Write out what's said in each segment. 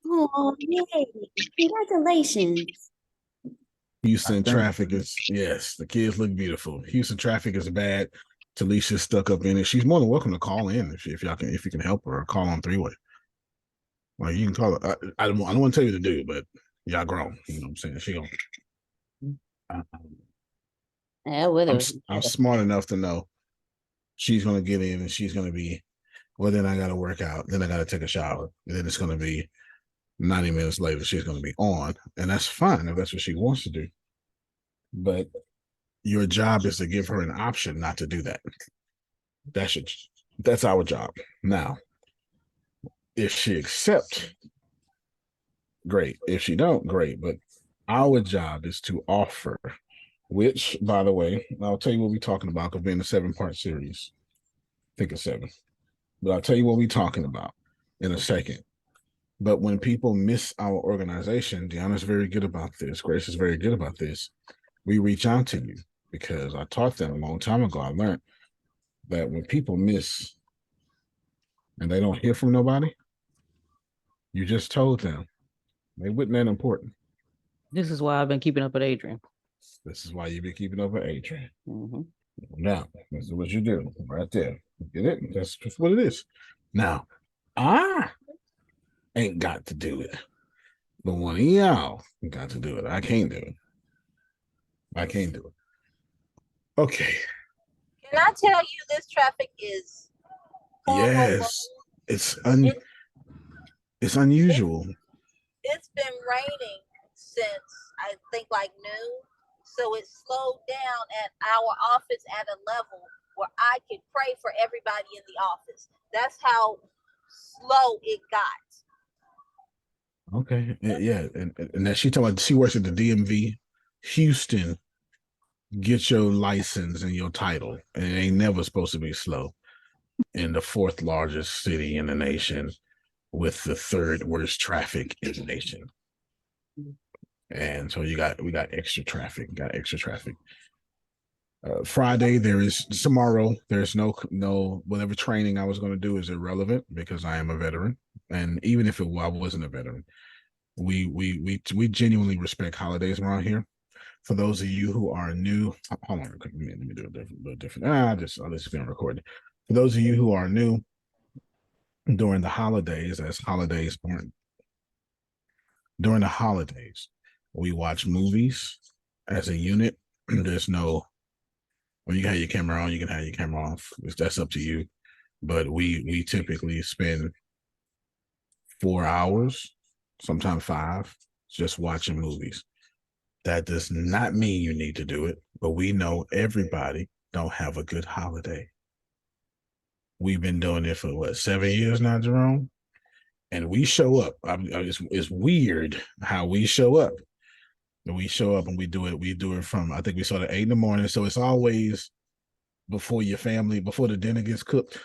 Oh, yay. Congratulations. Houston Thank traffic is, yes, the kids look beautiful. Houston traffic is bad. Talicia's stuck up in it. She's more than welcome to call in if y'all can, if you can help her, or call on three-way. Like you can call her. I don't want to tell you to do, but y'all grown. You know what I'm saying? She gonna. I, Yeah, whether I'm smart enough to know she's gonna get in and she's gonna be. Well, then I gotta work out. Then I gotta take a shower. And then it's gonna be 90 minutes later. She's gonna be on, and that's fine if that's what she wants to do. But your job is to give her an option not to do that. That's your, that's our job. Now, if she accepts, great. If she don't, great. But our job is to offer, which, by the way, I'll tell you what we're talking about because being a 7-part series, I think it's 7. But I'll tell you what we're talking about in a second. But when people miss our organization, Deanna's very good about this. Grace is very good about this. We reach out to you because I taught them a long time ago. I learned that when people miss and they don't hear from nobody, you just told them they wasn't that important. This is why I've been keeping up with Adrian. This is why you be keeping up with Adrian. Mm-hmm. Now, this is what you do right there. Get it? That's just what it is. Now, I ain't got to do it. But one of y'all got to do it. I can't do it. I can't do it. Okay. Can I tell you this traffic is Yes. It's It- it's unusual. it's been raining since I think like noon. So it slowed down at our office at a level where I could pray for everybody in the office. That's how slow it got. Okay. Yeah. And that she talking about she works at the DMV. Houston, get your license and your title. And it ain't never supposed to be slow. In the 4th largest city in the nation with the 3rd worst traffic in the nation. And so we got extra traffic, Friday tomorrow there's no whatever training I was going to do is irrelevant because I am a veteran, and even if I wasn't a veteran, we genuinely respect holidays around here. For those of you who are new, hold on, let me do a little different. I'll just gonna record it. For those of you who are new during the holidays, as holidays aren't during the holidays, we watch movies as a unit. There's no when you have your camera on, you can have your camera off. That's up to you. But we typically spend 4 hours, sometimes 5, just watching movies. That does not mean you need to do it, but we know everybody don't have a good holiday. We've been doing it for what 7 years now, Jerome, and we show up. It's weird how we show up. And we show up and we do it. We do it from I think we start at 8 in the morning, so it's always before your family, before the dinner gets cooked.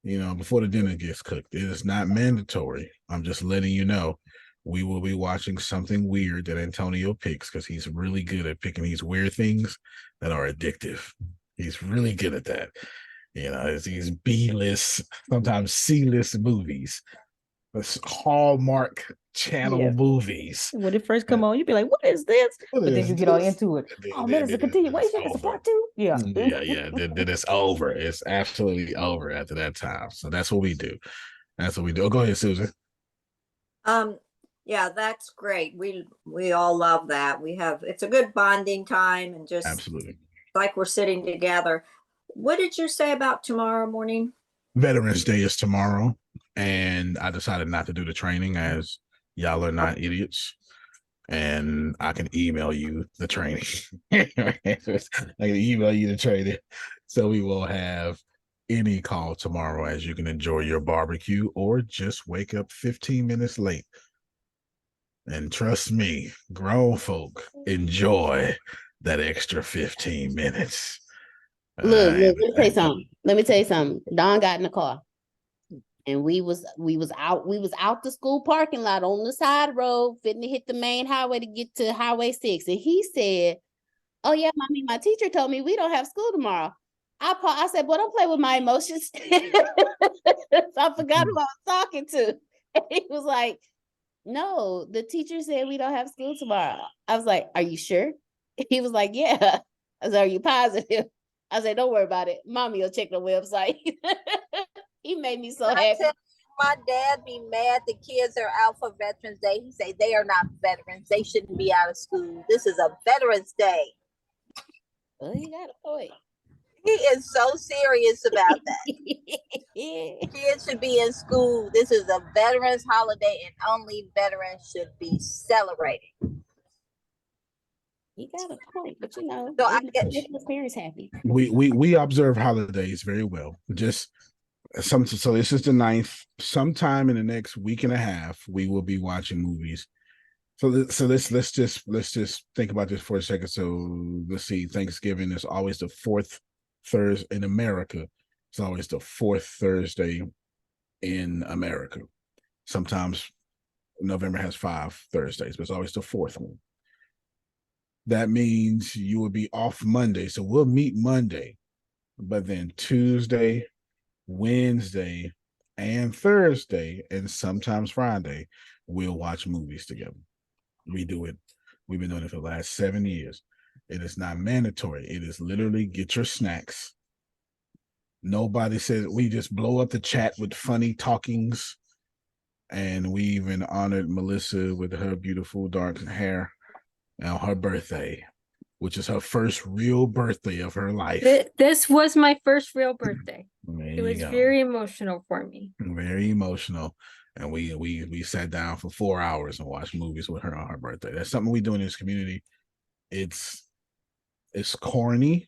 You know, before the dinner gets cooked. It is not mandatory. I'm just letting you know. We will be watching something weird that Antonio picks because he's really good at picking these weird things that are addictive. He's really good at that. You know, it's these B-list, sometimes C-list movies, Hallmark Channel movies. When it first come on, you'd be like, "What is this?" But then you get all into it. Oh man, it's a continuation. It's a part 2. Yeah, yeah. Then it's over. It's absolutely over after that time. So that's what we do. That's what we do. Oh, go ahead, Susan. Yeah, that's great. We all love that. It's a good bonding time and just Absolutely like we're sitting together. What did you say about tomorrow morning? Veterans Day is tomorrow, and I decided not to do the training as y'all are not idiots. And I can email you the training. I can email you the training, so we will have any call tomorrow as you can enjoy your barbecue or just wake up 15 minutes late. And trust me, grown folk enjoy that extra 15 minutes. look, let me tell you something. Let me tell you something. Don got in the car and we was out the school parking lot on the side road, fitting to hit the main highway to get to Highway 6. And he said, "Oh yeah, mommy, my teacher told me we don't have school tomorrow." I said, "Boy, don't play with my emotions." So I forgot who I was talking to. And he was like, No, the teacher said we don't have school tomorrow. I was like, are you sure? He was like, yeah. I was like, are you positive? I said, don't worry about it. Mommy will check the website. He made me so happy. My dad be mad the kids are out for Veterans Day. He say they are not veterans. They shouldn't be out of school. This is a Veterans Day. Well, you got a point. He is so serious about that. Kids should be in school. This is a veterans holiday and only veterans should be celebrating. He got a point, but you know, So I get his parents happy. We observe holidays very well. Just so this is the 9th. Sometime in the next week and a half, we will be watching movies. So let's just think about this for a second. So let's see. Thanksgiving is always the 4th Thursday in America. It's always the 4th Thursday in America. Sometimes November has 5 Thursdays, but it's always the 4th one. That means you will be off Monday. So we'll meet Monday, but then Tuesday, Wednesday, and Thursday, and sometimes Friday, we'll watch movies together. We do it. We've been doing it for the last 7 years. It is not mandatory. It is literally get your snacks. Nobody says, we just blow up the chat with funny talkings. And we even honored Melissa with her beautiful dark hair on her birthday, which is her first real birthday of her life. This was my first real birthday. There It was go. very emotional for me. Very emotional. And we sat down for 4 hours and watched movies with her on her birthday. That's something we do in this community. It's corny,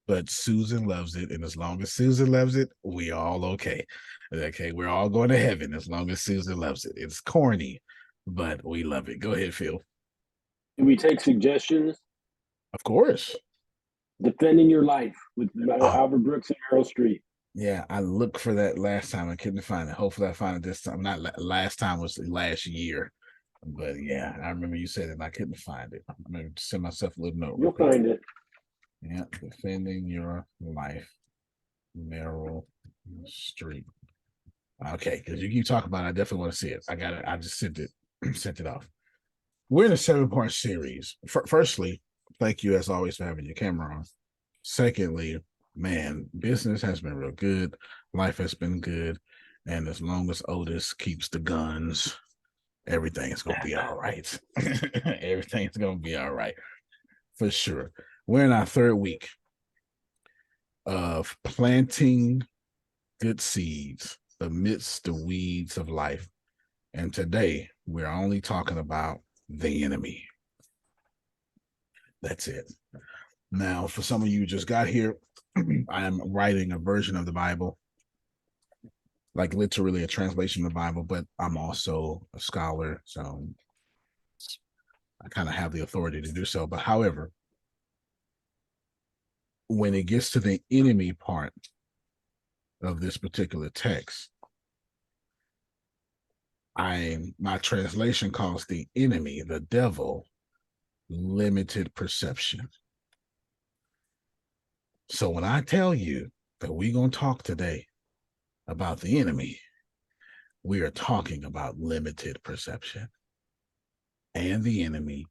but Susan loves it. And as long as Susan loves it, we all okay. Okay, we're all going to heaven as long as Susan loves it. It's corny, but we love it. Go ahead, Phil. Can we take suggestions? Of course. Defending Your Life with Albert Brooks and Meryl Streep. Yeah, I looked for that last time. I couldn't find it. Hopefully I find it this time. Not last time, was last year. But yeah, I remember you said it and I couldn't find it. I'm going to send myself a little note. You'll find it. Yeah, Defending Your Life, Meryl Streep. Okay, because you keep talking about it, I definitely want to see it. I got it. I just sent it off. We're in a 7-part series. Firstly, thank you as always for having your camera on. Secondly, man, business has been real good. Life has been good. And as long as Otis keeps the guns, everything's going to be all right. Everything's going to be all right. For sure. We're in our 3rd week of planting good seeds amidst the weeds of life. And today, we're only talking about the enemy. That's it. Now, for some of you who just got here, I am writing a version of the Bible, like literally a translation of the Bible, but I'm also a scholar, so I kind of have the authority to do so. But however, when it gets to the enemy part of this particular text, my translation calls the enemy, the devil, limited perception. So when I tell you that we're going to talk today about the enemy, we are talking about limited perception. And the enemy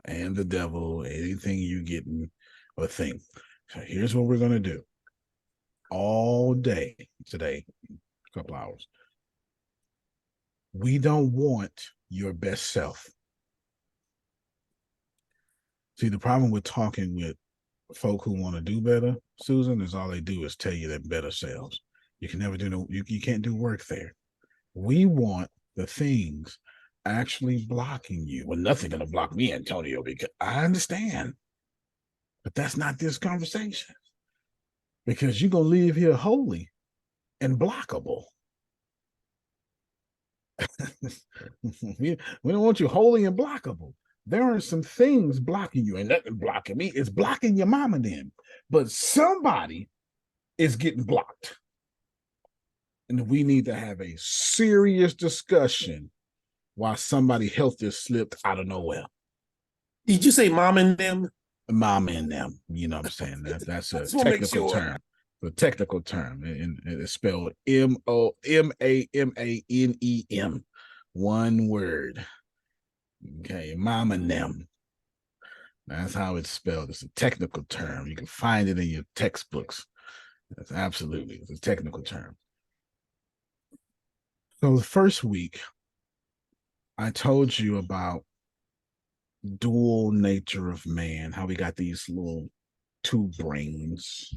and the devil, anything you getting or think. So here's what we're going to do. All day today, a couple hours. We don't want your best self. See, the problem with talking with folk who want to do better, Susan, is all they do is tell you their better selves. You can never do you can't do work there. We want the things actually blocking you. Well, nothing gonna block me, Antonio, because I understand. But that's not this conversation. Because you're gonna leave here holy and blockable. we don't want you holy and blockable. There are some things blocking you, and nothing blocking me. It's blocking your mom and them. But somebody is getting blocked. And we need to have a serious discussion why somebody's health just slipped out of nowhere. Did you say mom and them? Mom and them. You know what I'm saying? That's a technical term. The technical term. And it's spelled MOMANEM. One word. Okay, mama them. That's how it's spelled. It's a technical term. You can find it in your textbooks. That's absolutely, it's a technical term. So the first week, I told you about dual nature of man, how we got these little two brains.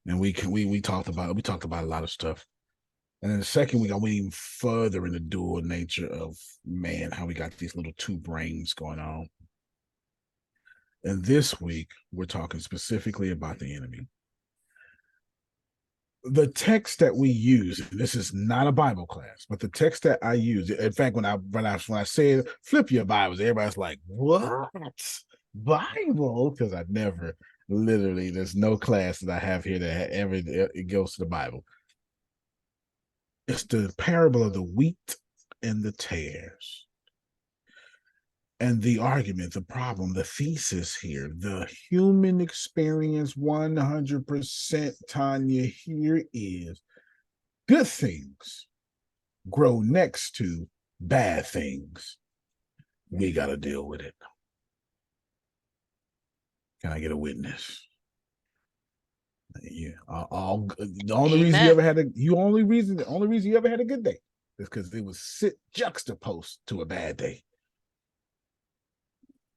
And we talked about a lot of stuff. And then the second week, I went even further in the dual nature of man, how we got these little two brains going on. And this week, we're talking specifically about the enemy. The text that we use, this is not a Bible class, but the text that I use, in fact, when I said flip your Bibles, everybody's like, what? Bible? Because I never literally, there's no class that I have here that ever it goes to the Bible. It's the parable of the wheat and the tares. And the argument, the problem, the thesis here, the human experience 100%, Tanya, here is good things grow next to bad things. We got to deal with it. Can I get a witness? Yeah, the only reason you ever had the only reason you ever had a good day is because it was juxtaposed to a bad day.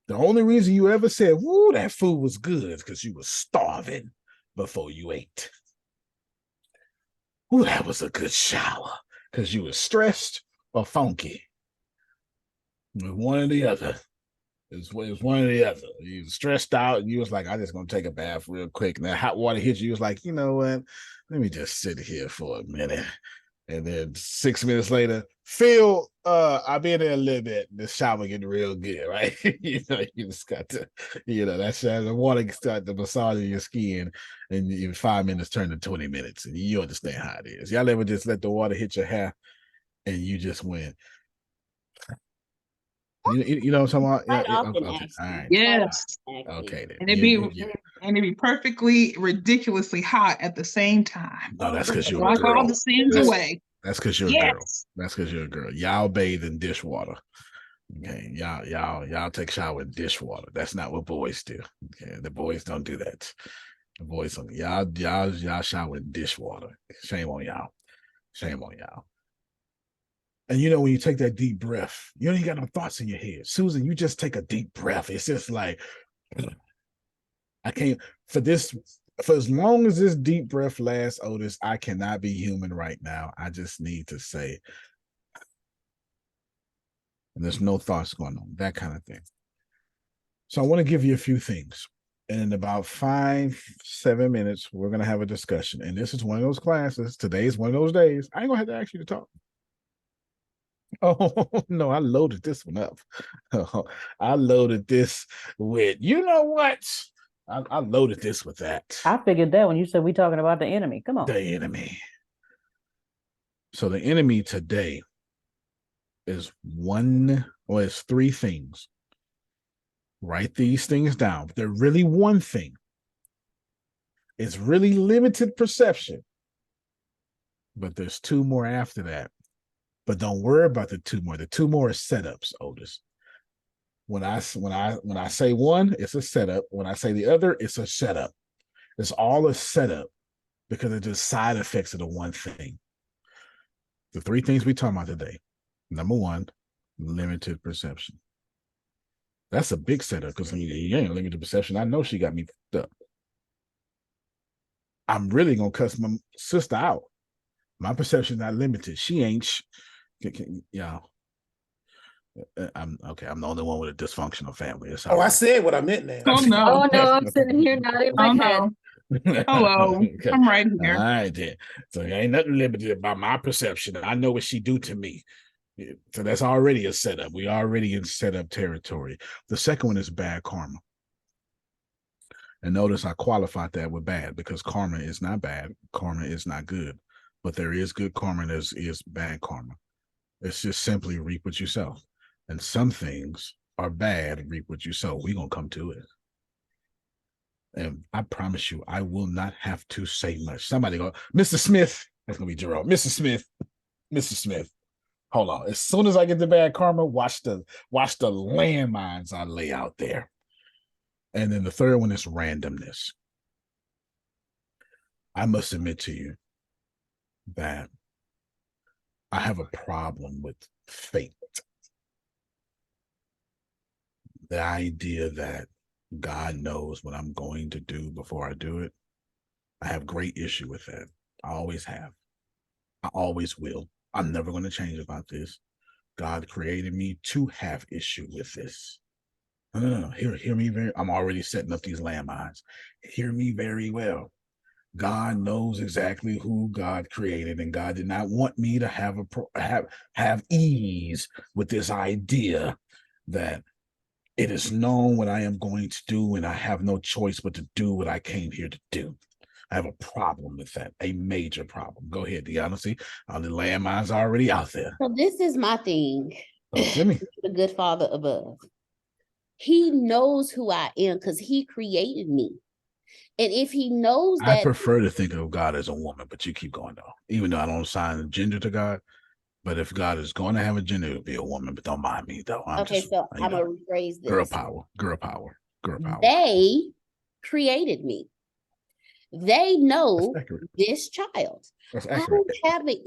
The only reason you ever said, "Woo, that food was good," is because you were starving before you ate. Ooh, that was a good shower because you were stressed or funky. One or the other. It was one or the other. You was stressed out and you was like, I'm just going to take a bath real quick. And that hot water hit you. You was like, you know what? Let me just sit here for a minute. And then 6 minutes later, Phil, I've been there a little bit. The shower getting real good, right? You just got to, that's the water start to massage your skin, and in 5 minutes turn to 20 minutes, and you understand how it is. Y'all ever just let the water hit your hair, and you just went? You know what I'm talking about? Quite often, okay. actually. All right. Yes. Okay then. And it'd be perfectly ridiculously hot at the same time. No, that's because you're a Wipe girl. all the sins away. That's because you're a girl. That's because you're a girl. Y'all bathe in dishwater. Okay, y'all take shower in dishwater. That's not what boys do. Okay, the boys don't do that. The boys don't. Y'all shower in dishwater. Shame on y'all. Shame on y'all. And when you take that deep breath, you don't even got no thoughts in your head. Susan, you just take a deep breath. It's just like, I can't, for as long as this deep breath lasts, Otis, I cannot be human right now. I just need to say, and there's no thoughts going on, that kind of thing. So I want to give you a few things. And in about 5-7 minutes, we're going to have a discussion. And this is one of those classes. Today is one of those days. I ain't going to have to ask you to talk. Oh, no, I loaded this one up. I loaded this with, you know what? I loaded this with that. I figured that when you said we talking about the enemy. Come on. The enemy. So the enemy today is three things. Write these things down. They're really one thing. It's really limited perception. But there's two more after that. But don't worry about the two more. The two more are setups, Otis. When I say one, it's a setup. When I say the other, it's a setup. It's all a setup because it's just side effects of the one thing. The three things we talking about today. Number one, limited perception. That's a big setup because you ain't limited perception. I know she got me fucked up. I'm really gonna cuss my sister out. My perception not limited. She ain't. I'm okay. I'm the only one with a dysfunctional family. I said what I meant now. Oh no! Oh no, I'm sitting here nodding my head. Hello, Okay. I'm right here. All right, then. So there ain't nothing limited about my perception. I know what she do to me. So that's already a setup. We already in setup territory. The second one is bad karma. And notice I qualified that with bad because karma is not bad. Karma is not good. But there is good karma and there is bad karma. It's just simply reap what you sow. And some things are bad, reap what you sow. We're going to come to it. And I promise you, I will not have to say much. Somebody go, Mr. Smith. That's going to be Jerome. Mr. Smith. Mr. Smith. Hold on. As soon as I get to bad karma, watch the landmines I lay out there. And then the third one is randomness. I must admit to you that I have a problem with fate. The idea that God knows what I'm going to do before I do it. I have great issue with that. I always have. I always will. I'm never going to change about this. God created me to have issue with this. No. Hear me I'm already setting up these landmines. Hear me very well. God knows exactly who God created, and God did not want me to have ease with this idea that it is known what I am going to do, and I have no choice but to do what I came here to do. I have a problem with that, a major problem. Go ahead, Deanna. See, all the landmines are already out there. So this is my thing. Talk to me. The good Father above. He knows who I am because he created me. And if he knows that, I prefer to think of God as a woman, but you keep going though. Even though I don't assign gender to God, but if God is going to have a gender, it'll be a woman. But don't mind me though. I'm gonna rephrase this. Girl power. They created me. They know this child. I don't have an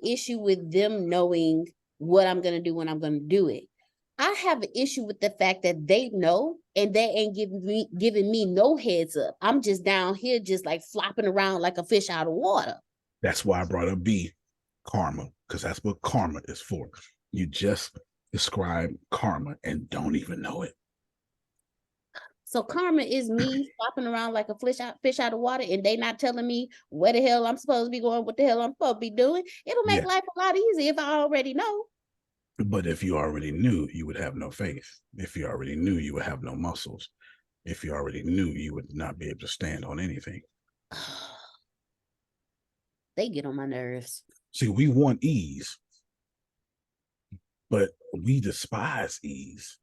issue with them knowing what I'm gonna do when I'm gonna do it. I have an issue with the fact that they know and they ain't giving me no heads up. I'm just down here just like flopping around like a fish out of water. That's why I brought up B, karma, because that's what karma is for. You just describe karma and don't even know it. So karma is me flopping around like a fish out of water, and they not telling me where the hell I'm supposed to be going, what the hell I'm supposed to be doing. It'll make life a lot easier if I already know. But if you already knew, you would have no faith. If you already knew, you would have no muscles. If you already knew, you would not be able to stand on anything. They get on my nerves. See, we want ease, but we despise ease.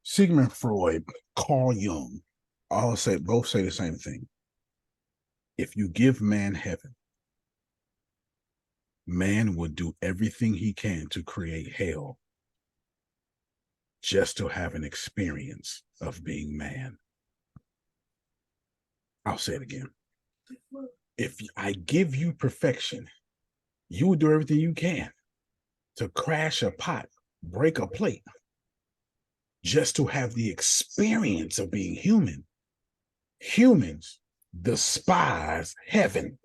Sigmund Freud, Carl Jung, both say the same thing. If you give man heaven, man would do everything he can to create hell just to have an experience of being man. I'll say it again. If I give you perfection, you would do everything you can to crash a pot, break a plate, just to have the experience of being human. Humans despise heaven,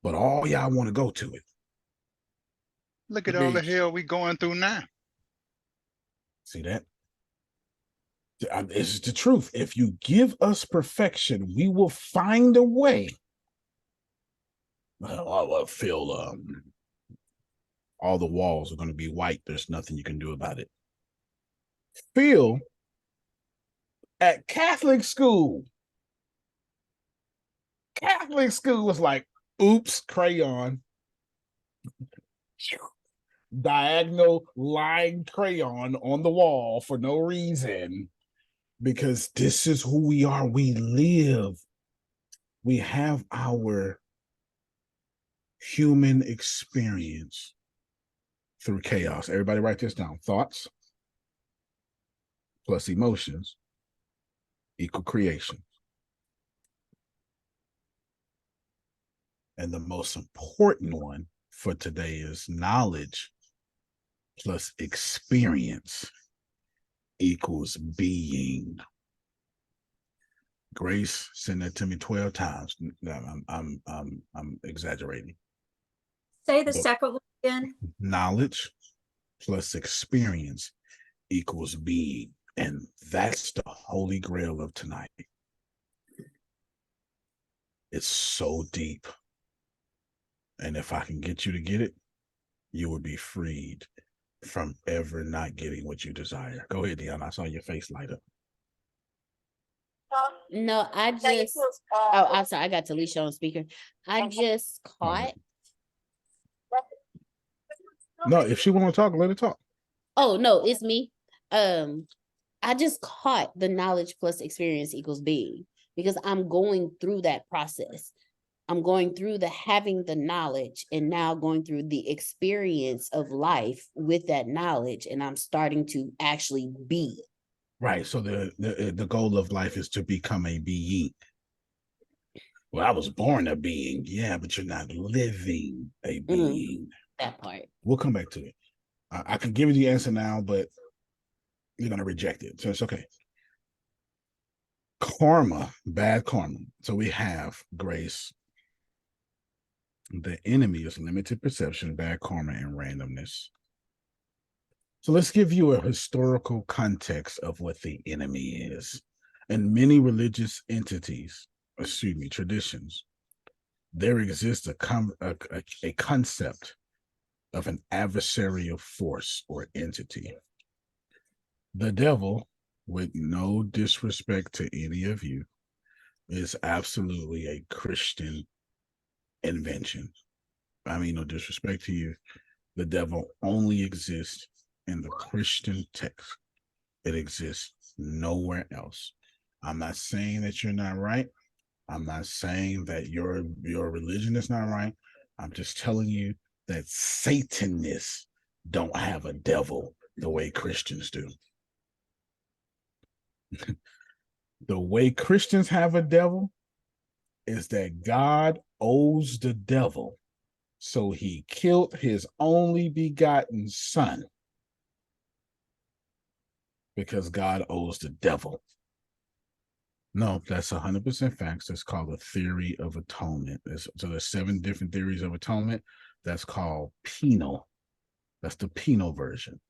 but all y'all want to go to it. Look at all the hell we going through now. See that? It's the truth. If you give us perfection, we will find a way. I'll feel all the walls are going to be white. There's nothing you can do about it. Phil at Catholic school was like, oops, crayon. Diagonal line crayon on the wall for no reason, because this is who we are. We live. We have our human experience through chaos. Everybody write this down. Thoughts plus emotions equal creation. And the most important one for today is knowledge plus experience equals being. Grace, send that to me 12 times. I'm exaggerating. Say the second one again. Knowledge plus experience equals being. And that's the holy grail of tonight. It's so deep. And if I can get you to get it, you will be freed from ever not getting what you desire. Go ahead, Deanna. I saw your face light up. No, I'm sorry. I got Talisha on speaker. I just caught. No, if she want to talk, let her talk. Oh, no, it's me. I just caught the knowledge plus experience equals being, because I'm going through that process. I'm going through the having the knowledge and now going through the experience of life with that knowledge, and I'm starting to actually be. Right. So the goal of life is to become a being. Well, I was born a being. Yeah, but you're not living a being. That part. We'll come back to it. I can give you the answer now, but you're going to reject it. So it's okay. Karma, bad karma. So we have grace. The enemy is limited perception, bad karma, and randomness. So let's give you a historical context of what the enemy is. In many religious entities, traditions, there exists a concept of an adversarial force or entity. The devil, with no disrespect to any of you, is absolutely a Christian invention. I mean, no disrespect to you. The devil only exists in the Christian text. It exists nowhere else. I'm not saying that you're not right. I'm not saying that your religion is not right. I'm just telling you that Satanists don't have a devil the way Christians do. The way Christians have a devil is that God owes the devil, so he killed his only begotten son because God owes the devil. No, that's 100% facts. That's called a theory of atonement. So there's 7 different theories of atonement. That's called penal. That's the penal version.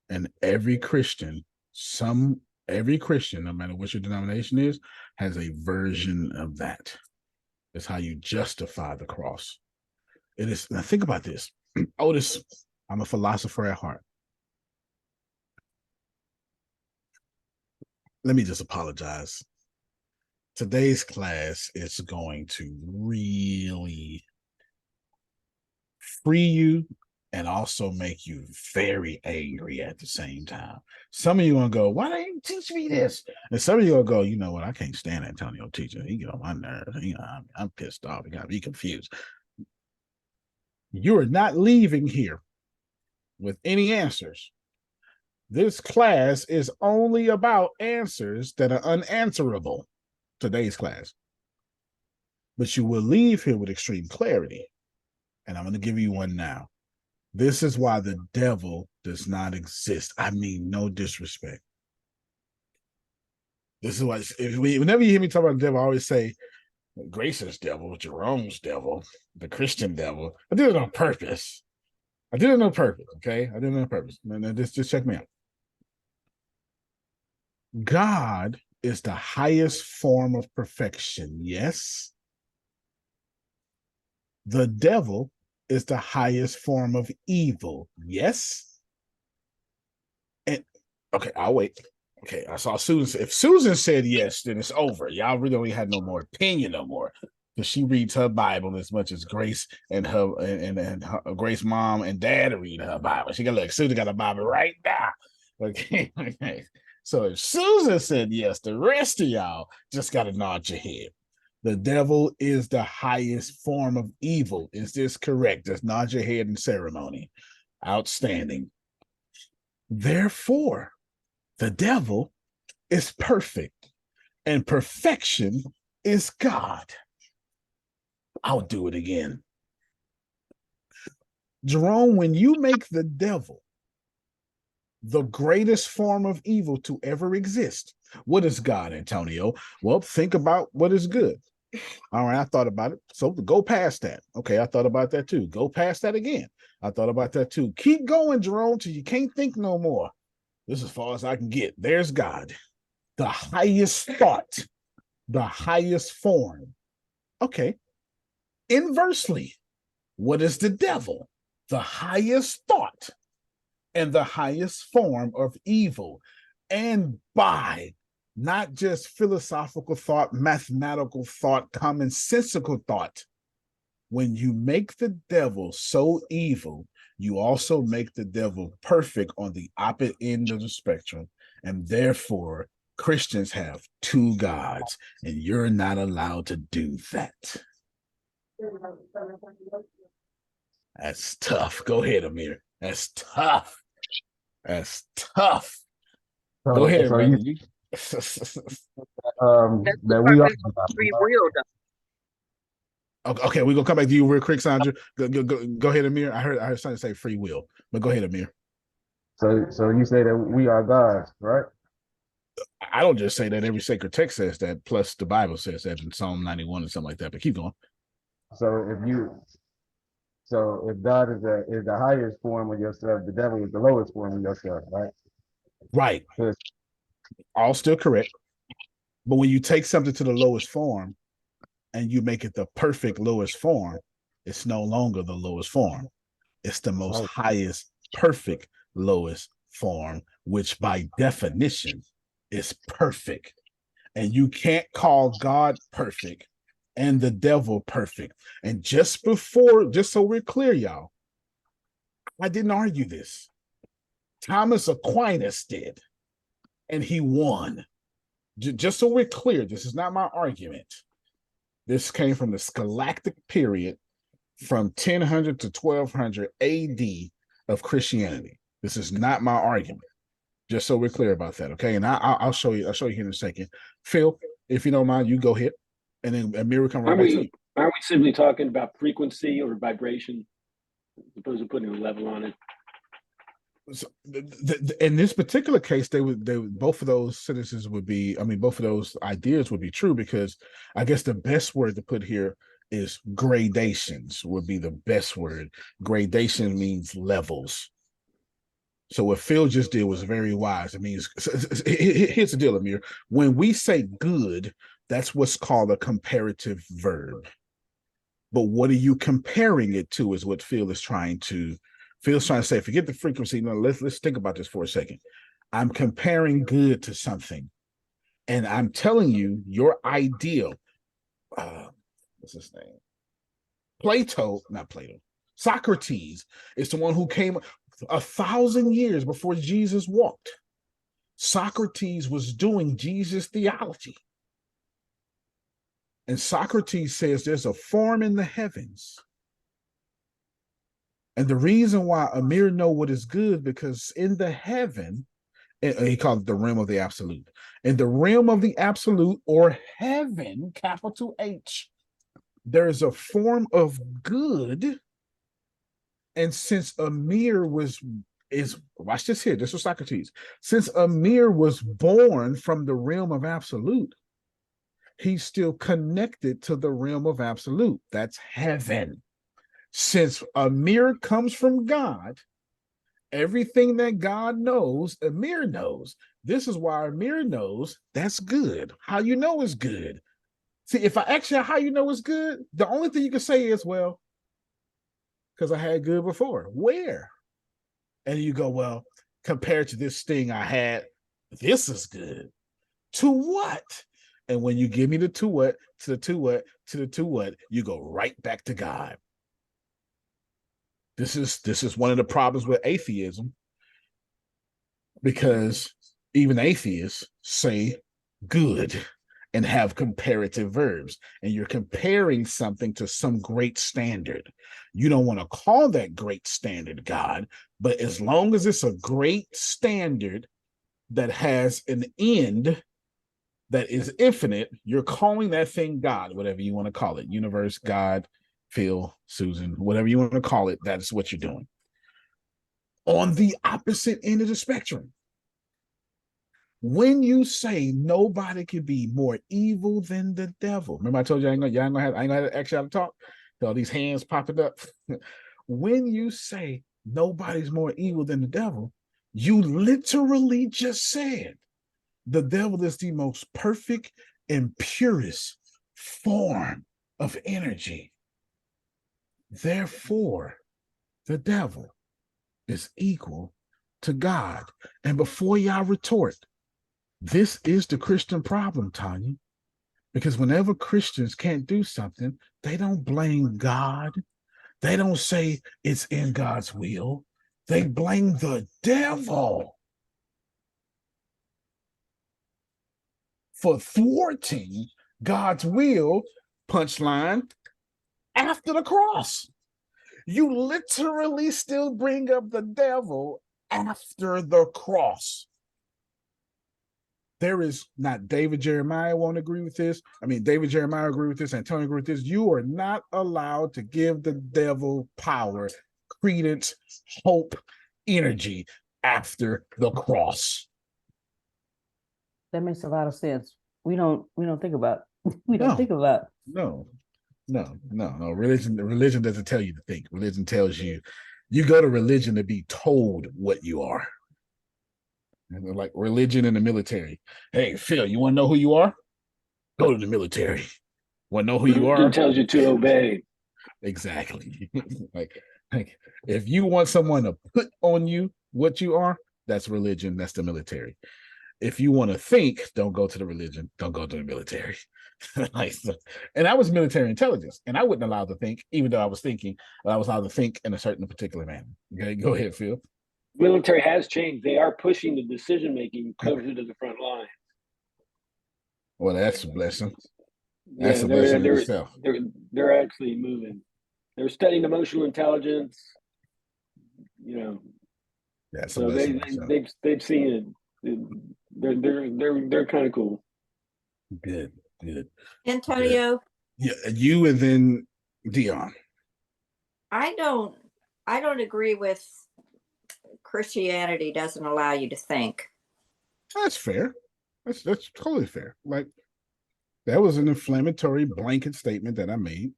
And every Christian, no matter what your denomination is, has a version of that. It's how you justify the cross. It is. Now think about this. Otis, I'm a philosopher at heart. Let me just apologize. Today's class is going to really free you and also make you very angry at the same time. Some of you are going to go, why don't you teach me this? And some of you are going to go, you know what? I can't stand Antonio teaching. He get on my nerves. I'm pissed off. You got to be confused. You are not leaving here with any answers. This class is only about answers that are unanswerable. Today's class. But you will leave here with extreme clarity. And I'm going to give you one now. This is why the devil does not exist. I mean, no disrespect. This is why, whenever you hear me talk about the devil, I always say, Grace's devil, Jerome's devil, the Christian devil. I did it on purpose. Okay? I did it on purpose. Just check me out. God is the highest form of perfection, yes. The devil is the highest form of evil, yes. And okay, I'll wait. Okay, I saw Susan. If Susan said yes, then it's over. Y'all really only had no more opinion no more. Because she reads her Bible as much as Grace and her Grace mom and dad read her Bible. She got look, Susan got a Bible right now. Okay. So if Susan said yes, the rest of y'all just got to nod your head. The devil is the highest form of evil. Is this correct? Just nod your head in ceremony. Outstanding. Therefore, the devil is perfect, and perfection is God. I'll do it again. Jerome, when you make the devil the greatest form of evil to ever exist, what is God, Antonio? Well, think about what is good. All right, I thought about it. So go past that. Okay, I thought about that too. Go past that again. I thought about that too. Keep going, Jerome, till you can't think no more. This is as far as I can get. There's God, the highest thought, the highest form. Okay. Inversely, what is the devil? The highest thought and the highest form of evil. And by not just philosophical thought, mathematical thought, commonsensical thought. When you make the devil so evil, you also make the devil perfect on the opposite end of the spectrum. And therefore, Christians have 2 gods, and you're not allowed to do that. That's tough. Go ahead, Amir. That's tough. That's tough. Go ahead, So brother. that we are Free will, Okay, we're gonna come back to you real quick, Sandra. Go ahead, Amir. I heard something say free will, but go ahead, Amir. so you say that we are gods, right? I don't just say that. Every sacred text says that. Plus, the Bible says that in Psalm 91 and something like that. But keep going. So if God is the highest form of yourself, the devil is the lowest form of yourself, right? Right. So All still correct. But when you take something to the lowest form and you make it the perfect lowest form, it's no longer the lowest form. It's the most highest, perfect lowest form, which by definition is perfect. And you can't call God perfect and the devil perfect. And just so we're clear, y'all, I didn't argue this. Thomas Aquinas did, and he won. Just so we're clear, this is not my argument. This came from the Scholastic period from 1000 to 1200 AD of Christianity. This is not my argument. Just so we're clear about that, okay? And I'll show you. I'll show you here in a second. Phil, if you don't mind, you go ahead, and then Amir will come right back to you. Aren't we simply talking about frequency or vibration, as opposed to putting a level on it? So, in this particular case, they would both of those sentences would be. I mean, both of those ideas would be true, because I guess the best word to put here is gradations. Would be the best word. Gradation means levels. So what Phil just did was very wise. It means, here's the deal, Amir. When we say good, that's what's called a comparative verb. But what are you comparing it to is what Phil's trying to say, forget the frequency. No, let's think about this for a second. I'm comparing good to something. And I'm telling you, your ideal, what's his name? Socrates is the one who came 1,000 years before Jesus walked. Socrates was doing Jesus theology. And Socrates says there's a form in the heavens. And the reason why Amir know what is good, because in the heaven, he called it the realm of the absolute. In the realm of the absolute, or heaven, capital H, there is a form of good. And since Amir watch this here, this was Socrates. Since Amir was born from the realm of absolute, he's still connected to the realm of absolute. That's heaven. Since Amir comes from God, everything that God knows, Amir knows. This is why Amir knows that's good. How you know it's good. See, if I ask you how you know it's good, the only thing you can say is, well, because I had good before. Where? And you go, well, compared to this thing I had, this is good. To what? And when you give me the to what, to the to what, to the to what, you go right back to God. This is one of the problems with atheism, because even atheists say good and have comparative verbs, and you're comparing something to some great standard. You don't want to call that great standard God, but as long as it's a great standard that has an end that is infinite, you're calling that thing God, whatever you want to call it, universe, God, Phil, Susan, whatever you want to call it, that's what you're doing. On the opposite end of the spectrum, when you say nobody can be more evil than the devil, remember I told you I ain't gonna have to ask y'all to talk. All these hands popping up. When you say nobody's more evil than the devil, you literally just said the devil is the most perfect and purest form of energy. Therefore, the devil is equal to God. And before y'all retort, this is the Christian problem, Tanya, because whenever Christians can't do something, they don't blame God. They don't say it's in God's will. They blame the devil for thwarting God's will. Punchline, after the cross. You literally still bring up the devil after the cross. There is not David Jeremiah won't agree with this. I mean, David Jeremiah agree with this. Antonio agree with this. You are not allowed to give the devil power, credence, hope, energy after the cross. That makes a lot of sense. We don't think about think about. No. Religion doesn't tell you to think. Religion tells you go to religion to be told what you are. And like religion in the military. Hey, Phil, you want to know who you are? Go to the military. Want to know who you are? It tells you to obey. Exactly. like if you want someone to put on you what you are, that's religion. That's the military. If you want to think, don't go to the religion. Don't go to the military. And I was military intelligence, and I wasn't allowed to think, even though I was thinking, but I was allowed to think in a certain particular manner. Okay, go ahead, Phil. Military has changed. They are pushing the decision making closer to the front line. Well, that's a blessing. That's a blessing in itself. They're actually moving. They're studying emotional intelligence. You know, that's so they've seen it. They're kind of cool. Good. Antonio. Yeah, you and then Dion. I don't agree with Christianity doesn't allow you to think. That's fair. That's totally fair. Like that was an inflammatory blanket statement that I made.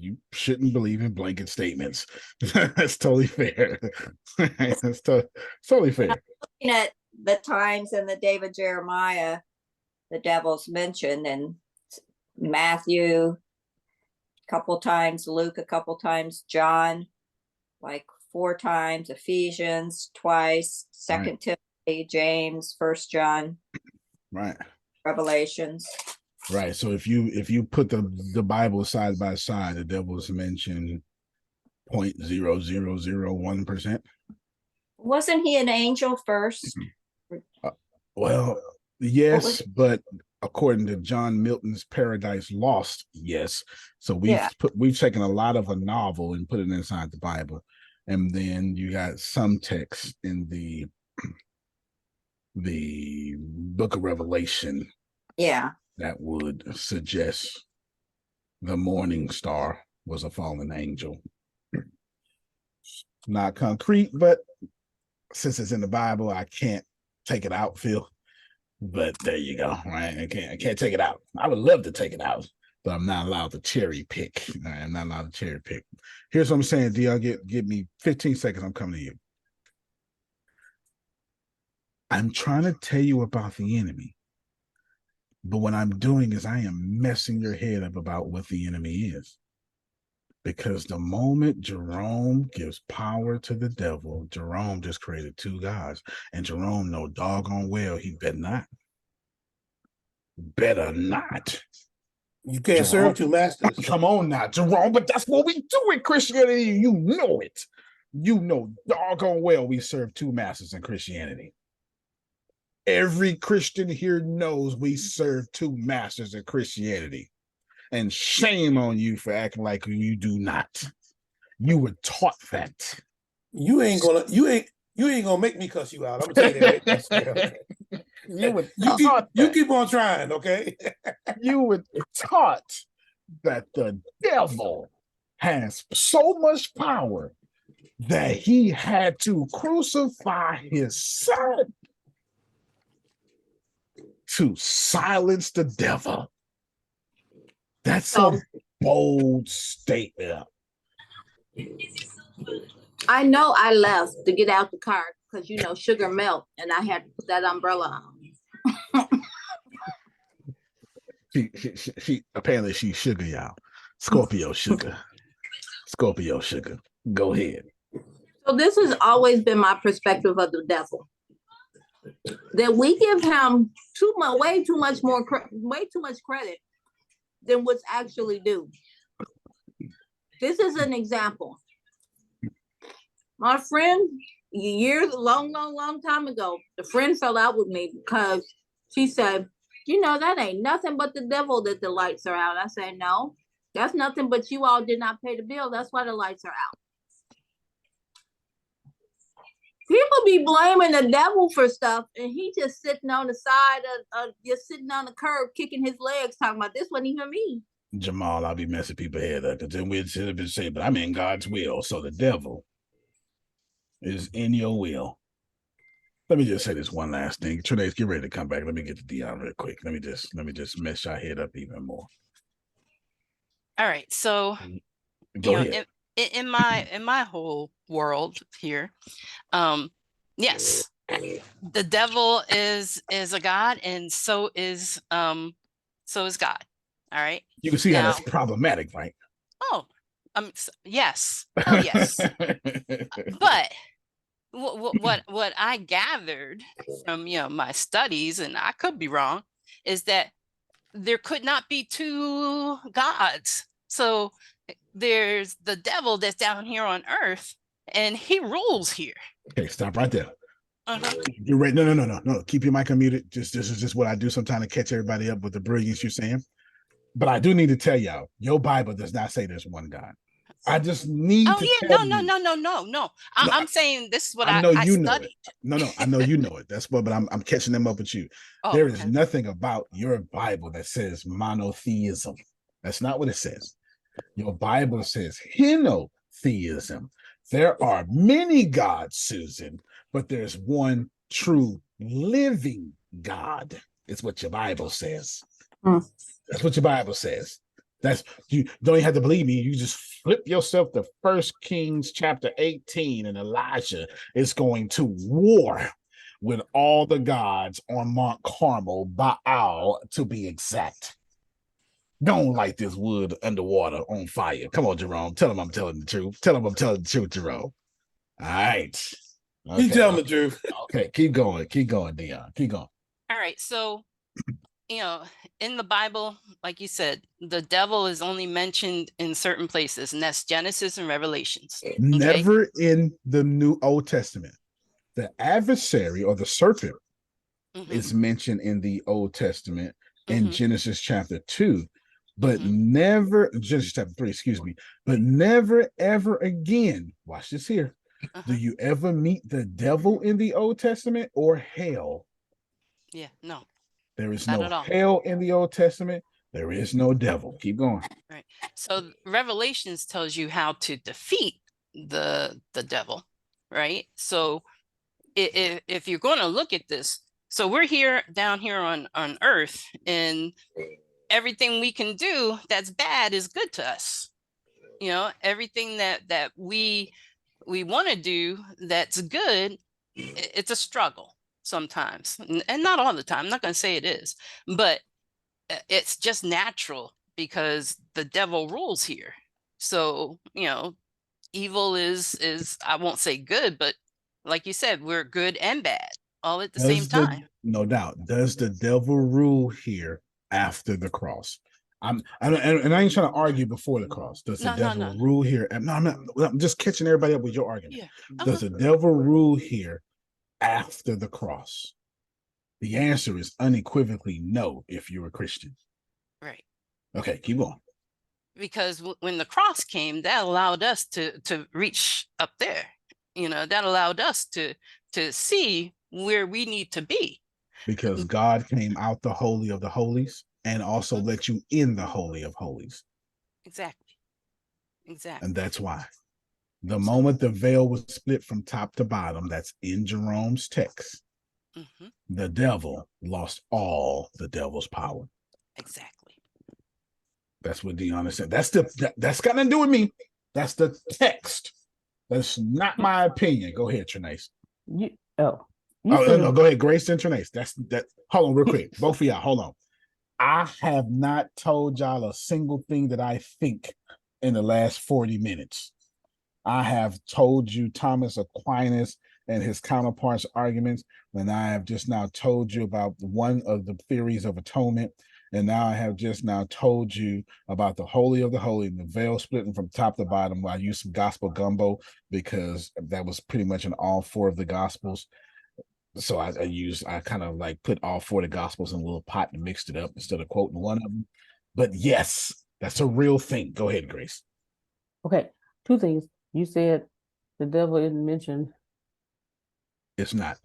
You shouldn't believe in blanket statements. That's totally fair. That's totally fair. Looking at the times in the David Jeremiah, the devil's mentioned, and Matthew a couple times, Luke a couple times, John like 4 times, Ephesians twice, Second Timothy, James, First John, right, Revelations. Right. So if you put the Bible side by side, the devil's mentioned 0.0001%. Wasn't he an angel first? Well, yes, but according to John Milton's Paradise Lost, yes. So we've taken a lot of a novel and put it inside the Bible, and then you got some text in the Book of Revelation. Yeah. That would suggest the morning star was a fallen angel. Not concrete, but since it's in the Bible, I can't take it out, Phil. But there you go, right? I can't take it out. I would love to take it out, but I'm not allowed to cherry pick. I'm not allowed to cherry pick. Here's what I'm saying, Dion. Give me 15 seconds. I'm coming to you. I'm trying to tell you about the enemy. But what I'm doing is I am messing your head up about what the enemy is. Because the moment Jerome gives power to the devil, Jerome just created 2 gods. And Jerome know doggone well he better not. Better not. You can't serve 2 masters. Come on now, Jerome, but that's what we do in Christianity. You know it. You know doggone well we serve 2 masters in Christianity. Every Christian here knows we serve 2 masters in Christianity. And shame on you for acting like you do not. You were taught that. You ain't gonna make me cuss you out. I'm gonna tell you that. You keep on trying, okay? You were taught that the devil has so much power that he had to crucify his son to silence the devil. That's a bold statement. I know I left to get out the car because sugar melt, and I had to put that umbrella on. She apparently she's sugar, y'all. Scorpio sugar. Go ahead. So this has always been my perspective of the devil. That we give him way too much credit than what's actually due. This is an example. My friend, long time ago, the friend fell out with me because she said, that ain't nothing but the devil that the lights are out. I said, no, That's nothing but you all did not pay the bill. That's why the lights are out. People be blaming the devil for stuff, and he just sitting on the side of just sitting on the curb, kicking his legs, talking about this wasn't even me. Jamal, I'll be messing people head up because then we'd sit up and say, but I'm in God's will. So the devil is in your will. Let me just say this one last thing. Trinace, get ready to come back. Let me get to Dion real quick. Let me just mess your head up even more. All right. So Go ahead. In my whole world here, yes, the devil is a god, and so is God. All right. You can see how that's problematic, right? Oh, yes. Oh, yes. But what I gathered from my studies, and I could be wrong, is that there could not be two gods. So there's the devil that's down here on earth, and he rules here. Okay, stop right there. You're right. No. Keep your mic unmuted. This is just what I do sometimes to catch everybody up with the brilliance you're saying. But I do need to tell y'all, your Bible does not say there's one God. I just need to tell you. No. I'm saying this is what I you know studied. it. No, I know you know it. That's what, but I'm catching them up with you. There is nothing about your Bible that says monotheism. That's not what it says. Your Bible says henotheism. There are many gods, Susan, but there's one true living God. It's what your Bible says. That's what your Bible says. That's you don't even have to believe me. You just flip yourself to 1 Kings chapter 18, and Elijah is going to war with all the gods on Mount Carmel, Baal to be exact. Don't light this wood underwater on fire. Come on, Jerome. Tell him I'm telling the truth. Tell him I'm telling the truth, Jerome. All right. Okay. He's telling the truth. Okay, keep going, Dion. Keep going. All right. So, in the Bible, like you said, the devil is only mentioned in certain places, and that's Genesis and Revelations. Okay? Never in the New Old Testament. The adversary or the serpent is mentioned in the Old Testament in Genesis chapter 2, but never, Genesis chapter 3, excuse me, but never ever again, watch this here, do you ever meet the devil in the Old Testament or hell? Yeah, no. There is no hell in the Old Testament. There is no devil. Keep going. Right. So Revelations tells you how to defeat the devil, right? So if you're going to look at this, so we're down here on earth, and everything we can do that's bad is good to us. Everything that we want to do that's good, it's a struggle sometimes, and not all the time. I'm not going to say it is, but it's just natural because the devil rules here. So, evil is I won't say good, but like you said, we're good and bad all at the same time. No doubt. Does the devil rule here after the cross? I ain't trying to argue before the cross. Does the devil rule here? No, I'm just catching everybody up with your argument. Yeah. Does the devil rule here after the cross? The answer is unequivocally no if you're a Christian. Right. Okay, keep going. Because when the cross came, that allowed us to reach up there. That allowed us to see where we need to be. Because God came out the Holy of the Holies and also let you in the Holy of Holies. Exactly. And that's why. The moment the veil was split from top to bottom, that's in Jerome's text, the devil lost all the devil's power. Exactly. That's what Dion said. That's got nothing to do with me. That's the text. That's not my opinion. Go ahead, Trinace. No, go ahead, Grace and Trinace. That. Hold on, real quick. Both of y'all, hold on. I have not told y'all a single thing that I think in the last 40 minutes. I have told you Thomas Aquinas and his counterparts' arguments, and I have just now told you about one of the theories of atonement, and now I have just now told you about the Holy of the Holy and the veil splitting from top to bottom. I used some gospel gumbo because that was pretty much in all four of the gospels. So I kind of put all four of the gospels in a little pot and mixed it up instead of quoting one of them. But yes, That's a real thing. Go ahead, Grace. Okay, two things. You said the devil isn't mentioned. It's not.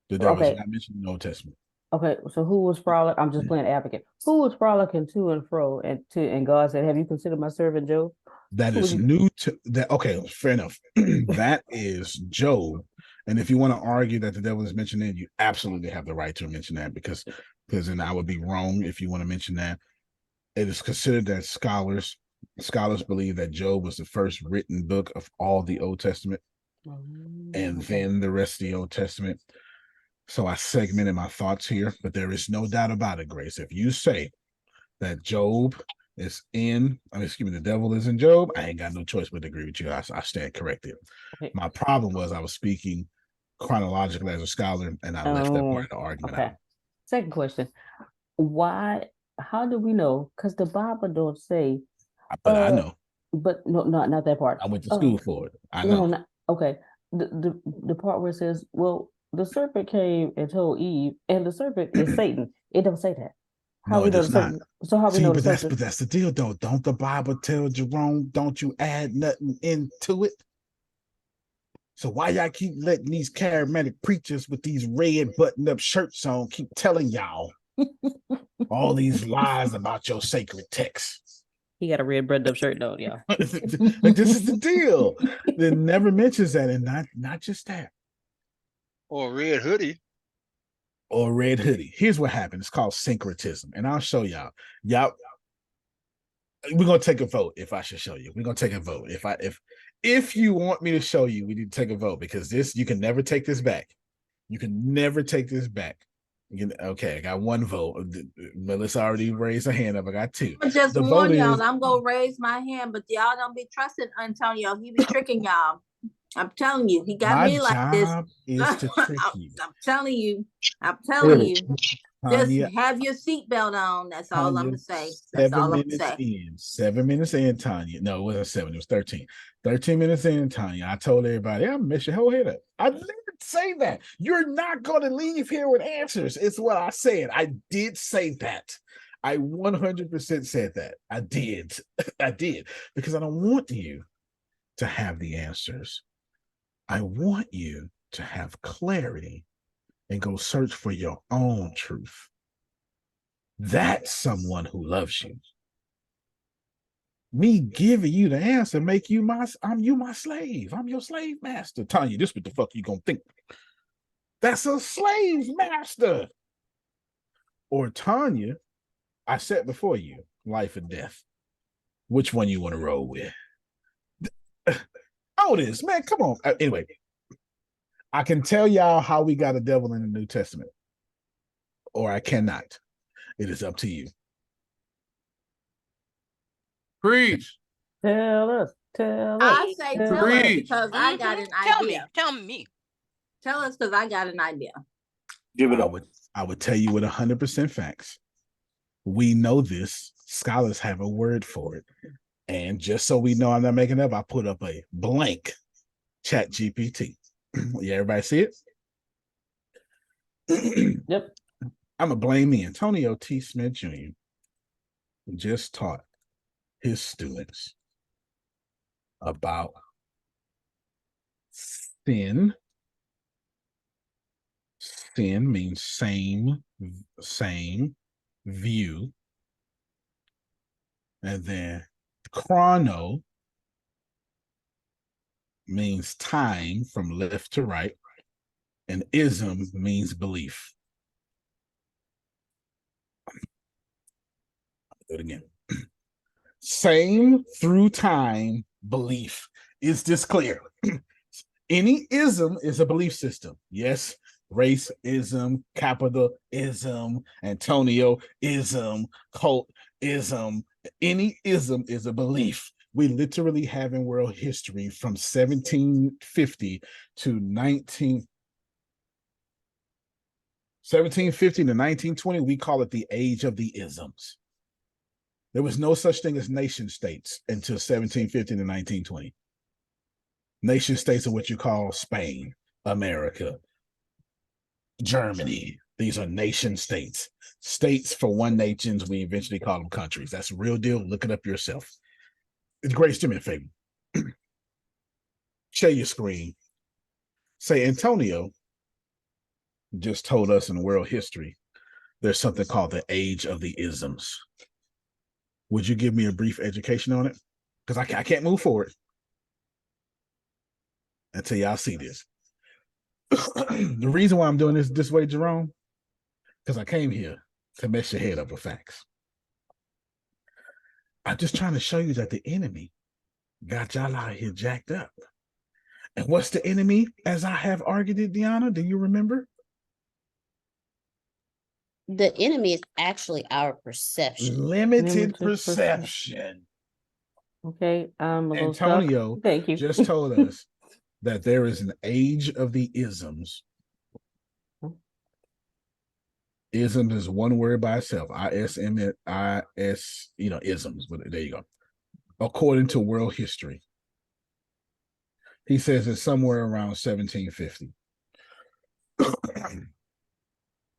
The devil is Okay. not mentioned in the Old Testament. Okay, so who was frolic? I'm just playing advocate. Who was frolicking to and fro, and God said, "Have you considered my servant Job?" That is new to that. Okay, fair enough. That is Job. And if you want to argue that the devil is mentioned in, you absolutely have the right to mention that because then I would be wrong if you want to mention that. It is considered that scholars believe that Job was the first written book of all the Old Testament, and then the rest of the Old Testament. So I segmented my thoughts here, but there is no doubt about it, Grace. If you say that Job is the devil is in Job, I ain't got no choice but to agree with you. I stand corrected. Okay. My problem was I was speaking chronologically as a scholar, and I left that part of the argument out. Second question. How do we know? Because the Bible don't say. But I know. But no, not that part. I went to school for it. I know. No, okay. The part where it says, well, the serpent came and told Eve, and the serpent is Satan. It don't say that. No, it does not. So how we know? But that's the deal, though. Don't the Bible tell Jerome? Don't you add nothing into it? So why y'all keep letting these charismatic preachers with these red button-up shirts on keep telling y'all all these lies about your sacred text? He got a red button-up shirt, though, y'all. Like, this is the deal. It never mentions that, and not just that. Or a red hoodie. Or red hoodie. Here's what happened. It's called syncretism, and I'll show y'all. We're gonna take a vote. If I should show you, we're gonna take a vote. If you want me to show you, we need to take a vote because you can never take this back. You can never take this back. Okay, I got one vote. Melissa already raised her hand up. I got two. I just warn y'all, I'm gonna raise my hand, but y'all don't be trusting Antonio. He be tricking y'all. I'm telling you, he got me like this. My job is to trick you. I'm telling you. Just have your seatbelt on. That's all I'm gonna say. That's all I'm gonna say. 7 minutes in, Tanya. No, it wasn't 7. It was 13. 13 minutes in, Tanya. I told everybody, I'm gonna mess your whole head up. I didn't say that. You're not gonna leave here with answers. It's what I said. I did say that. I 100% said that. I did. I did because I don't want you to have the answers. I want you to have clarity and go search for your own truth. That's someone who loves you. Me giving you the answer make you my slave. I'm your slave master. Tanya, this what the fuck you gonna think? That's a slave master. Or Tanya, I said before you, life and death. Which one you want to roll with? Oh, this man, come on. Anyway, I can tell y'all how we got a devil in the New Testament, or I cannot. It is up to you. Preach. Tell us. I say tell us because I got an idea. Tell me. Tell us because I got an idea. Give it up. I would tell you with 100% facts. We know this. Scholars have a word for it. And just so we know I'm not making up, I put up a blank chat GPT. Yeah, everybody see it? Yep. I'm going to blame me. Antonio T. Smith Jr. just taught his students about sin. Sin means same view. And then chrono means time from left to right. And ism means belief. I'll do it again. Same through time belief. Is this clear? Any ism is a belief system. Yes, racism, capitalism, Antonio-ism, cult-ism. Any ism is a belief. We literally have in world history from 1750 to 1920, we call it the age of the isms. There was no such thing as nation states until 1750 to 1920. Nation states are what you call Spain, America, Germany, These are nation states. States for one nations, we eventually call them countries. That's a real deal. Look it up yourself. Grace, do me a favor. Share your screen. Say, Antonio just told us in world history, there's something called the age of the isms. Would you give me a brief education on it? Because I can't move forward until y'all see this. The reason why I'm doing this way, Jerome, because I came here to mess your head up with facts. I'm just trying to show you that the enemy got y'all out here jacked up. And what's the enemy, as I have argued it, Deanna? Do you remember? The enemy is actually our perception. Limited perception. Okay, Antonio Thank you. just told us that there is an age of the isms. Isms is one word by itself. ISMIS, isms. But there you go. According to world history, he says it's somewhere around 1750.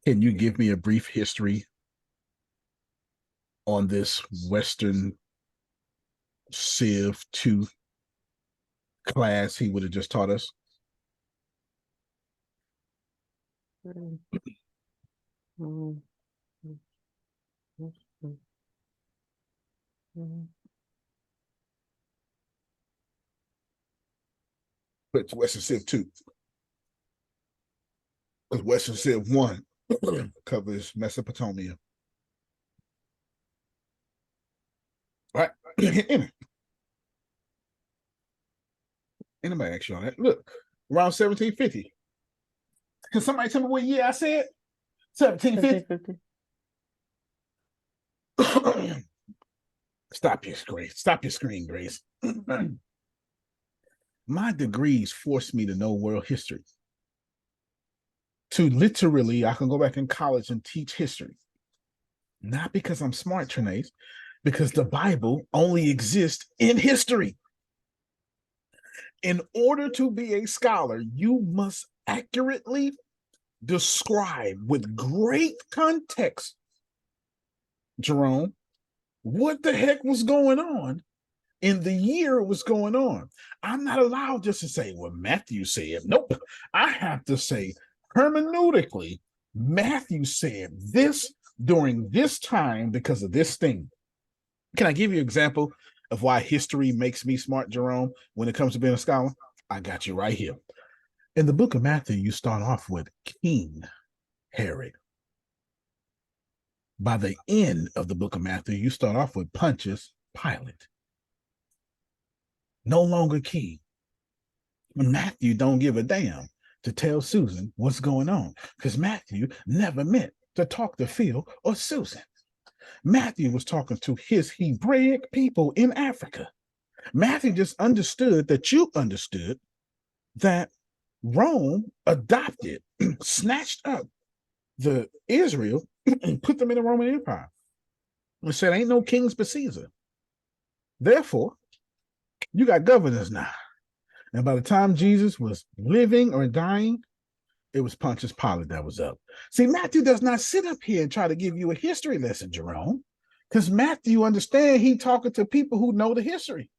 Can you give me a brief history on this Western Civ 2 class he would have just taught us? But Western Civ 2. Because Western Civ 1 covers Mesopotamia. Right? Anybody ask you on that? Look, around 1750. Can somebody tell me what year I said? 1750. Stop your screen, Grace. My degrees forced me to know world history. To literally, I can go back in college and teach history. Not because I'm smart, Trinace, because the Bible only exists in history. In order to be a scholar, you must accurately describe with great context, Jerome, what the heck was going on in the year it was going on. I'm not allowed just to say what Matthew said. Nope. I have to say hermeneutically, Matthew said this during this time because of this thing. Can I give you an example of why history makes me smart, Jerome, when it comes to being a scholar? I got you right here. In the book of Matthew, you start off with King Herod. By the end of the book of Matthew, you start off with Pontius Pilate. No longer king. Matthew don't give a damn to tell Susan what's going on because Matthew never meant to talk to Phil or Susan. Matthew was talking to his Hebraic people in Africa. Matthew just understood that you understood that Rome adopted, snatched up the Israel and put them in the Roman Empire. And said, ain't no kings but Caesar. Therefore, you got governors now. And by the time Jesus was living or dying, it was Pontius Pilate that was up. See, Matthew does not sit up here and try to give you a history lesson, Jerome, because Matthew understands he talking to people who know the history.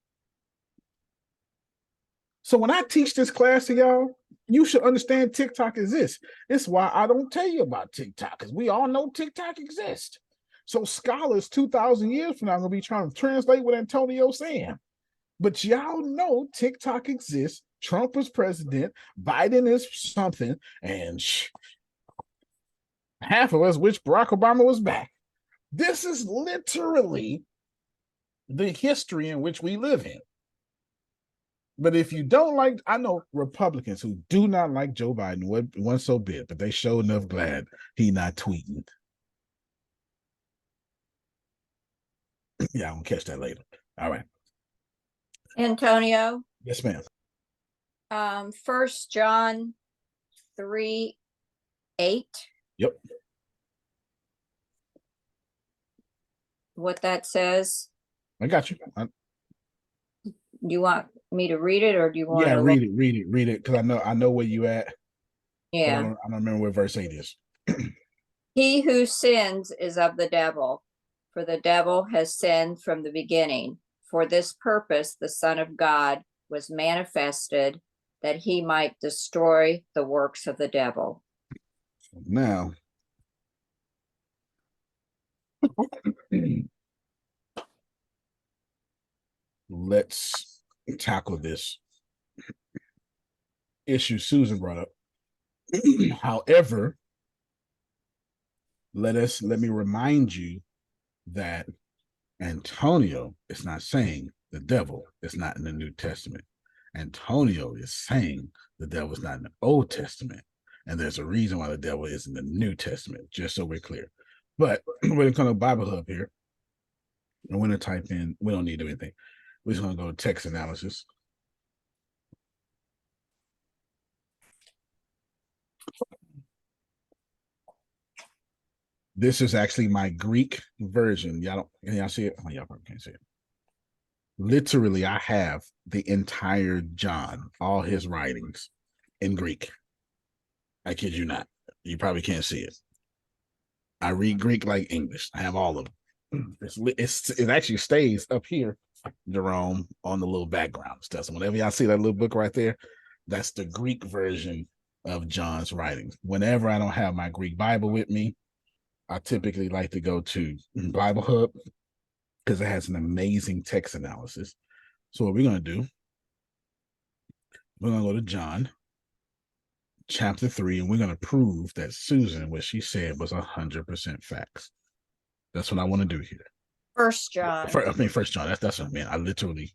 So when I teach this class to y'all, you should understand TikTok exists. It's why I don't tell you about TikTok, because we all know TikTok exists. So scholars 2,000 years from now are going to be trying to translate what Antonio's saying. But y'all know TikTok exists. Trump was president. Biden is something. And half of us wish Barack Obama was back. This is literally the history in which we live in. But if you don't like, I know Republicans who do not like Joe Biden, one so bit, but they sure enough glad he not tweeting. Yeah, I'm gonna catch that later. All right. Antonio. Yes, ma'am. 1 John 3:8. Yep. What that says. I got you. Do you want me to read it, or do you want to read it, because I know where you at. Yeah. I don't remember where verse 8 is. He who sins is of the devil, for the devil has sinned from the beginning. For this purpose, the Son of God was manifested, that he might destroy the works of the devil. Now, let's tackle this issue Susan brought up. However, let me remind you that Antonio is not saying the devil is not in the New Testament. Antonio is saying the devil is not in the Old Testament. And there's a reason why the devil is in the New Testament, just so we're clear. But we're going to come to Bible Hub here. And we're going to type in, we don't need to do anything. We're just going to go to text analysis. This is actually my Greek version. Can y'all see it? Oh, y'all probably can't see it. Literally, I have the entire John, all his writings in Greek. I kid you not. You probably can't see it. I read Greek like English. I have all of them. It actually stays up here, Jerome, on the little background stuff. So whenever y'all see that little book right there, that's the Greek version of John's writings. Whenever I don't have my Greek Bible with me, I typically like to go to Bible Hub because it has an amazing text analysis. So what we're going to do, we're going to go to John chapter 3, and we're going to prove that Susan, what she said was 100% facts. That's what I want to do here. First John. First John. That's what I mean. I literally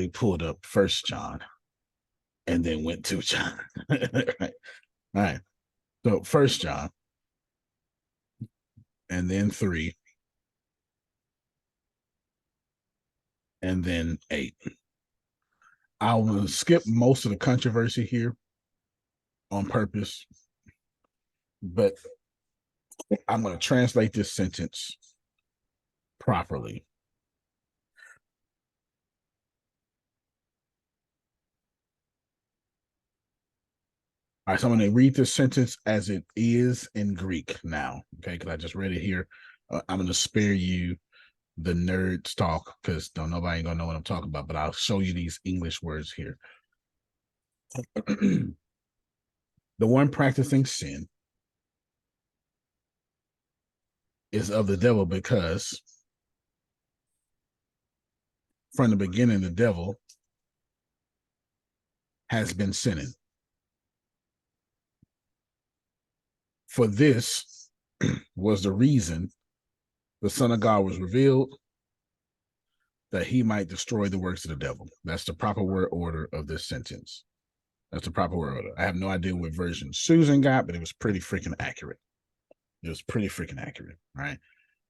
pulled up First John and then went to John. Right. All right. So First John, and then 3, and then 8. I will skip most of the controversy here on purpose, but I'm going to translate this sentence properly. All right, so I'm going to read this sentence as it is in Greek now, okay, because I just read it here. I'm going to spare you the nerds talk because nobody ain't going to know what I'm talking about, but I'll show you these English words here. The one practicing sin is of the devil because from the beginning, the devil has been sinning. For this was the reason the Son of God was revealed, that he might destroy the works of the devil. That's the proper word order of this sentence. That's the proper word order. I have no idea what version Susan got, but it was pretty freaking accurate. It was pretty freaking accurate, right?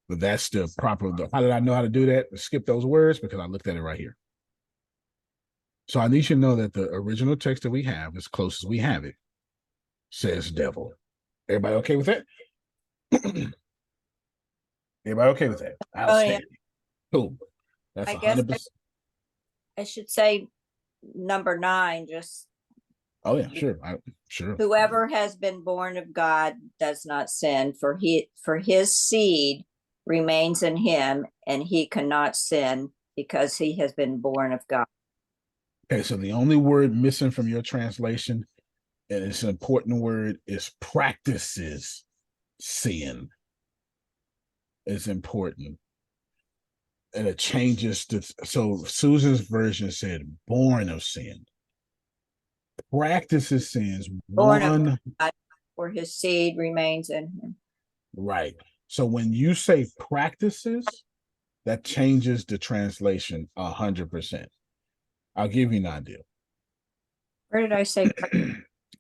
But that's the proper, how did I know how to do that? Skip those words because I looked at it right here. So I need you to know that the original text that we have, as close as we have it, says devil. Everybody okay with that? Everybody okay with that? Outstanding. Cool. That's 100%. I should say number 9, just. Oh yeah, sure. Whoever has been born of God does not sin, for his seed remains in him, and he cannot sin because he has been born of God. Okay, so the only word missing from your translation, and it's an important word, is practices sin. It's important. And it changes to, so Susan's version said born of sin. Practices sins. Born of God, for his seed remains in him. Right. So when you say practices, that changes the translation 100%. I'll give you an idea. Where did I say?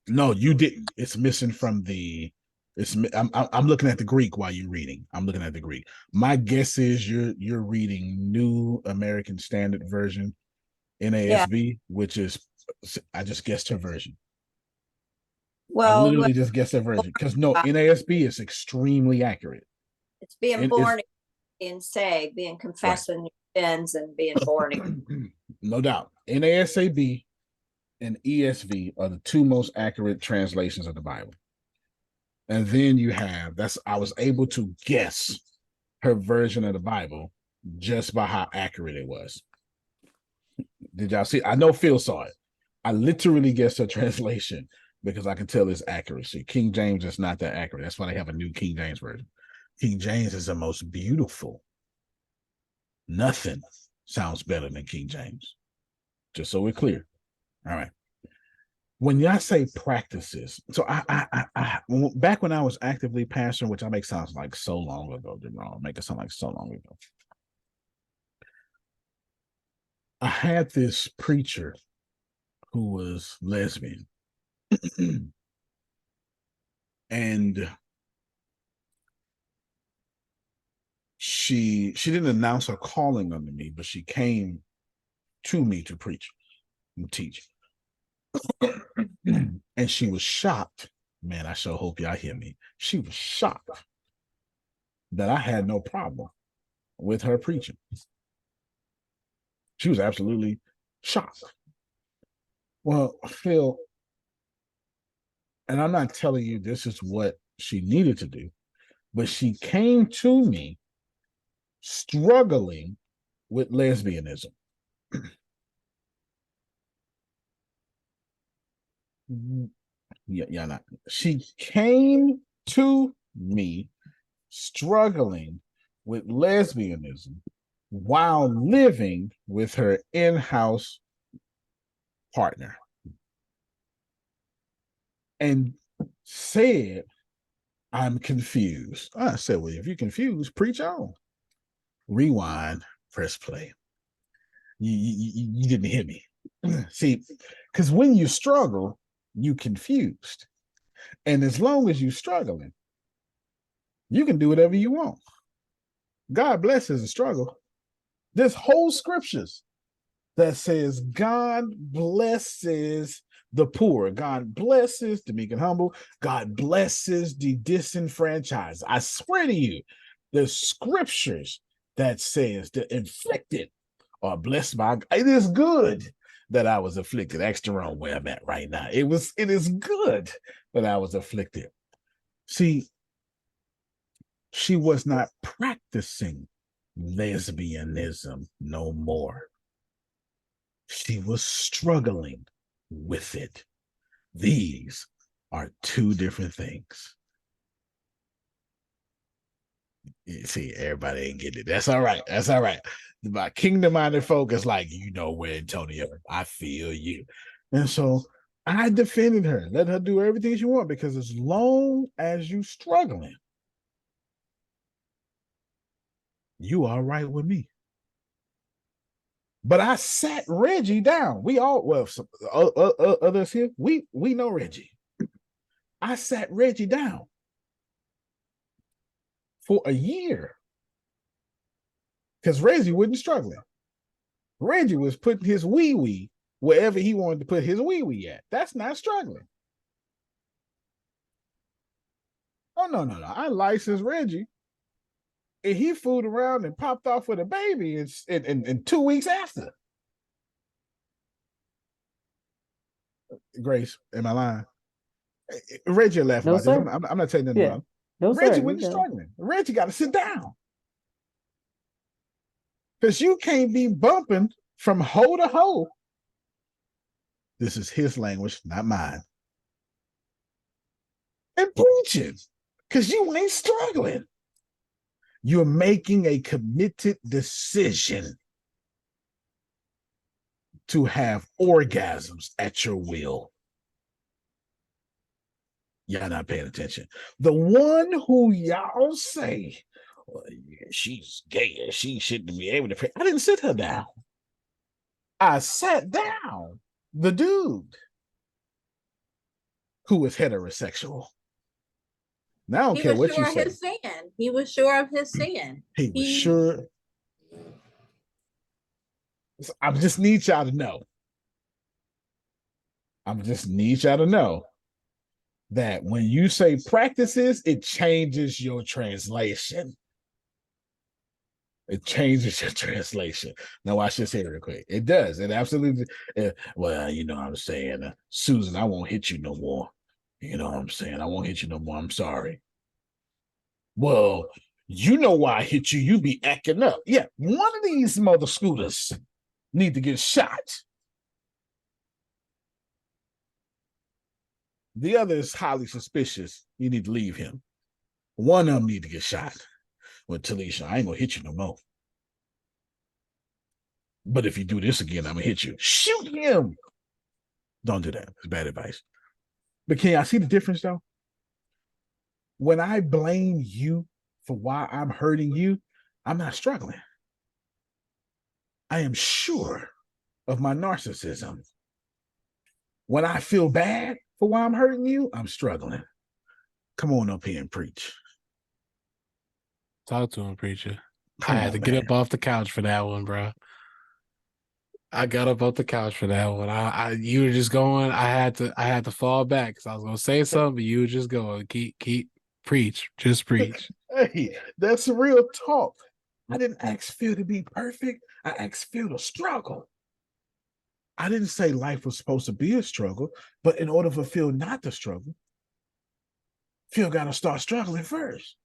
No, you didn't. It's missing from the. I'm looking at the Greek while you're reading. I'm looking at the Greek. My guess is you're reading New American Standard Version, NASB, which is, I just guessed her version. Well, I literally just guessed her version because no, NASB is extremely accurate. It's being born, being saved, being confessing your sins, and being born again. No doubt. NASB and ESV are the two most accurate translations of the Bible. And then you have I was able to guess her version of the Bible just by how accurate it was. Did y'all see? I know Phil saw it. I literally guessed her translation because I can tell its accuracy. King James is not that accurate. That's why they have a new King James version. King James is the most beautiful. Nothing sounds better than King James. Just so we're clear. All right. When y'all say practices, so I back when I was actively pastoring, which I make sounds like so long ago, make it sound like so long ago. I had this preacher who was lesbian. And she didn't announce her calling under me, but she came to me to preach and teach. And she was shocked. Man, I sure hope y'all hear me. She was shocked that I had no problem with her preaching. She was absolutely shocked. Well, Phil, and I'm not telling you this is what she needed to do, but she came to me struggling with lesbianism. Yeah, not. She came to me struggling with lesbianism while living with her in-house partner, and said, I'm confused. I said, well, if you're confused, preach on. Rewind, press play. You didn't hear me. See, because when you struggle, you confused. And as long as you're struggling, you can do whatever you want. God blesses the struggle. There's whole scriptures that says God blesses the poor. God blesses the meek and humble. God blesses the disenfranchised. I swear to you, there's scriptures that says the afflicted are blessed by God. It is good that I was afflicted. Ask Jerome where I'm at right now. It is good that I was afflicted. See, she was not practicing lesbianism no more. She was struggling with it. These are two different things. You see, everybody ain't getting it. That's all right. That's all right. My kingdom-minded folk is like, you know where, Antonio, I feel you. And so I defended her, let her do everything she wants, because as long as you struggling, you are right with me. But I sat Reggie down. We all, well, others here, we know Reggie. I sat Reggie down for a year because Reggie wasn't struggling. Reggie was putting his wee-wee wherever he wanted to put his wee-wee at. That's not struggling. Oh, no. I licensed Reggie. And he fooled around and popped off with a baby in 2 weeks after. Grace, am I lying? Reggie laughed about this. I'm not saying nothing about him. Reggie wasn't struggling. Reggie got to sit down. Because you can't be bumping from hoe to hoe. This is his language, not mine. And preaching. Because you ain't struggling. You're making a committed decision to have orgasms at your will. Y'all not paying attention. The one who y'all say, well, she's gay and she shouldn't be able to pray. I didn't sit her down. I sat down the dude who is heterosexual. Now I don't care what you say. He was sure of his sin. He was sure. I just need y'all to know. That when you say practices, it changes your translation. It changes your translation. Now watch this here real quick. It does. It absolutely. Well, you know what I'm saying. Susan, I won't hit you no more. You know what I'm saying? I won't hit you no more. I'm sorry. Well, you know why I hit you. You be acting up. Yeah, one of these mother scooters need to get shot. The other is highly suspicious. You need to leave him. One of them need to get shot. Well, Talisha, I ain't gonna hit you no more. But if you do this again, I'm gonna hit you. Shoot him. Don't do that. It's bad advice. But can y'all see the difference though? When I blame you for why I'm hurting you, I'm not struggling. I am sure of my narcissism. When I feel bad for why I'm hurting you, I'm struggling. Come on up here and preach. Talk to him, preacher. I had to get up off the couch for that one, bro. I got up off the couch for that one. You were just going. I had to fall back because I was gonna say something, but you were just going. Keep preach, just preach. Hey, that's real talk. I didn't ask Phil to be perfect. I asked Phil to struggle. I didn't say life was supposed to be a struggle, but in order for Phil not to struggle, Phil got to start struggling first.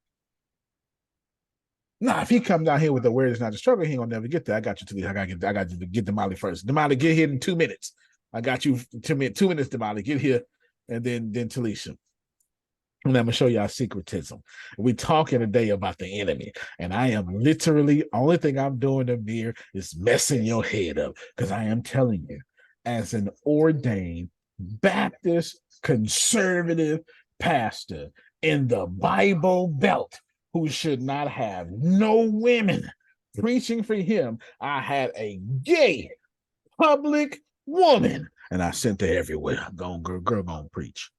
Nah, if he comes down here with the word is not a struggle, he ain't gonna never get there. I got you, Talia. I got you to get Damali first. Damali, get here in 2 minutes. I got you 2 minutes, Damali. Get here, and then Talisha. And I'm gonna show y'all secretism. We're talking today about the enemy, and I am literally only thing I'm doing, Amir, is messing your head up because I am telling you, as an ordained Baptist conservative pastor in the Bible Belt who should not have no women preaching for him, I had a gay public woman, and I sent her everywhere. Girl, gonna preach.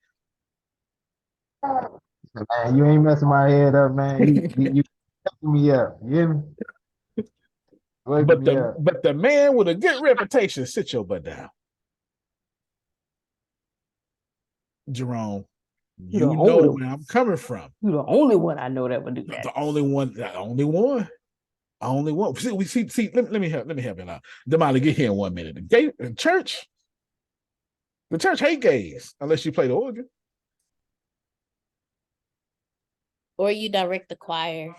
Man, you ain't messing my head up, man. You messing me up. You hear me? But the man with a good reputation, sit your butt down. Jerome, you know where I'm coming from. You're the only one I know that would do that. The only one. See, let me help you out. Damali, get here in 1 minute. The church hate gays unless you play the organ. Or you direct the choir.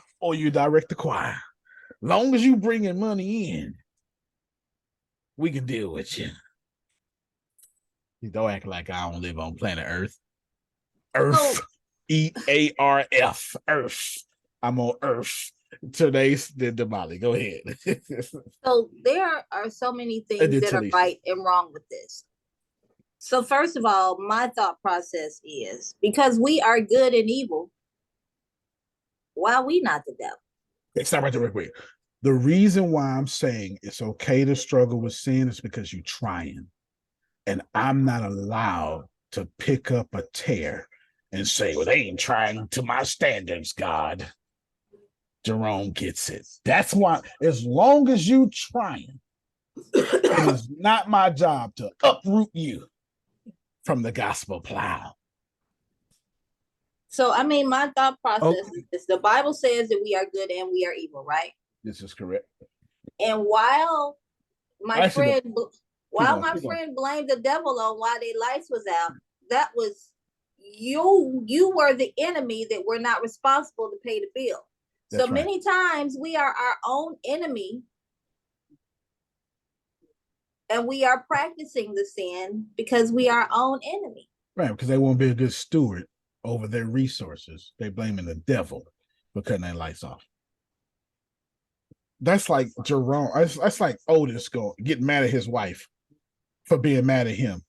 Long as you bringing money in, we can deal with you. You don't act like I don't live on planet Earth. Earth, EARF, Earth. I'm on Earth. Today's the Damali. Go ahead. So there are so many things that are right and wrong with this. So first of all, my thought process is because we are good and evil, why are we not the devil? Stop right there real quick. The reason why I'm saying it's okay to struggle with sin is because you're trying. And I'm not allowed to pick up a tear and say, well, they ain't trying to my standards, God. Jerome gets it. That's why, as long as you trying, it is not my job to uproot you from the gospel plow. So, I mean, my thought process is the Bible says that we are good and we are evil, right? This is correct. And while my friend blamed the devil on why their lights was out, that was you were the enemy that were not responsible to pay the bill. That's so many times we are our own enemy and we are practicing the sin because we are our own enemy. Right, because they won't be a good steward over their resources. They blaming the devil for cutting their lights off. That's like Jerome. That's like Otis getting mad at his wife for being mad at him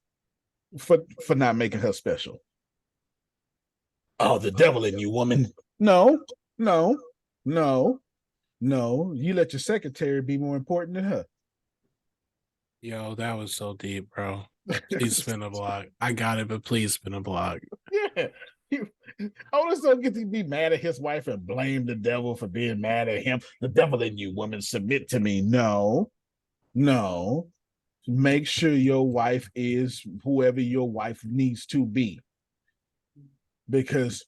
for not making her special. Oh, the devil in you, woman. No. You let your secretary be more important than her. Yo, that was so deep, bro. Please spin a block. I got it, but please spin a block. Yeah. Otis don't get to be mad at his wife and blame the devil for being mad at him. The devil in you, woman, submit to me. No. Make sure your wife is whoever your wife needs to be. Because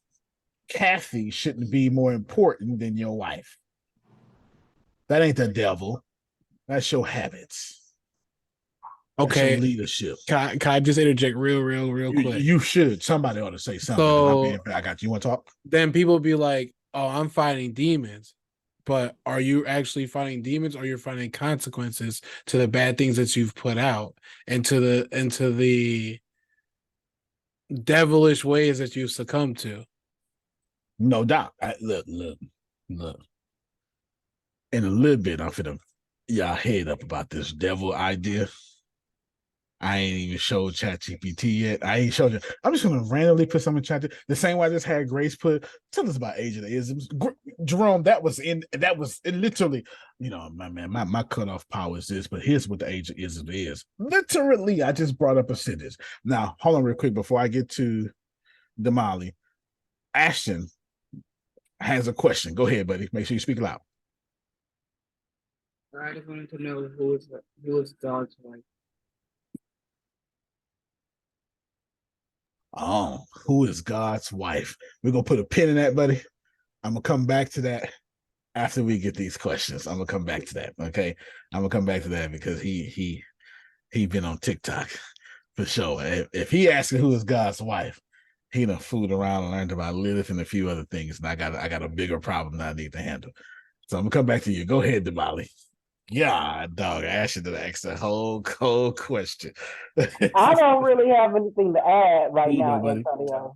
Kathy shouldn't be more important than your wife. That ain't the devil. That's your habits. Okay. Leadership. Can I just interject real quick? You should. Somebody ought to say something. So I got you. You want to talk? Then people be like, "Oh, I'm fighting demons," but are you actually fighting demons, or you're fighting consequences to the bad things that you've put out, and to the devilish ways that you've succumbed to? No doubt. Look. In a little bit, I'm finna y'all head up about this devil idea. I ain't even showed ChatGPT yet. I ain't showed you. I'm just gonna randomly put something in Chat. The same way I just had Grace tell us about Age of the Isms. Jerome, that was literally, my cutoff power is this, but here's what the Age of Isms is. Literally, I just brought up a sentence. Now, hold on real quick before I get to Damali. Ashton has a question. Go ahead, buddy. Make sure you speak loud. I just wanted to know who is God's wife. Oh, who is God's wife? We're gonna put a pin in that, buddy. I'm gonna come back to that after we get these questions. I'm gonna come back to that. Okay. I'm gonna come back to that because he been on TikTok for sure. If he asking who is God's wife, he done fooled around and learned about Lilith and a few other things. And I got a bigger problem that I need to handle. So I'm gonna come back to you. Go ahead, Damali. Yeah, dog. I asked you to ask the whole cold question. I don't really have anything to add right now, buddy. Antonio.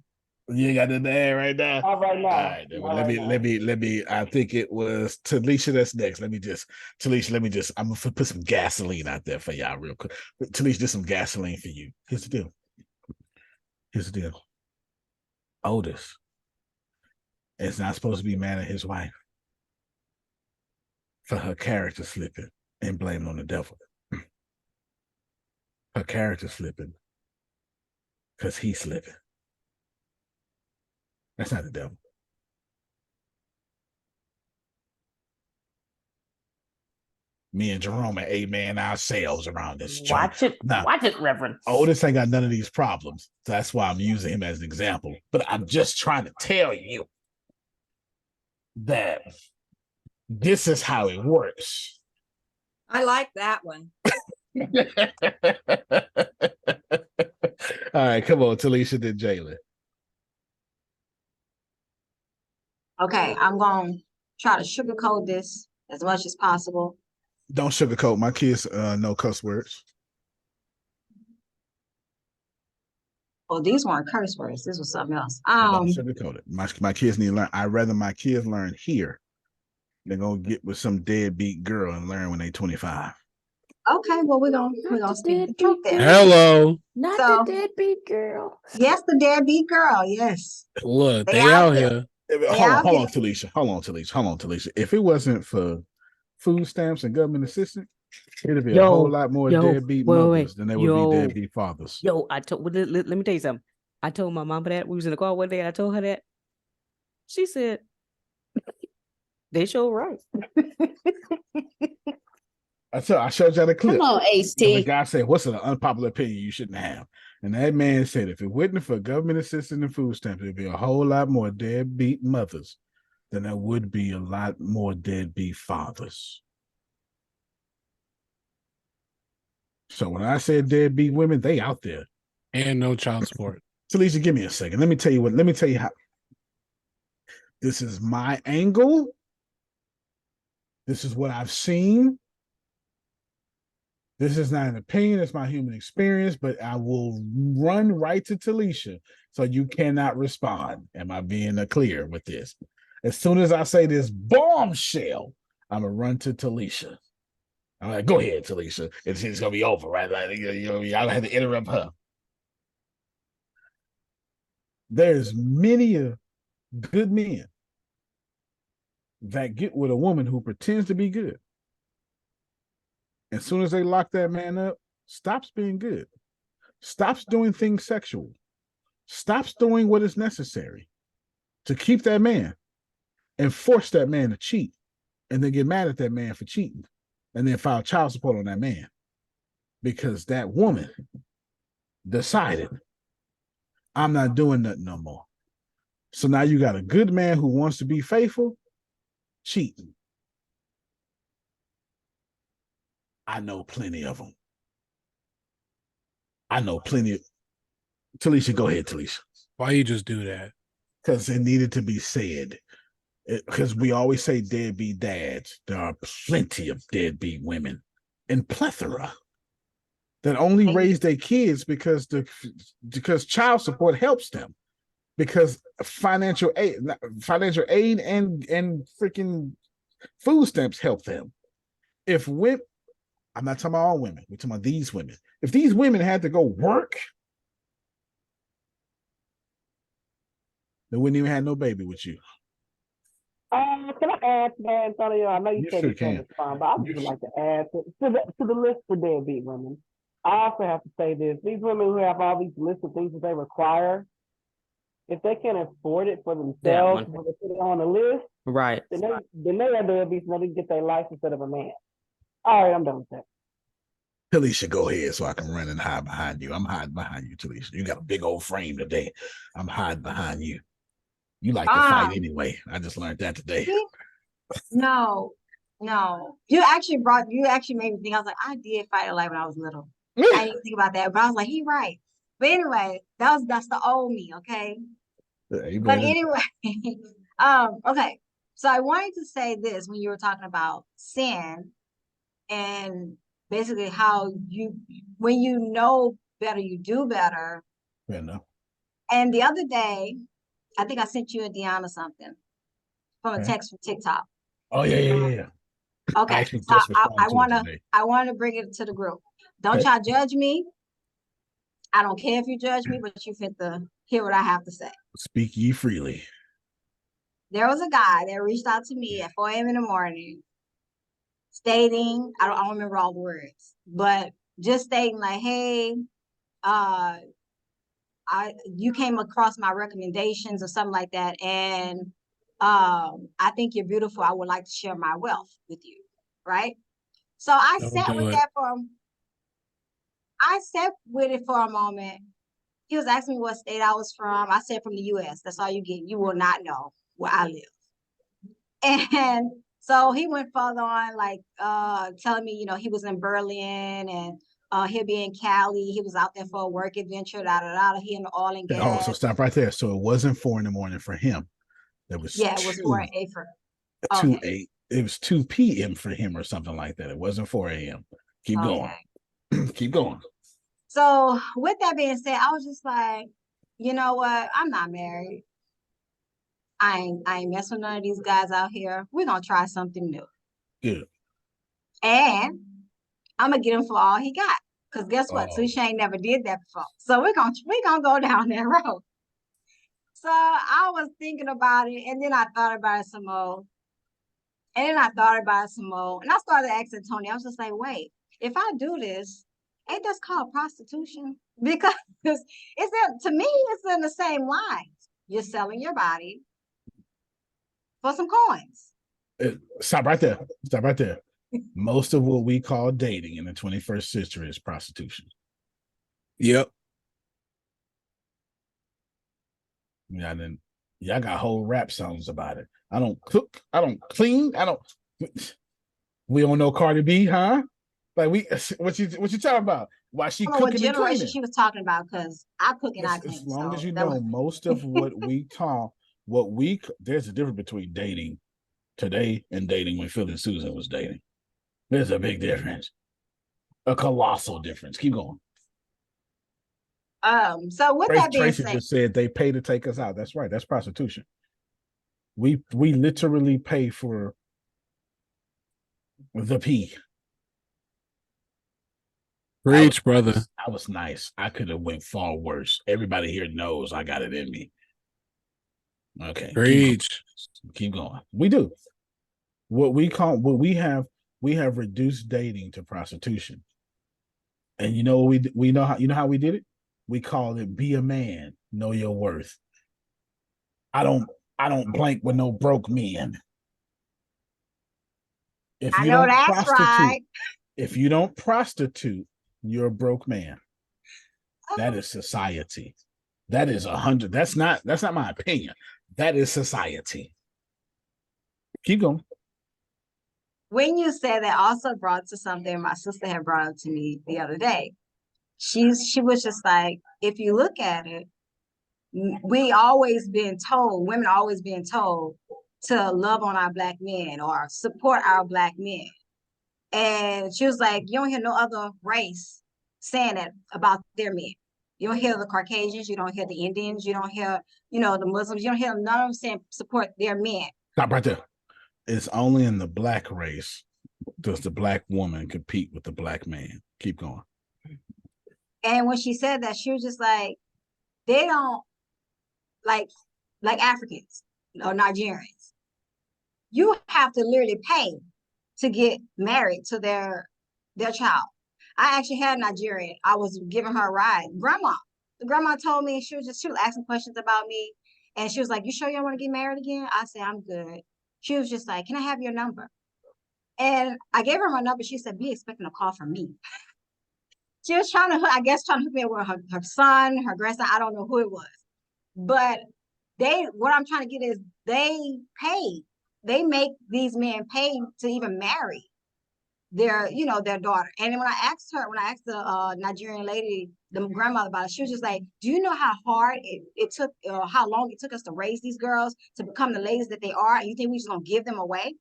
You ain't got nothing to add right now? Not right now. All right, then. Well, let me. I think it was Talisha that's next. Talisha, I'm gonna put some gasoline out there for y'all real quick. Talisha, just some gasoline for you. Here's the deal. Otis is not supposed to be mad at his wife for her character slipping and blaming on the devil. Her character slipping because he's slipping. That's not the devil. Me and Jerome are amen ourselves around this. Watch it, Reverend. Otis ain't got none of these problems. So that's why I'm using him as an example. But I'm just trying to tell you that this is how it works. I like that one. All right, come on, Talisha, then Jalen. Okay, I'm going to try to sugarcoat this as much as possible. Don't sugarcoat. My kids know cuss words. Oh, these weren't curse words. This was something else. Don't sugarcoat it. My kids need to learn. I'd rather my kids learn here than go get with some deadbeat girl and learn when they're 25. Okay, well, we're gonna speak the truth there. Hello. Not the deadbeat girl. Yes, the deadbeat girl. Yes. Look, they out here. Hold on, Talisha. If it wasn't for food stamps and government assistance, it'd be a whole lot more deadbeat mothers than there would be deadbeat fathers. Let me tell you something. I told my mom that. We was in the car one day and I told her that. She said, they sure right. I showed y'all the clip. Come on, HT. The guy said, what's an unpopular opinion you shouldn't have? And that man said, if it wasn't for government assistance and food stamps, there'd be a whole lot more deadbeat mothers than there would be a lot more deadbeat fathers. So when I said deadbeat women, they out there. And no child support. Talisha, give me a second. Let me tell you how. This is my angle. This is what I've seen. This is not an opinion, it's my human experience, but I will run right to Talisha, so you cannot respond. Am I being clear with this? As soon as I say this bombshell, I'm going to run to Talisha. I'm like, go ahead, Talisha. It's going to be over, right? Like, I'll have to interrupt her. There's many good men that get with a woman who pretends to be good. As soon as they lock that man up, stops being good, stops doing things sexual, stops doing what is necessary to keep that man and force that man to cheat, and then get mad at that man for cheating and then file child support on that man because that woman decided, I'm not doing nothing no more. So now you got a good man who wants to be faithful, cheating. I know plenty of them. I know plenty of Talisha, go ahead, Talisha. Why you just do that? Because it needed to be said. Because we always say deadbeat dads. There are plenty of deadbeat women in plethora that only raise their kids because child support helps them. Because financial aid and freaking food stamps help them. If women, I'm not talking about all women, we're talking about these women. If these women had to go work, they wouldn't even have no baby with you. Can I add to that, Antonio? I know you said sure you can't can. respond, but I would like to add to the list for deadbeat women. I also have to say this: these women who have all these lists of things that they require, if they can't afford it for themselves, but they put it on the list, right? Then they are deadbeats when they get their life instead of a man. All right, I'm done with that. Talisha, go ahead so I can run and hide behind you. I'm hiding behind you, Talisha. You got a big old frame today. I'm hiding behind you. You like to fight anyway. I just learned that today. No. You actually made me think. I was like, I did fight a lot when I was little. I didn't think about that, but I was like, he right. But anyway, that's the old me, okay? But anyway, okay. So I wanted to say this when you were talking about sin and basically how when you know better, you do better. Yeah, no. And the other day, I think I sent you and Deanna something from a text from TikTok. Oh yeah. Okay, so I want to bring it to the group. Don't y'all judge me. I don't care if you judge me, but you fit to hear what I have to say. Speak ye freely. There was a guy that reached out to me at 4 a.m. in the morning, stating, I don't remember all the words, but just stating like, hey, you came across my recommendations or something like that, and I think you're beautiful. I would like to share my wealth with you, right? So I sat with it for a moment. He was asking me what state I was from. I said from the U.S. That's all you get. You will not know where I live. And so he went further on, like telling me, he was in Berlin and he'll be in Cali. He was out there for a work adventure. He in the oil and gas. Oh, so stop right there. So it wasn't 4 a.m. for him. It was it was 4 a.m. for 2 8. It was 2 p.m. for him or something like that. It wasn't 4 a.m. Keep going. Keep going. So with that being said, I was just like, you know what? I'm not married. I ain't messing with none of these guys out here. We're gonna try something new. Good. And I'm gonna get him for all he got. Because guess what? Susha ain't never did that before. So we're gonna go down that road. So I was thinking about it, and then I thought about it some more. And I started asking Tony, I was just like, wait, if I do this, ain't this called prostitution? Because to me, it's in the same lines. You're selling your body for some coins. Stop right there. Most of what we call dating in the 21st century is prostitution. Yep. Yeah, then y'all got whole rap songs about it. I don't cook, I don't clean, we don't know Cardi B, huh? Like what you talking about? Why she cooking what generation and cleaning? She was talking about, because I cook and I clean. As long as you know, most of what we call there's a difference between dating today and dating when Phil and Susan was dating. There's a big difference. A colossal difference. Keep going. So with that being Tracy said, just said they pay to take us out. That's right. That's prostitution. We literally pay for the pee. Preach, brother. I was nice. I could have went far worse. Everybody here knows I got it in me. Okay. Preach. Keep going. We do. We have reduced dating to prostitution. And you know how we did it? We called it be a man, know your worth. I don't blank with no broke men. If you don't prostitute, if you don't prostitute, you're a broke man. That is society. That is 100. That's not my opinion. That is society. Keep going. When you said that, also brought to something my sister had brought up to me the other day. she was just like, if you look at it, we always been told, women always being told to love on our Black men or support our Black men. And she was like, you don't hear no other race saying that about their men. You don't hear the Caucasians, you don't hear the Indians, you don't hear, the Muslims, you don't hear none of them saying support their men. Stop right there. It's only in the Black race does the Black woman compete with the Black man. Keep going. And when she said that, she was just like, they don't like Africans or Nigerians. You have to literally pay to get married to their child. I actually had a Nigerian. I was giving her a ride. The grandma told me, she was asking questions about me. And she was like, you sure you don't want to get married again? I said, I'm good. She was just like, can I have your number? And I gave her my number. She said, be expecting a call from me. She was trying to hook me up with her son, her grandson. I don't know who it was. But what I'm trying to get is they make these men pay to even marry their daughter. And when I asked the Nigerian lady, the grandmother, about it, she was just like, do you know how hard it took, how long it took us to raise these girls to become the ladies that they are? And you think we just gonna give them away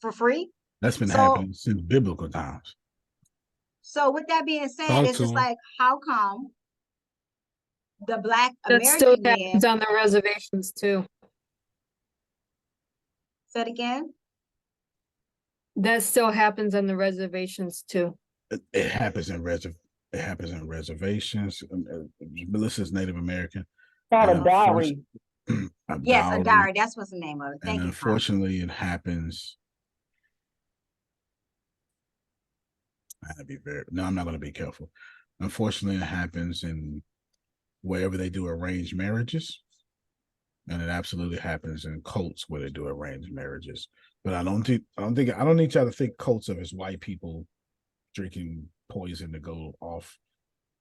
for free? That's been happening since biblical times. So with that being said, it's just like, how come the Black That still American men happens on the reservations too. Say it again. That still happens on the reservations too. It happens in reservations. Melissa's Native American. Got a dowry. Yes, a dowry. That's what's the name of it. Thank and you. Unfortunately, it happens. I'm not going to be careful. Unfortunately, it happens in wherever they do arranged marriages. And it absolutely happens in cults where they do arranged marriages. But I don't need y'all to think cults of as white people drinking poison to go off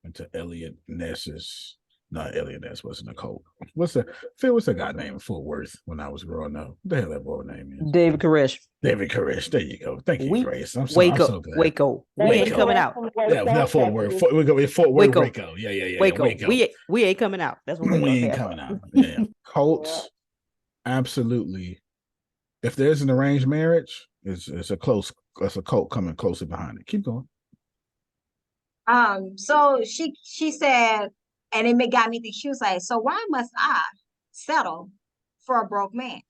into Elliot Ness's. Not Elliot Ness wasn't a cult. What's the guy named in Fort Worth when I was growing up? What the hell that boy name is? David Koresh. David Koresh. There you go. Thank you, Grace. I'm so glad. Waco. We ain't coming out. Yeah, not Fort Worth. We go in Fort Worth, Waco. Yeah. Waco. Waco. We ain't coming out. That's what we ain't coming out. Yeah. Cults, absolutely. If there's an arranged marriage, it's a cult coming closer behind it. Keep going. So she said, and it got me thinking, she was like, so why must I settle for a broke man?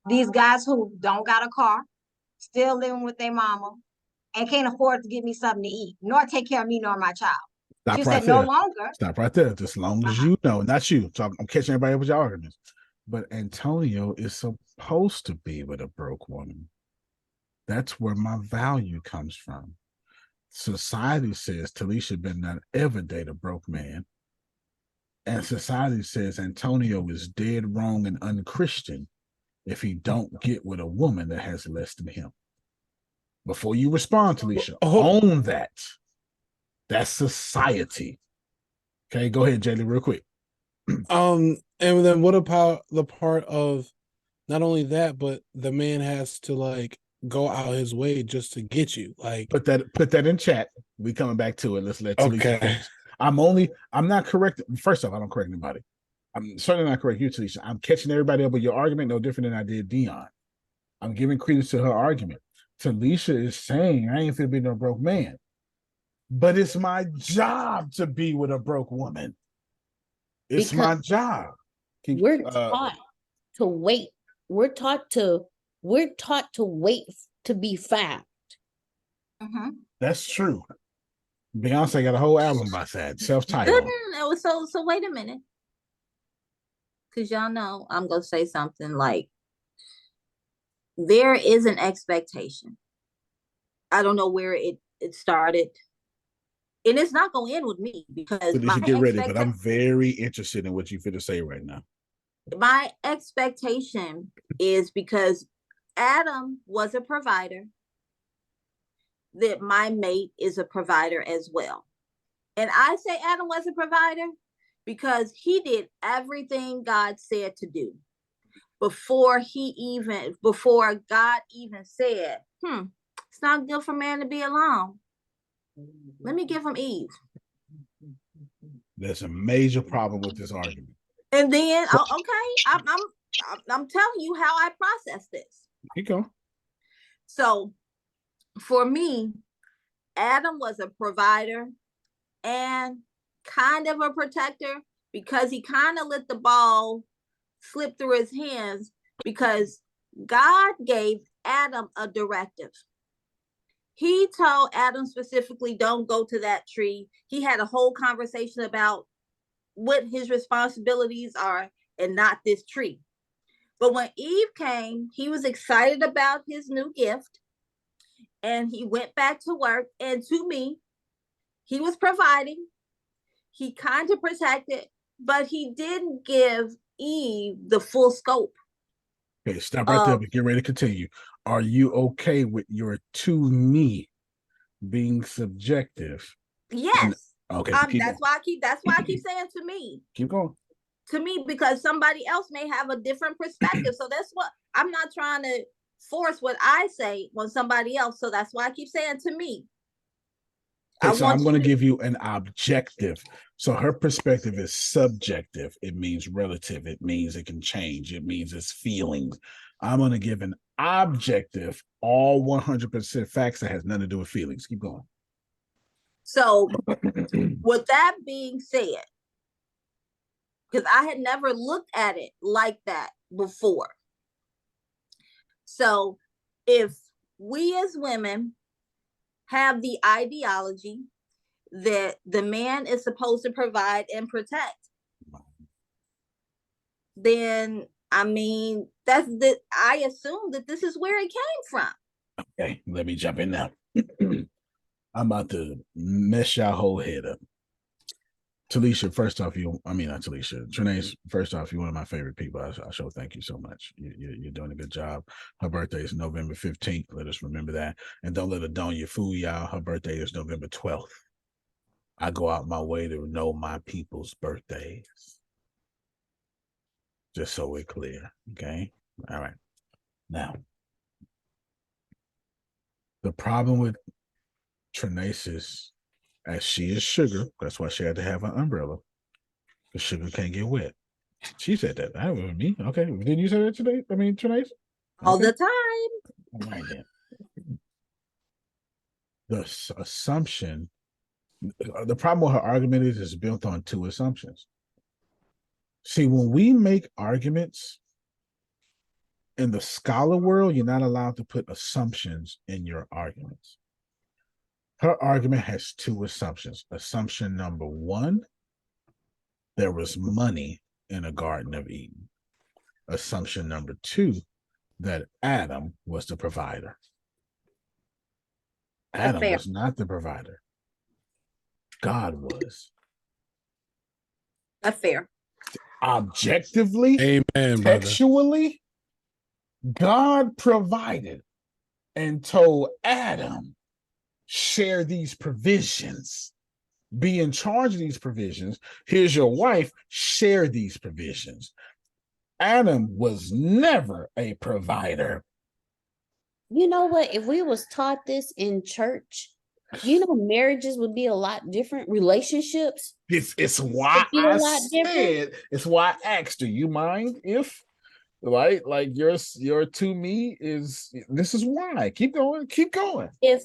These guys who don't got a car, still living with their mama, and can't afford to give me something to eat, nor take care of me nor my child. She said, no longer. Stop right there. Just as long as you know, not you. So I'm catching everybody up with your arguments. But Antonio is supposed to be with a broke woman. That's where my value comes from. Society says Talisha better not ever date a broke man. And society says Antonio is dead wrong and unchristian if he don't get with a woman that has less than him. Before you respond, Talisha, own that. That's society. Okay, go ahead, Jaylee, real quick. And then what about the part of not only that, but the man has to like go out his way just to get you? Like put that in chat. We coming back to it. Let's let Talisha finish. I'm not correct. First off, I don't correct anybody. I'm certainly not correct you, Talisha. I'm catching everybody up with your argument, no different than I did Dion. I'm giving credence to her argument. Talisha is saying, I ain't finna be no broke man. But it's my job to be with a broke woman. It's my job. We're taught to wait. We're taught to wait to be found. Mm-hmm. That's true. Beyonce got a whole album by that, self-titled. So wait a minute. Because y'all know I'm going to say something like, there is an expectation. I don't know where it started. And it's not going to end with me because You should get ready, but I'm very interested in what you're going to say right now. My expectation is because Adam was a provider, that my mate is a provider as well. And I say Adam was a provider because he did everything God said to do before God even said, it's not good for man to be alone. Let me give him Eve. There's a major problem with this argument. And then, okay, I'm telling you how I process this. Keep going. So for me, Adam was a provider and kind of a protector because he kind of let the ball slip through his hands because God gave Adam a directive. He told Adam specifically, don't go to that tree. He had a whole conversation about what his responsibilities are and not this tree. But when Eve came, he was excited about his new gift and he went back to work. And to me, he was providing. He kind of protected, but he didn't give Eve the full scope. Okay, stop right there, but get ready to continue. Are you okay with your to me being subjective? Yes. Okay. That's why I keep saying to me. Keep going. To me, because somebody else may have a different perspective. So that's what I'm not trying to force what I say on somebody else. So that's why I keep saying to me. Okay, so I'm going to give you an objective. So her perspective is subjective. It means relative. It means it can change. It means it's feelings. I'm going to give an objective, all 100% facts that has nothing to do with feelings. Keep going. So with that being said, because I had never looked at it like that before. So if we as women have the ideology that the man is supposed to provide and protect, then I mean, I assume that this is where it came from. Okay, let me jump in now. I'm about to mess your whole head up. Talisha, first off, not Talisha. Trinace, first off, you're one of my favorite people. I sure thank you so much. You're doing a good job. Her birthday is November 15th. Let us remember that. And don't let Adonia fool y'all. Her birthday is November 12th. I go out my way to know my people's birthdays. Just so we're clear. Okay? All right. Now, the problem with Trinace, as she is sugar, that's why she had to have an umbrella. The sugar can't get wet. She said that. That was me. Okay. Didn't you say that today? I mean, Trinace? All the time. All right, then. The assumption, the problem with her argument is it's built on two assumptions. See, when we make arguments in the scholar world, you're not allowed to put assumptions in your arguments. Her argument has two assumptions. Assumption number one, there was money in the Garden of Eden. Assumption number two, that Adam was the provider. Adam was not the provider. God was. That's fair. Objectively, amen, textually, God provided and told Adam, share these provisions. Be in charge of these provisions. Here's your wife, share these provisions. Adam was never a provider. You know what? If we was taught this in church, marriages would be a lot different. Relationships. It's why I said, it's why I asked, do you mind if, right? Like your to me is, this is why. Keep going. If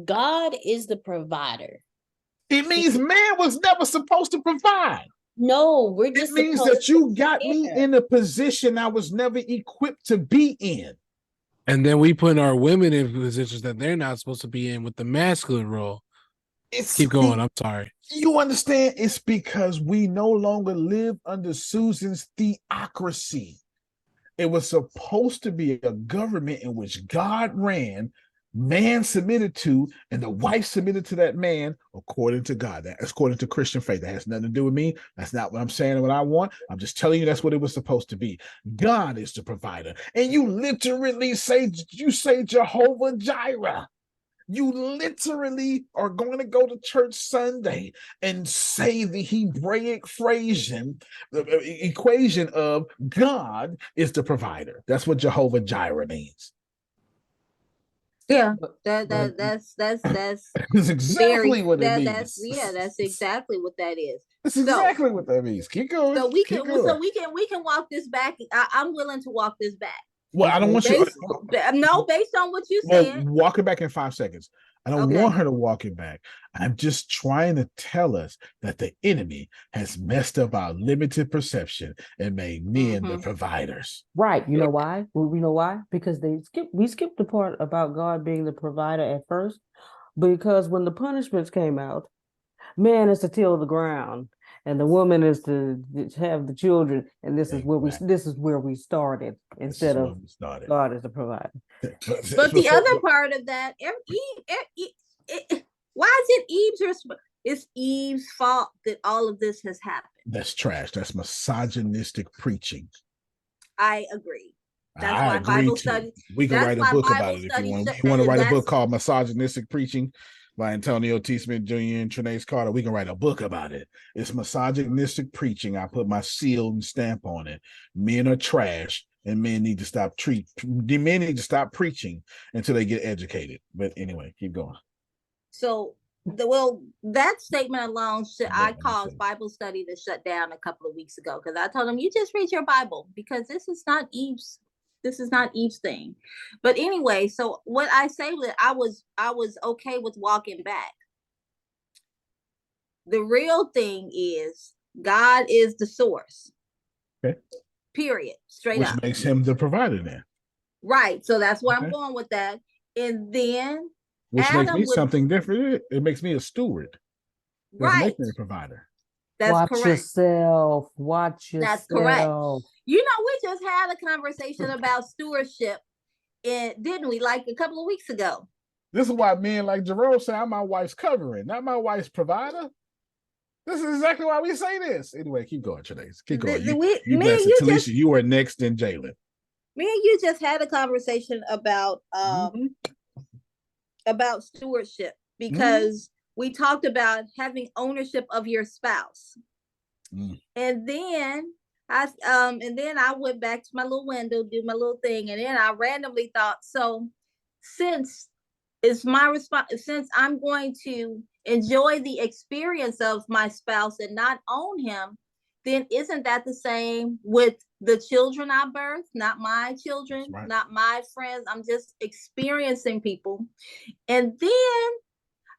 God is the provider, it means man was never supposed to provide. No, we're just. It means that you got me in a position I was never equipped to be in. And then we put our women in positions that they're not supposed to be in with the masculine role. Keep going. I'm sorry. You understand? It's because we no longer live under Susan's theocracy. It was supposed to be a government in which God ran, man submitted to, and the wife submitted to that man according to God. That's according to Christian faith. That has nothing to do with me. That's not what I'm saying, what I want. I'm just telling you that's what it was supposed to be. God is the provider. And you literally say Jehovah Jireh. You literally are going to go to church Sunday and say the Hebraic equation of God is the provider. That's what Jehovah Jireh means. Yeah, But that's that's exactly what it means. that's exactly what that is. That's exactly what that means. Keep going. So we Keep can going. we can walk this back. I'm willing to walk this back. Well, I don't want you. Based on what you Well, said. walk it back in 5 seconds. I don't want her to walk it back. I'm just trying to tell us that the enemy has messed up our limited perception and made men the providers. Right. You know why? Well, we know why? Because we skipped the part about God being the provider at first, because when the punishments came out, man is to till the ground and the woman is to have the children, and this is where we started instead of God is the provider. But the other part of that, why is it it's Eve's fault that all of this has happened? That's trash. That's misogynistic preaching. I agree. That's I why agree Bible too. study. We can write a book about it if you want. You want to write a book called called Misogynistic Preaching by Antonio T. Smith Jr. and Trinace Carter. We can write a book about it. It's misogynistic preaching. I put my seal and stamp on it. Men are trash, and men need to stop preaching until they get educated. But anyway, keep going. So that statement alone I caused Bible study to shut down a couple of weeks ago, because I told them, you just read your Bible, because this is not Eve's thing. But anyway, so what I say that I was okay with walking back. The real thing is God is the source. Okay. Period. Straight up. Which makes him the provider then. Right. So that's where I'm going with that. And then which makes me something different. It makes me a steward. Right. Makes me a provider. That's correct. Watch yourself. That's correct. You know, we just had a conversation about stewardship, didn't we? Like a couple of weeks ago. This is why men like Jerome say I'm my wife's covering, not my wife's provider. This is exactly why we say this. Anyway, keep going, Trinace. Keep going. Talisha, you were next in Jalen. Me and you just had a conversation about stewardship, because we talked about having ownership of your spouse. And then I went back to my little window, do my little thing, and then I randomly thought, so since it's my since I'm going to enjoy the experience of my spouse and not own him, then isn't that the same with the children I birthed? Not my children, not my friends. I'm just experiencing people. And then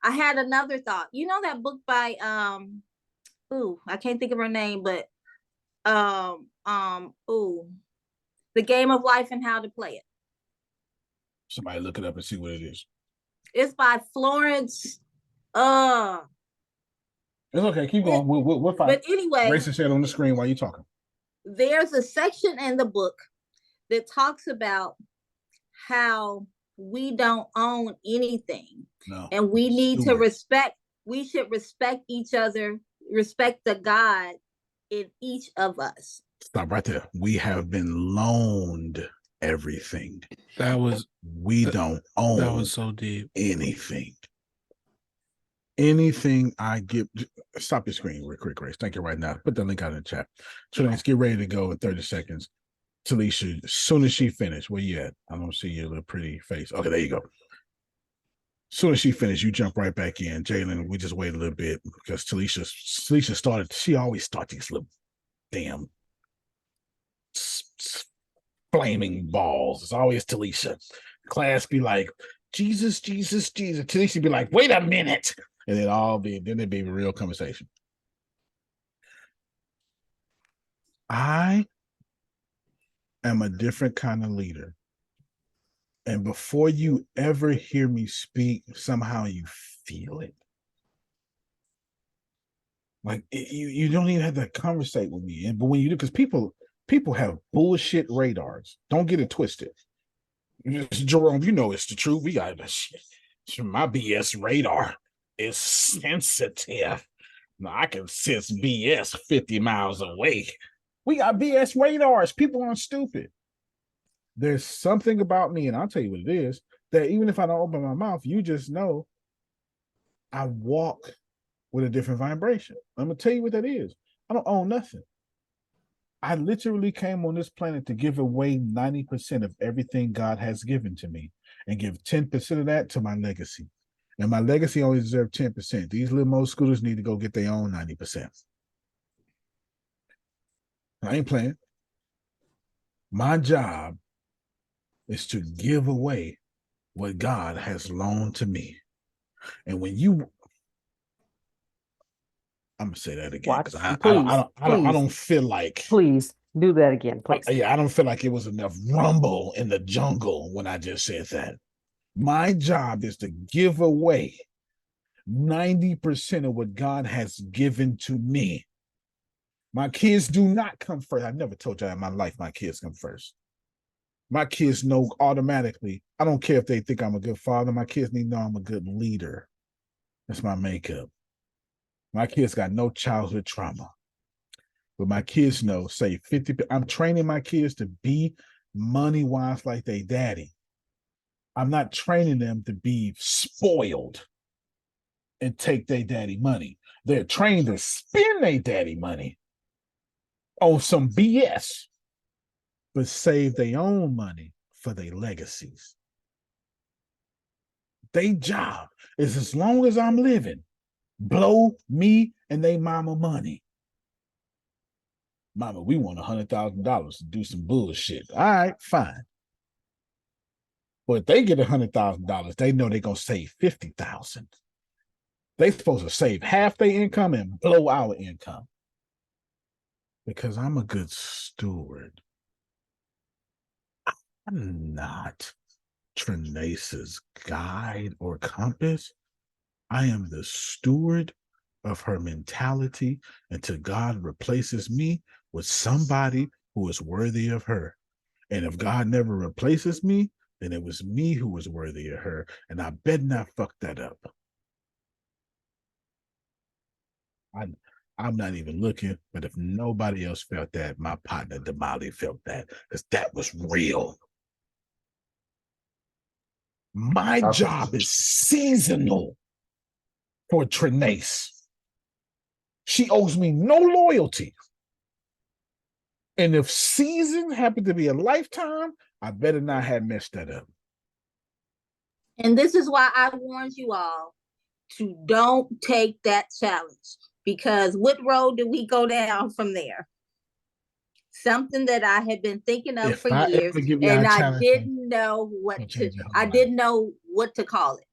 I had another thought. You know that book by I can't think of her name, but The Game of Life and How to Play It. Somebody look it up and see what it is. It's by Florence. It's okay. Keep going. We're fine. But anyway, Grace is on the screen while you're talking. There's a section in the book that talks about how we don't own anything, and we need to respect. We should respect each other, respect the God in each of us. Stop right there. We have been loaned everything. We don't own. That was so deep. Anything I give. Stop your screen real quick, Grace. Thank you right now. Put the link out in the chat. Trinace, get ready to go in 30 seconds. Talisha, as soon as she finished, where you at? I don't see your little pretty face. Okay, there you go. As soon as she finished, you jump right back in. Jalen, we just wait a little bit because Talisha started. She always starts these little damn flaming balls. It's always Talisha. Class be like, Jesus, Jesus, Jesus. Talisha be like, wait a minute. And then it'd be a real conversation. I am a different kind of leader. And before you ever hear me speak, somehow you feel it. Like you don't even have to conversate with me. But when you do, because people have bullshit radars. Don't get it twisted. Jerome, you know it's the truth. We got my BS radar is sensitive. Now I can sense BS 50 miles away. We got BS radars. People aren't stupid. There's something about me, and I'll tell you what it is, that even if I don't open my mouth, you just know I walk with a different vibration. I'm going to tell you what that is. I don't own nothing. I literally came on this planet to give away 90% of everything God has given to me and give 10% of that to my legacy. And my legacy only deserves 10%. These little old scooters need to go get their own 90%. I ain't playing. My job is to give away what God has loaned to me. And when you, I'm gonna say that again because I don't feel like. Please do that again, please. I don't feel like it was enough rumble in the jungle when I just said that. My job is to give away 90% of what God has given to me. My kids do not come first. I never told you in my life my kids come first. My kids know automatically. I don't care if they think I'm a good father. My kids need to know I'm a good leader. That's my makeup. My kids got no childhood trauma. But my kids know, say 50, I'm training my kids to be money-wise like they daddy. I'm not training them to be spoiled and take their daddy money. They're trained to spend their daddy money on some BS, but save their own money for their legacies. Their job is, as long as I'm living, blow me and they mama money. Mama, we want $100,000 to do some bullshit. All right, fine. But if they get $100,000, they know they're gonna save $50,000. They supposed to save half their income and blow our income. Because I'm a good steward. I'm not Trinace's guide or compass. I am the steward of her mentality until God replaces me with somebody who is worthy of her. And if God never replaces me, then it was me who was worthy of her. And I better not fuck that up. I'm not even looking, but if nobody else felt that, my partner Damali felt that, because that was real. My job is seasonal for Trinace. She owes me no loyalty. And if season happened to be a lifetime, I better not have messed that up. And this is why I warned you all to don't take that challenge, because what road do we go down from there? Something that I had been thinking of for years, and I didn't know what to. I didn't know what to call it.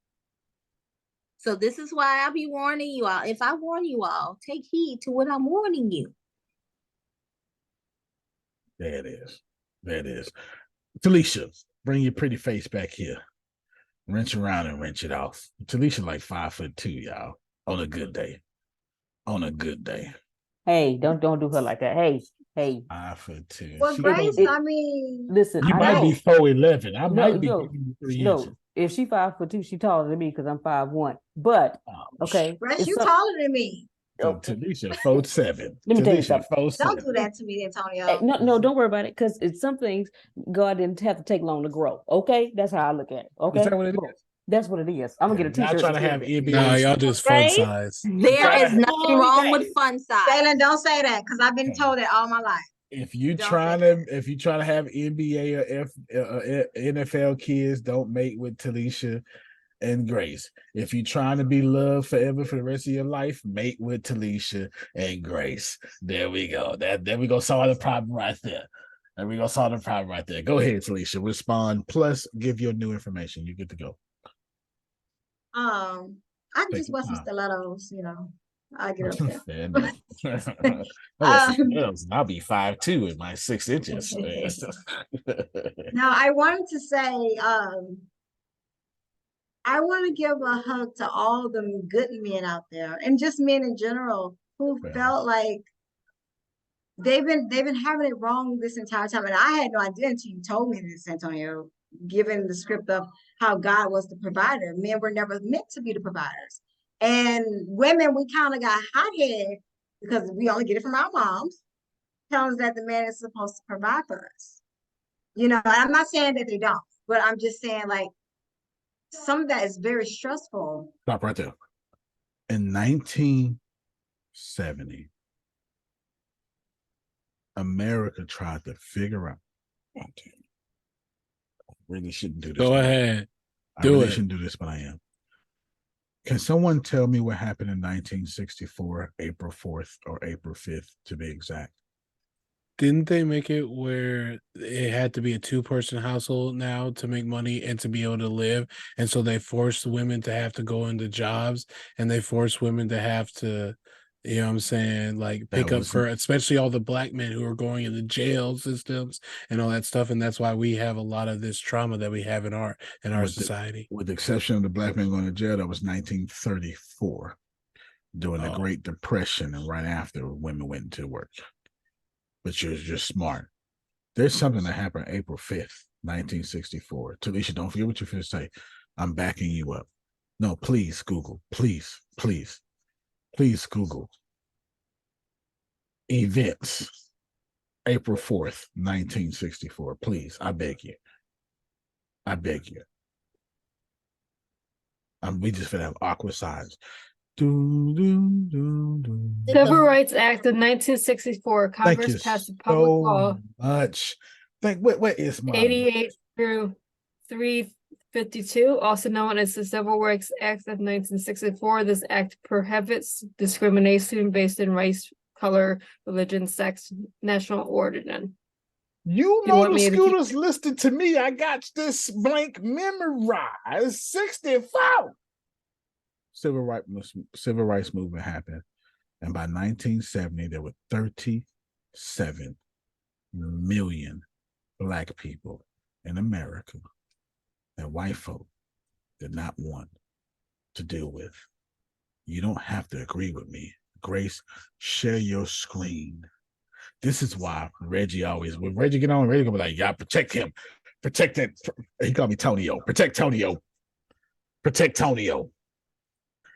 So this is why I'll be warning you all. If I warn you all, take heed to what I'm warning you. There it is. There it is. Talisha, bring your pretty face back here. Wrench around and wrench it off. Talisha like 5'2", y'all. On a good day. On a good day. Hey, don't do her like that. Hey. 5'2". Well, Grace, I mean, listen, you might be 4'11". I might be 3 inches. No, if she 5'2", she taller than me because I'm 5'1". But okay, Grace, you taller than me. So Talisha 4'7". Let me tell you something. 4'7". Don't do that to me, Antonio. Hey, no, don't worry about it, because it's some things God didn't have to take long to grow. Okay, that's how I look at it. Okay, is that what it is? That's what it is. I'm gonna get a t-shirt. Not trying to have NBA. No, y'all just fun size. There is nothing wrong with fun size. Jalen, don't say that, because I've been told that all my life. If you trying to have NBA or NFL kids, don't mate with Talisha and Grace. If you're trying to be loved forever for the rest of your life, mate with Talisha and Grace. There we go. There we go. Solve the problem right there. There we go. Solve the problem right there. Go ahead, Talisha. Respond. Plus, give your new information. You get to go. I can just wear some stilettos, I get up there. Fair enough. I'll be 5'2" at my 6 inches. Now, I wanted to say, I want to give a hug to all the good men out there, and just men in general, who felt like they've been having it wrong this entire time. And I had no idea until you told me this, Antonio, given the script of how God was the provider. Men were never meant to be the providers. And women, we kind of got hot-headed because we only get it from our moms, telling us that the man is supposed to provide for us. I'm not saying that they don't, but I'm just saying, like, some of that is very stressful. Stop right there. In 1970, America tried to figure out. I really shouldn't do this. Go ahead. I really shouldn't do this, but I am. Can someone tell me what happened in 1964, April 4th or April 5th, to be exact? Didn't they make it where it had to be a 2-person household now to make money and to be able to live? And so they forced women to have to go into jobs, and they forced women to have to, you know what I'm saying, like pick up for, especially all the black men who are going in the jail systems and all that stuff. And that's why we have a lot of this trauma that we have in our society. With the exception of the black men going to jail, that was 1934, during the Great Depression, and right after women went into work. But you're just smart. There's something that happened April 5th, 1964. Talisha, don't forget what you're going to say. I'm backing you up. No, please Google. Please Google events April 4th, 1964. Please, I beg you. We just gonna have awkward signs. Civil Rights Act of 1964. Congress passed a public law. Much. What is mine? 88 through 352, also known as the Civil Rights Act of 1964. This act prohibits discrimination based on race, color, religion, sex, national origin. You know the scooters listed to me. I got this blank memorized. 64. Civil rights movement happened, and by 1970 there were 37 million black people in America that white folk did not want to deal with. You don't have to agree with me. Grace, share your screen. This is why Reggie always, when Reggie get on, Reggie gonna be like, yeah, protect him. Protect it. He called me Tonio. Protect Tonio. Protect Tonio.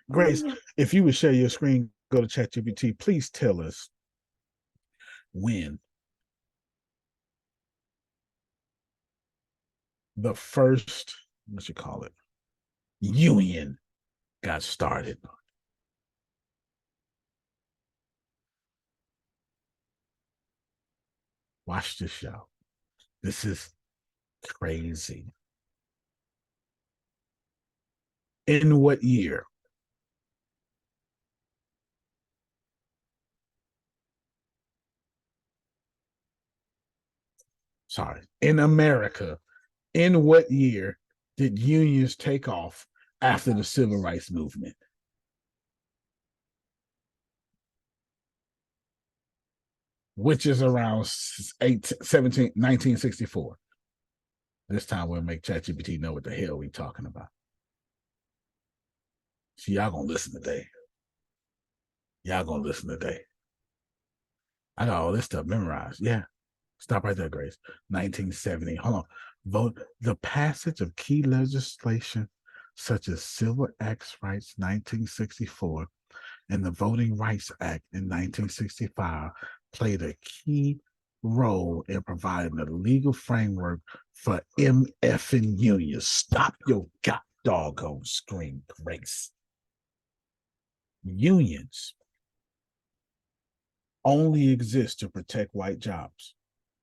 Grace, if you would share your screen, go to ChatGPT, please tell us when the first, what you call it, union got started. Watch this show. This is crazy. In what year? Sorry. In America, in what year did unions take off after the civil rights movement? Which is around 1964. This time we'll make ChatGPT know what the hell we talking about. See, y'all gonna listen today. I got all this stuff memorized. Yeah. Stop right there, Grace. 1970. Hold on. Vote the passage of key legislation such as Civil Rights 1964 and the Voting Rights Act in 1965 played a key role in providing the legal framework for MFing unions. Stop your doggone screen, Grace. Unions only exist to protect white jobs,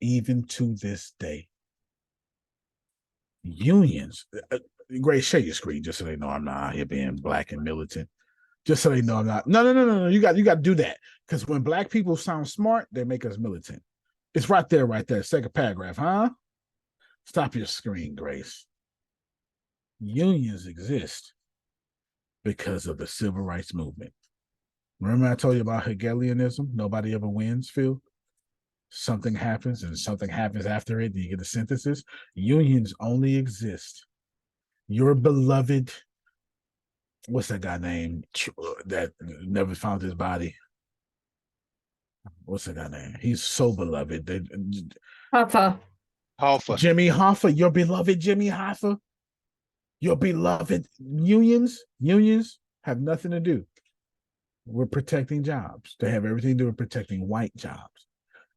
even to this day. Unions, Grace, share your screen just so they know I'm not out here being black and militant. Just so they know I'm not. No. You got to do that. Because when black people sound smart, they make us militant. It's right there. Second paragraph, huh? Stop your screen, Grace. Unions exist because of the civil rights movement. Remember I told you about Hegelianism? Nobody ever wins, Phil? Something happens and something happens after it. You get a synthesis. Unions only exist. Your beloved, what's that guy named that never found his body? What's that guy name? He's so beloved. Hoffa. Jimmy Hoffa, your beloved Jimmy Hoffa. Your beloved unions have nothing to do with protecting jobs. They have everything to do with protecting white jobs.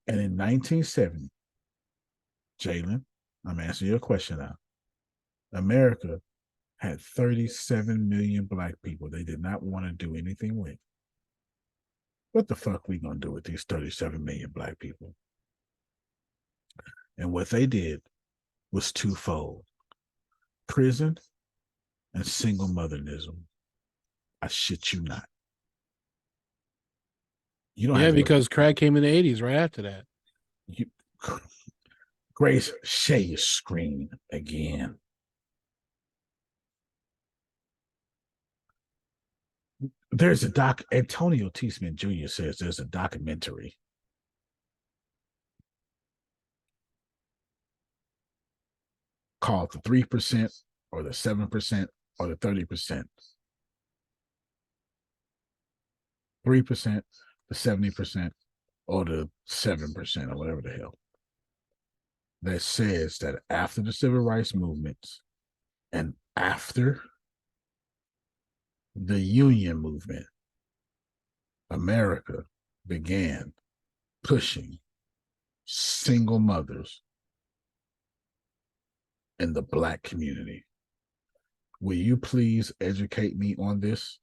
And in 1970, Jalen, I'm answering your question now. America had 37 million black people they did not want to do anything with. What the fuck we gonna do with these 37 million black people? And what they did was twofold: prison and single motherism. I shit you not. You don't Yeah, have to because crack came in the 80s right after that. You, Grace, share your screen again. There's a Antonio T. Smith Jr. says there's a documentary called the 3% or the 7% or the 30%. 3%, the 70%, or the 7%, or whatever the hell. That says that after the civil rights movements and after the union movement, America began pushing single mothers in the Black community. Will you please educate me on this?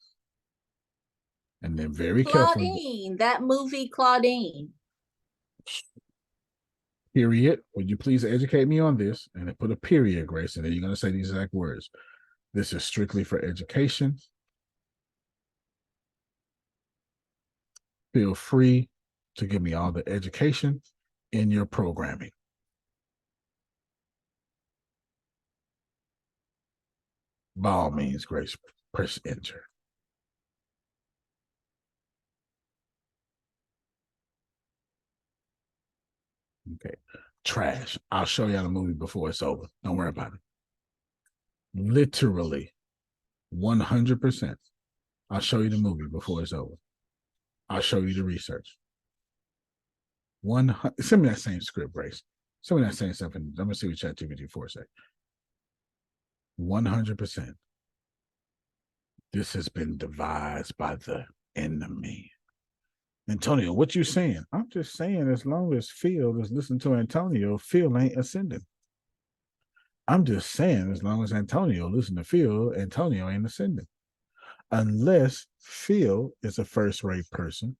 And then very carefully. Claudine, that movie Claudine. Period. Would you please educate me on this? And then put a period, Grace, and then you're going to say these exact words. This is strictly for education. Feel free to give me all the education in your programming. By all means, Grace, press enter. Okay. Trash. I'll show you the movie before it's over. Don't worry about it. Literally 100%. I'll show you the movie before it's over. I'll show you the research. Send me that same script, Grace. Send me that same stuff, and I'm gonna see what ChatGPT 4 say. 100%. This has been devised by the enemy. Antonio, what you saying? I'm just saying, as long as Phil is listening to Antonio, Phil ain't ascending. I'm just saying, as long as Antonio listen to Phil, Antonio ain't ascending. Unless Phil is a first-rate person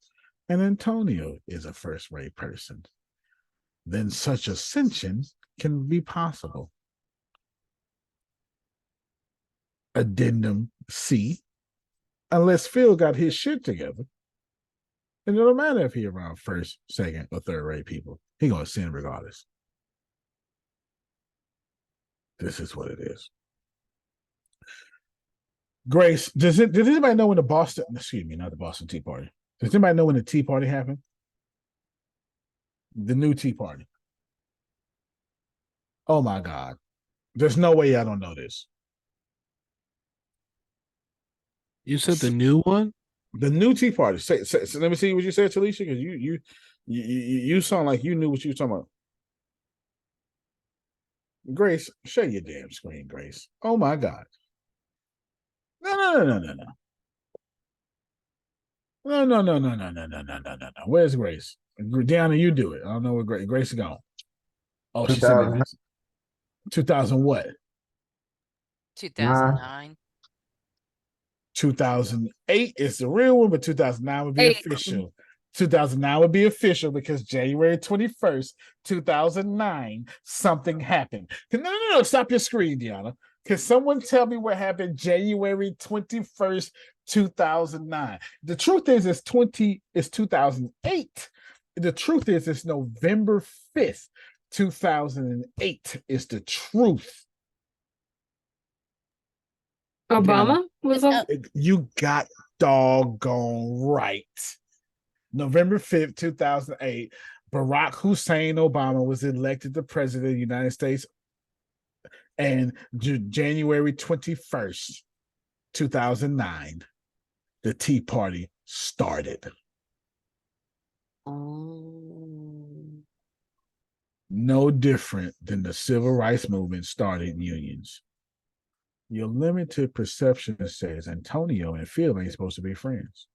and Antonio is a first-rate person, then such ascension can be possible. Addendum C, unless Phil got his shit together, and it don't matter if he around first, second, or third-rate people. He gonna ascend regardless. This is what it is. Grace, does anybody know when the Boston, excuse me, not the Boston Tea Party. Does anybody know when the Tea Party happened? The new Tea Party. Oh my God. There's no way I don't know this. You said the new one? The new Tea Party. Say, let me see what you said, Talisha, because you sound like you knew what you were talking about. Grace, share your damn screen, Grace. Oh my God. No. No. Where's Grace? Deanna, you do it. I don't know where Grace is gone. Oh, she said 2000 what? 2009. 2008 is the real one, but 2009 would be official. 2009 would be official because January 21st, 2009, something happened. No, stop your screen, Deanna. Can someone tell me what happened January 21st, 2009? The truth is it's 2008. The truth is it's November 5th, 2008 is the truth. Obama was on. You got doggone right. November 5th, 2008, Barack Hussein Obama was elected the president of the United States. And January 21st, 2009, the Tea Party started. No different than the civil rights movement started unions. Your limited perception says Antonio and Phil ain't supposed to be friends.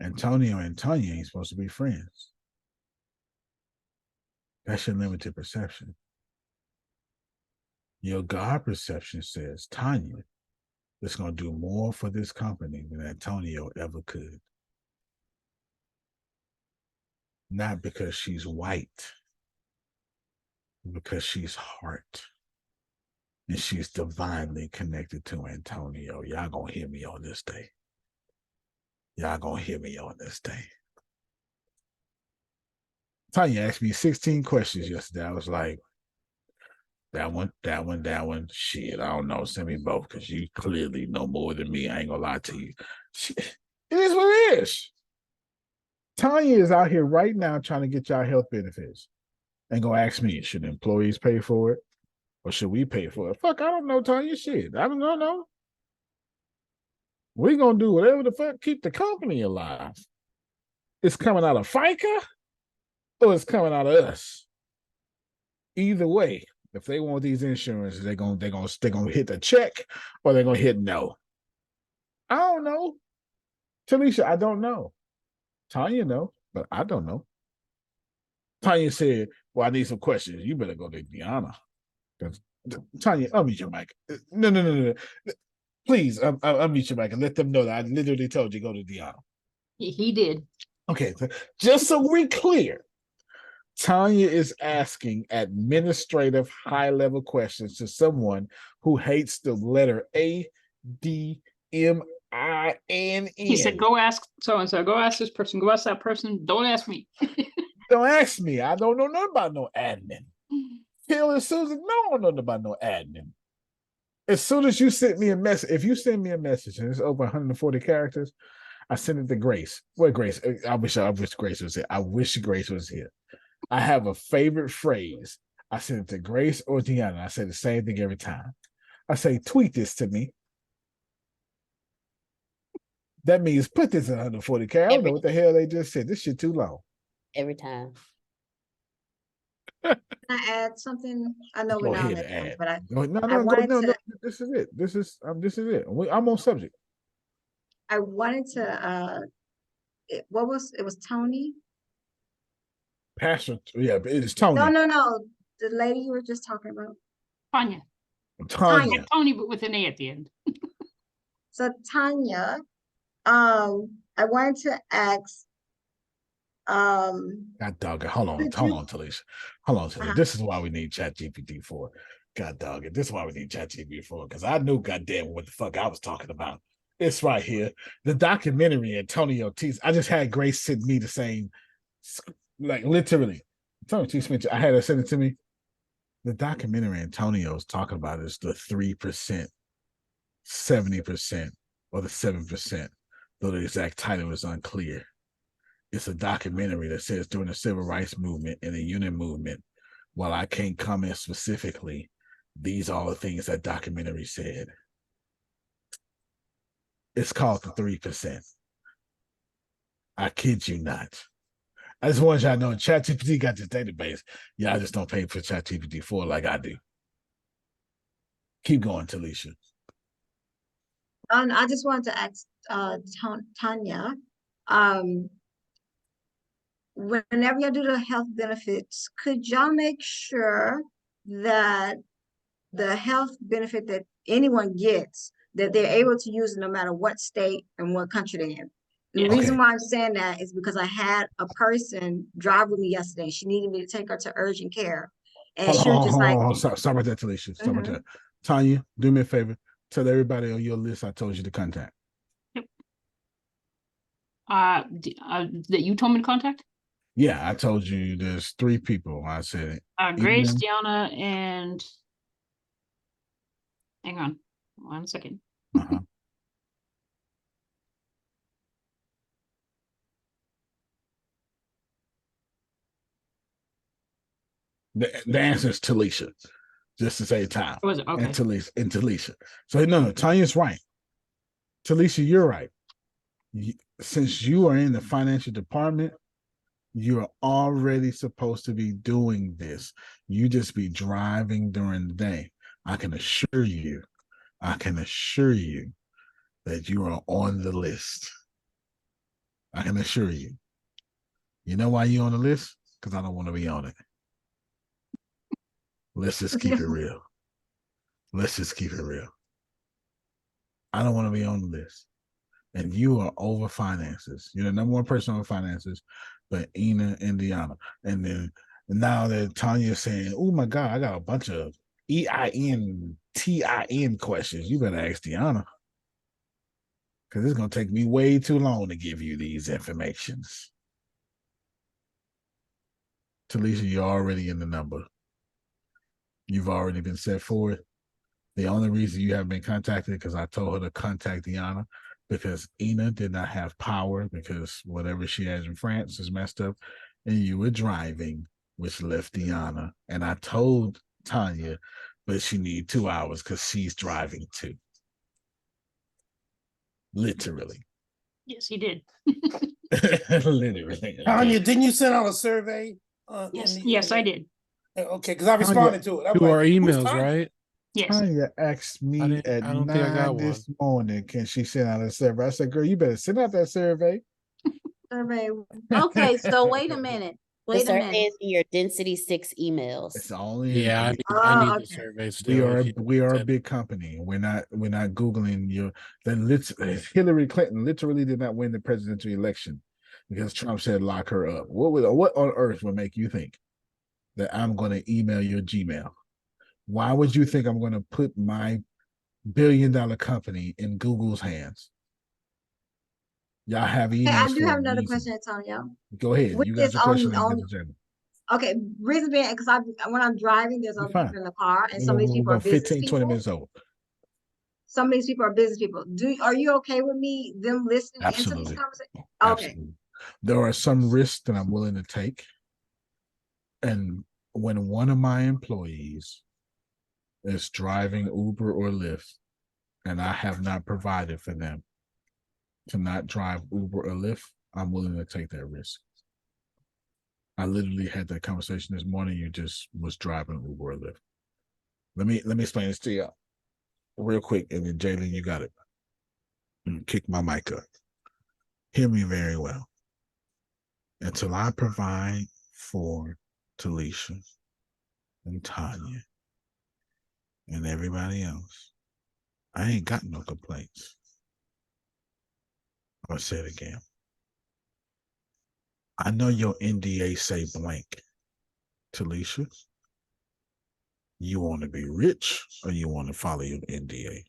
Antonio and Tanya ain't supposed to be friends. That's your limited perception. Your God perception says Tanya is going to do more for this company than Antonio ever could. Not because she's white, because she's heart. And she's divinely connected to Antonio. Y'all gonna hear me on this day. Y'all gonna hear me on this day. Tanya asked me 16 questions yesterday. I was like, that one. Shit, I don't know. Send me both because you clearly know more than me. I ain't gonna lie to you. Shit, it is what it is. Tanya is out here right now trying to get y'all health benefits. And gonna ask me, should employees pay for it? Or should we pay for it? Fuck, I don't know, Tanya. Shit. I don't know. We're gonna do whatever the fuck keep the company alive. It's coming out of FICA or it's coming out of us. Either way, if they want these insurances, they're gonna hit the check or they're gonna hit no. I don't know. Talisha, I don't know. Tanya know, but I don't know. Tanya said, well, I need some questions. You better go to Deanna. Tanya, unmute your mic. No. Please, unmute your mic and let them know that I literally told you go to Deanna. He did. Okay, so just so we're clear, Tanya is asking administrative high-level questions to someone who hates the letter A-D-M-I-N-N. He said, go ask so-and-so, go ask this person, go ask that person. Don't ask me. Don't ask me. I don't know nothing about no admin. Phil and Susan, no one knows about no admin. As soon as you send me a message, if you send me a message and it's over 140 characters, I send it to Grace. What Grace? I wish Grace was here. I wish Grace was here. I have a favorite phrase. I send it to Grace or Deanna. I say the same thing every time. I say, tweet this to me. That means put this in 140 characters. I don't know what the hell they just said. This shit too long. Every time. Can I add something? I know we're not on that time, but I No. This is it. This is it. I'm on subject. I wanted to it was Tony? Pastor, yeah, it is Tony. No. The lady you were just talking about. Tanya. Tony, but with an A at the end. So Tanya, I wanted to ask God dog it. Hold on, Talisha. This is why we need ChatGPT for. God dog it. This is why we need ChatGPT for, because I knew goddamn what the fuck I was talking about. It's right here. The documentary Antonio T. I just had Grace send me the same, like literally. Antonio T. Smith, I had her send it to me. The documentary Antonio's talking about is the 3%, 70%, or the 7%, though the exact title is unclear. It's a documentary that says during the civil rights movement and the union movement, while I can't comment specifically, these are all the things that documentary said. It's called the 3%. I kid you not. I just want y'all to know ChatGPT got this database. Y'all just don't pay for ChatGPT 4 like I do. Keep going, Talisha. I just wanted to ask Tanya, whenever you do the health benefits, could y'all make sure that the health benefit that anyone gets, that they're able to use it no matter what state and what country they're in? And the reason why I'm saying that is because I had a person drive with me yesterday. She needed me to take her to urgent care. And she was just like, Stop right there, Talisha. Stop right there. Tanya, do me a favor. Tell everybody on your list I told you to contact. Yep. That you told me to contact? Yeah, I told you there's 3 people. I said it. Grace, Deanna, and hang on 1 second. The answer is Talisha, just to save time. Was it? Okay. And Talisha. So no, Tanya's right. Talisha, you're right. Since you are in the financial department, you're already supposed to be doing this. You just be driving during the day. I can assure you that you are on the list. I can assure you. You know why you're on the list? Because I don't want to be on it. Let's just keep it real. I don't want to be on the list. and you are over finances. You're the number one person over finances, but Ina and Deanna. And then now that Tanya's saying, oh my God, I got a bunch of EINTIN questions. You better ask Deanna. Because it's going to take me way too long to give you these informations. Talisha, you're already in the number. You've already been set forward. The only reason you haven't been contacted because I told her to contact Deanna because Ina did not have power because whatever she has in France is messed up. And you were driving, which left Deanna. And I told Tanya, but she need 2 hours because she's driving too. Literally. Yes, he did. Literally. Tanya, didn't you send out a survey? Yes, I did. Okay, because I responded to it. I'm To like, our who's emails, Tanya? right? Yes. Tanya asked me at I don't think I got 9 this morning, can she send out a survey? I said, girl, you better send out that survey. Survey. Okay, so wait a minute. The Wait a survey minute. is in your density 6 emails. It's only Yeah, I need the survey still. we are a big company. We're not Googling your Hillary Clinton literally did not win the presidential election because Trump said lock her up. What on earth would make you think that I'm going to email your Gmail? Why would you think I'm going to put my billion-dollar company in Google's hands? Y'all have emails. I do have another question, Antonio. Go ahead. With You got this your question. okay, reason being, because when I'm driving, there's other people in the car, and some of these people are business 15, people. 20 minutes over. Some of these people are business people. Are you okay with them listening into these Absolutely. conversations? Okay. Absolutely. There are some risks that I'm willing to take. And when one of my employees is driving Uber or Lyft, and I have not provided for them to not drive Uber or Lyft, I'm willing to take that risk. I literally had that conversation this morning. You just was driving Uber or Lyft. Let me explain this to you real quick, and then Jalen, you got it. Kick my mic up. Hear me very well. Until I provide for Talisha and Tanya and everybody else, I ain't got no complaints. I'm gonna say it again. I know your NDA say blank, Talisha. You want to be rich or you want to follow your NDA?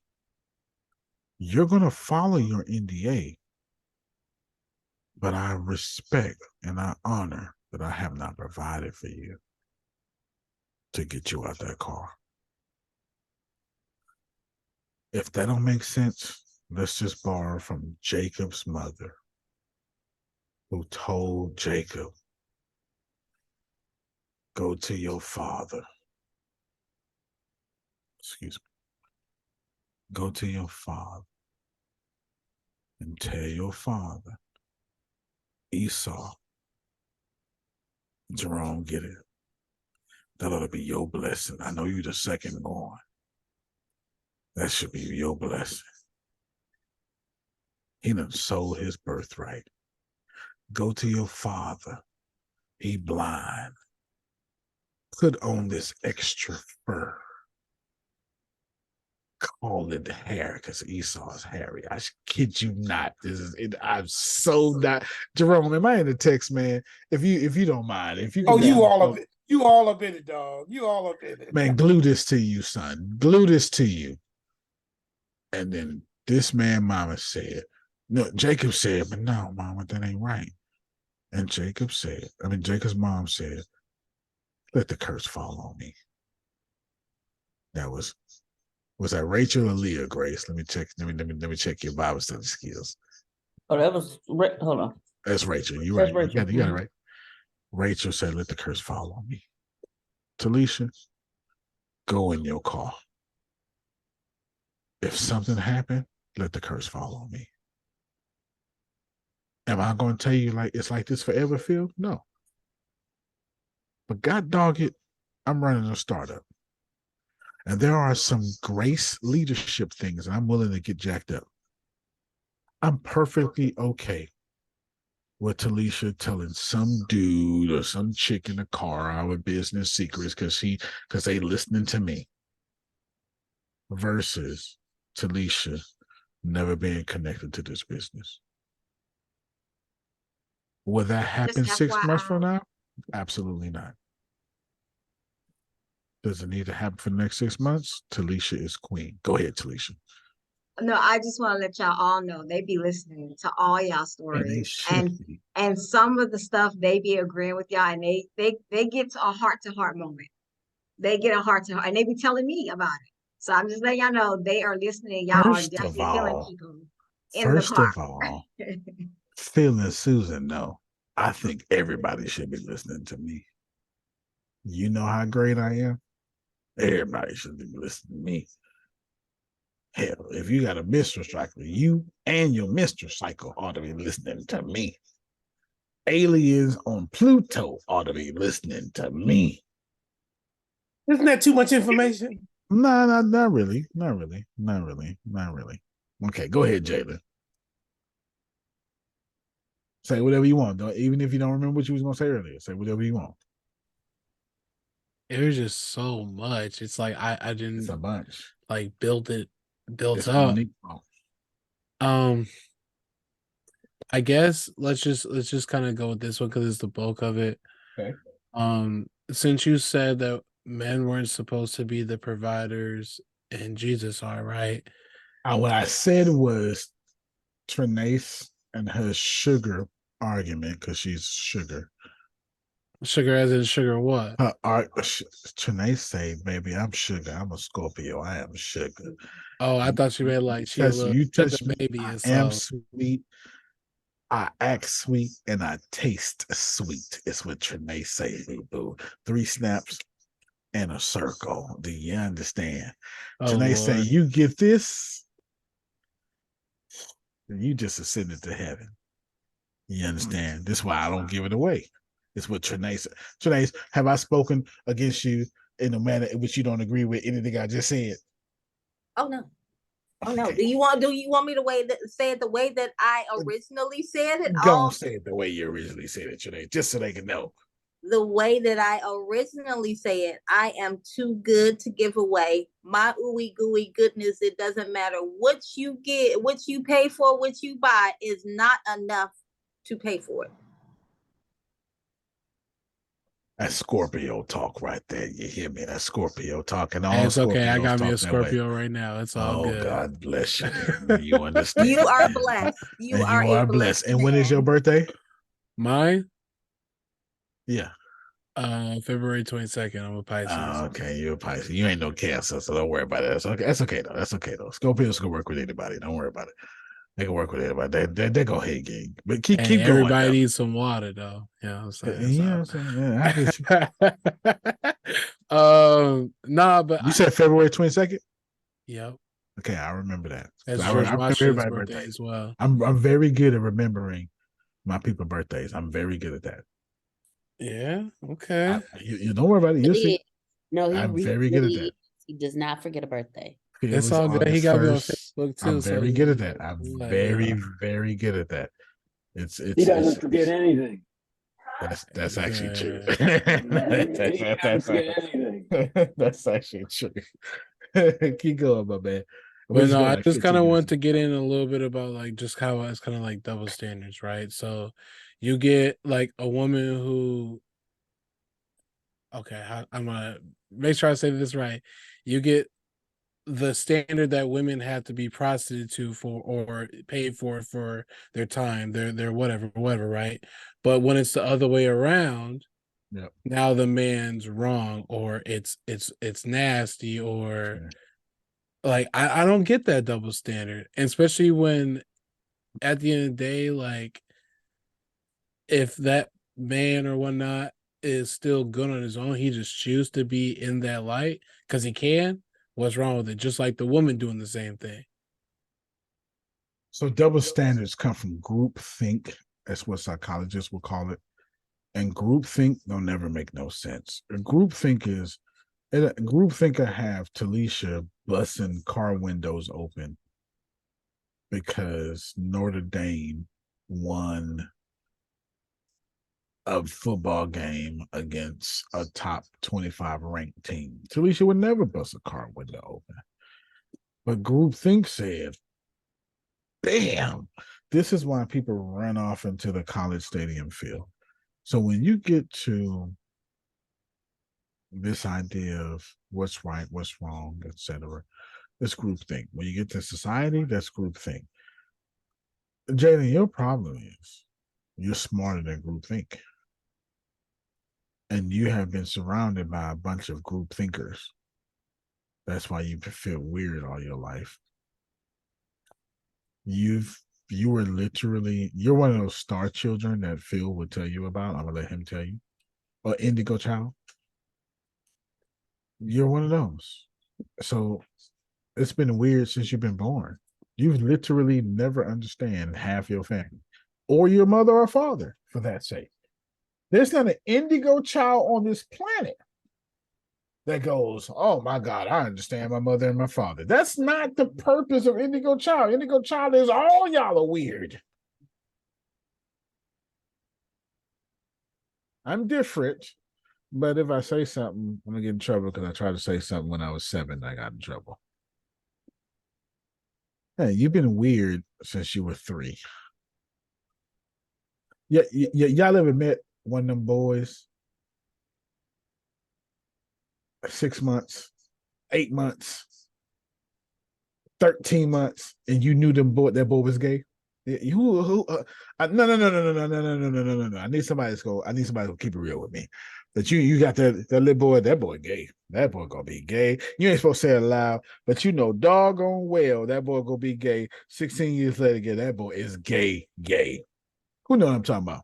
You're going to follow your NDA, but I respect and I honor that I have not provided for you to get you out that car. If that don't make sense, let's just borrow from Jacob's mother, who told Jacob, go to your father. Excuse me. Go to your father and tell your father, Esau, Jerome, get it. That ought to be your blessing. I know you're the second born. That should be your blessing. He done sold his birthright. Go to your father. He blind. Put on this extra fur. Call it hair because Esau's hairy. I kid you not. This is it. I'm so not. Jerome, am I in the text, man? If you don't mind, if you can you all of it. You all up in it, dog. You all up in it. Man, glue this to you, son. Glue this to you. And then this man, mama said, no, Jacob said, but no, mama, that ain't right. And Jacob's mom said, let the curse fall on me. That was that Rachel or Leah, Grace? Let me check. Let me check your Bible study skills. Oh, that was hold on. That's Rachel. You're right. Rachel. You got it right. Rachel said, let the curse fall on me. Talisha, go in your car. If something happened, let the curse fall on me. Am I going to tell you like it's like this forever, Phil? No. But God dog it, I'm running a startup. And there are some grace leadership things, and I'm willing to get jacked up. I'm perfectly okay with Talisha telling some dude or some chick in the car our business secrets because they listening to me. Versus Talisha never being connected to this business. Will that Just happen 6 months from FYI. now? Absolutely not. Does it need to happen for the next 6 months? Talisha is queen. Go ahead, Talisha. No, I just want to let y'all all know they be listening to all y'all And they stories, should be. and some of the stuff they be agreeing with y'all, and they get to a heart moment. They get a heart to heart, and they be telling me about it. So I'm just letting y'all know they are listening. Y'all are First of definitely feeling all, people in the car. Phil and Susan know. I think everybody should be listening to me. You know how great I am? Everybody should be listening to me. Hell, if you got a menstrual cycle, you and your menstrual cycle ought to be listening to me. Aliens on Pluto ought to be listening to me. Isn't that too much information? No, not really. Not really. Okay, go ahead, Jalen. Say whatever you want, though. Even if you don't remember what you was gonna say earlier. Say whatever you want. It was just so much. It's like I didn't It's a bunch. like build It's up. Monique. I guess let's just kind of go with this one because it's the bulk of it. Okay. Since you said that men weren't supposed to be the providers and Jesus are, right? What I said was Trinace and her sugar argument, because she's sugar. Sugar as in sugar what? Trinace say, baby, I'm sugar. I'm a Scorpio. I am sugar. Oh, I thought you meant like she a little You touch sugar me, baby I and am so. sweet. I act sweet and I taste sweet. It's what Trinace say, boo. 3 snaps and a circle. Do you understand? Oh, Trinace say, Lord. you get this, you just ascended to heaven. You understand? This is why I don't give it away. It's what Trinace. Trinace, have I spoken against you in a manner in which you don't agree with anything I just said? Oh no. Oh no. Do you want me to say it the way that I originally said it? Go and say it the way you originally said it, Trinace, just so they can know. The way that I originally say it, I am too good to give away. My ooey gooey goodness, it doesn't matter what you get, what you pay for, what you buy is not enough to pay for it. That's Scorpio talk right there. You hear me? That's Scorpio talk. And all Hey, it's okay. I Scorpios got me a talk that way. Scorpio right now. It's all Oh, good. God bless you. You understand? You are blessed. You are blessed. And when is your birthday? Mine? Yeah. February 22nd. I'm a Pisces. Okay, you're a Pisces. You ain't no Cancer, so don't worry about it. That's okay. That's okay though. That's okay though. Scorpios can work with anybody. Don't worry about it. They can work with anybody. They go hate gang. But keep going. Everybody though. needs some water though. You know what I'm saying? Yeah, I get you. Nah, but you said February 22nd? Yep. Okay, I remember that. That's I George remember Washington's everybody's birthday as well. I'm very good at remembering my people's birthdays. I'm very good at that. Yeah. Okay. You don't worry about it. You'll see. No, I'm very good at that. He does not forget a birthday. It's all good. He got me on Facebook too. I'm very good at that. I'm very, yeah. very good at that. He doesn't forget anything. That's actually true. That's actually true. Keep going, my man. But no, I just kind of want to get in a little bit about like just how it's kind of like double standards, right? So you get like a woman who, okay, I'm gonna make sure I say this right. You get the standard that women have to be prostituted for or paid for their time, their whatever, right? But when it's the other way around, yep. Now the man's wrong or it's nasty or like I don't get that double standard, and especially when at the end of the day, like if that man or whatnot is still good on his own, he just chooses to be in that light because he can. What's wrong with it? Just like the woman doing the same thing. So double standards come from group think. That's what psychologists will call it. And group think don't never make no sense. A group think is a group thinker have Talisha busting car windows open because Notre Dame won a football game against a top 25 ranked team. Talisha would never bust a car window open. But groupthink said bam. This is why people run off into the college stadium field. So when you get to this idea of what's right, what's wrong, etc., it's groupthink. When you get to society, that's groupthink. Jalen, your problem is you're smarter than groupthink. And you have been surrounded by a bunch of group thinkers. That's why you feel weird all your life. You're one of those star children that Phil would tell you about. I'm gonna let him tell you. Or indigo child. You're one of those. So it's been weird since you've been born. You've literally never understand half your family or your mother or father, for that sake. There's not an indigo child on this planet that goes, oh my God, I understand my mother and my father. That's not the purpose of indigo child. Indigo child is all y'all are weird. I'm different, but if I say something, I'm gonna get in trouble because I tried to say something when I was 7. I got in trouble. Hey, you've been weird since you were 3. Yeah, y'all ever met one of them boys? 6 months, 8 months, 13 months, and you knew that boy was gay? No. I need somebody to keep it real with me. That you got that little boy, that boy gay. That boy gonna be gay. You ain't supposed to say it loud, but you know doggone well that boy gonna be gay. 16 years later, that boy is gay. Who know what I'm talking about?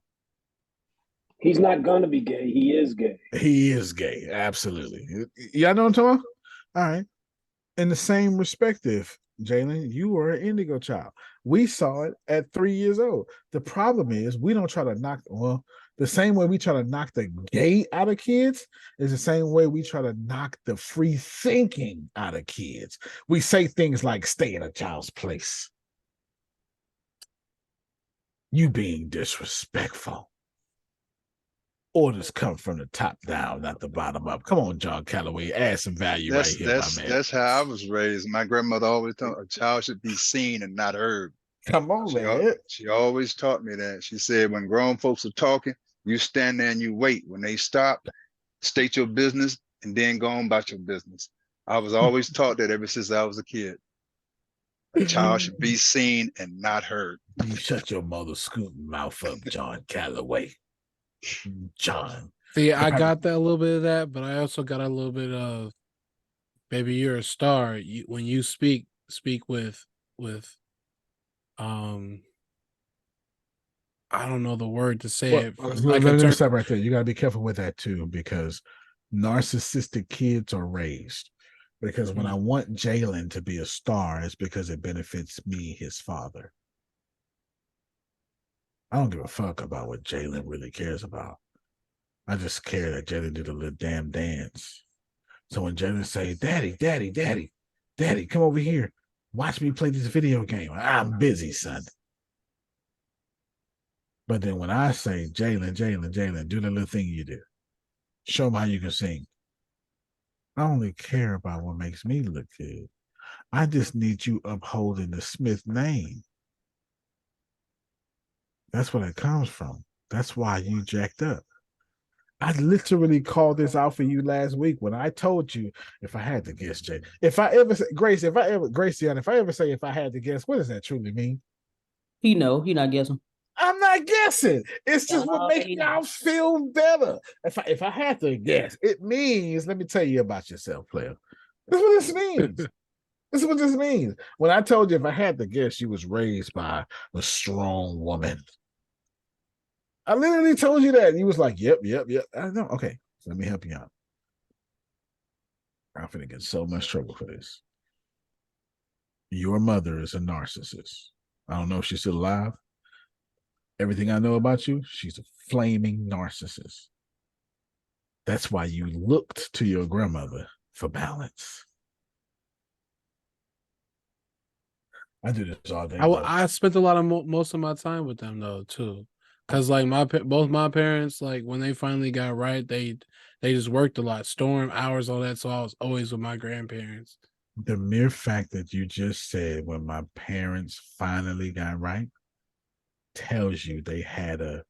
He's not gonna be gay. He is gay. He is gay. Absolutely. Y'all know what I'm talking about? All right. In the same perspective, Jalen, you were an indigo child. We saw it at 3 years old. The problem is we don't try to knock, the same way we try to knock the gay out of kids is the same way we try to knock the free thinking out of kids. We say things like stay in a child's place. You being disrespectful. Orders come from the top down, not the bottom up. Come on, John Calloway, add some value right here, my man. That's how I was raised. My grandmother always told a child should be seen and not heard. Come on, man. She always taught me that. She said, when grown folks are talking, you stand there and you wait. When they stop, state your business and then go on about your business. I was always taught that ever since I was a kid. A child should be seen and not heard. You shut your mother's scooting mouth up, John Calloway. John. See, I got that a little bit of that, but I also got a little bit of, baby, you're a star. When you speak with I don't know the word to say it. Let me stop right there. You got to be careful with that too, because narcissistic kids are raised. Because when I want Jalen to be a star, it's because it benefits me, his father. I don't give a fuck about what Jalen really cares about. I just care that Jalen did a little damn dance. So when Jalen say, Daddy, come over here. Watch me play this video game. I'm busy, son. But then when I say, Jalen, do the little thing you do. Show them how you can sing. I only care about what makes me look good. I just need you upholding the Smith name. That's where it comes from. That's why you jacked up. I literally called this out for you last week when I told you, if I had to guess, Jay, if I ever say, Gracianne, if I ever say if I had to guess, what does that truly mean? He not guessing. I'm not guessing. It's just what makes y'all feel better. If I had to guess, it means, let me tell you about yourself, player. This is what this means. This is what this means. When I told you if I had to guess, you was raised by a strong woman. I literally told you that. And you was like, yep. I know. Okay, so let me help you out. I'm finna get so much trouble for this. Your mother is a narcissist. I don't know if she's still alive. Everything I know about you, she's a flaming narcissist. That's why you looked to your grandmother for balance. I do this all day. I spent a lot of most of my time with them though too, because like both my parents, like when they finally got right, they just worked a lot, storm hours, all that. So I was always with my grandparents. The mere fact that you just said when my parents finally got right tells you they had a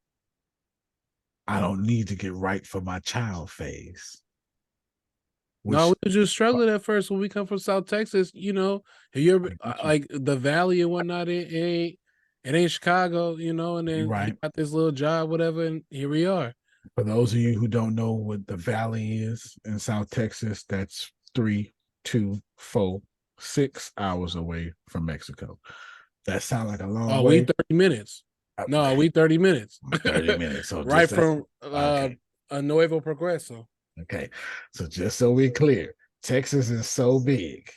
I don't need to get right for my child phase. No, we were just struggling at first when we come from South Texas. You know, you're like the Valley and whatnot. It ain't Chicago, you know. And then Right. he got this little job, whatever, and here we are. For those of you who don't know what the Valley is in South Texas, that's 3, 2, 4, 6 hours away from Mexico. That sounds like a long way. We 30 minutes. No, we 30 minutes. 30 minutes. So right from okay. Nuevo Progreso. Okay. So just so we're clear, Texas is so big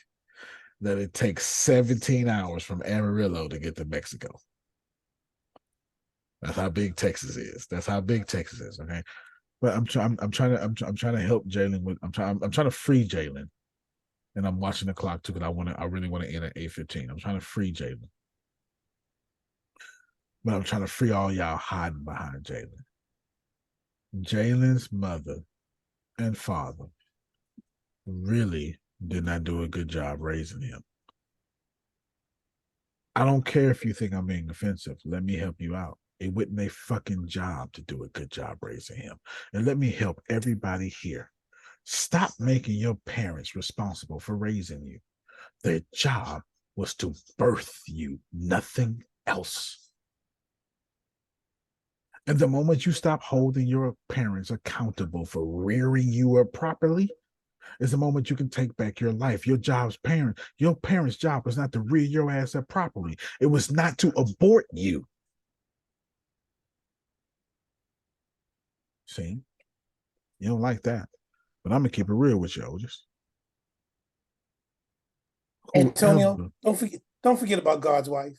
that it takes 17 hours from Amarillo to get to Mexico. That's how big Texas is. That's how big Texas is. Okay. But I'm trying to help Jalen with I'm trying to free Jalen. And I'm watching the clock too, because I really want to end at 8:15. I'm trying to free Jalen. But I'm trying to free all y'all hiding behind Jalen. Jalen's mother and father really did not do a good job raising him. I don't care if you think I'm being offensive. Let me help you out. It wasn't a fucking job to do a good job raising him. And let me help everybody here. Stop making your parents responsible for raising you. Their job was to birth you, nothing else. And the moment you stop holding your parents accountable for rearing you up properly, is the moment you can take back your life. Your parents' job was not to rear your ass up properly. It was not to abort you. See? You don't like that. But I'm gonna keep it real with you, Otis. Antonio, don't forget about God's wife.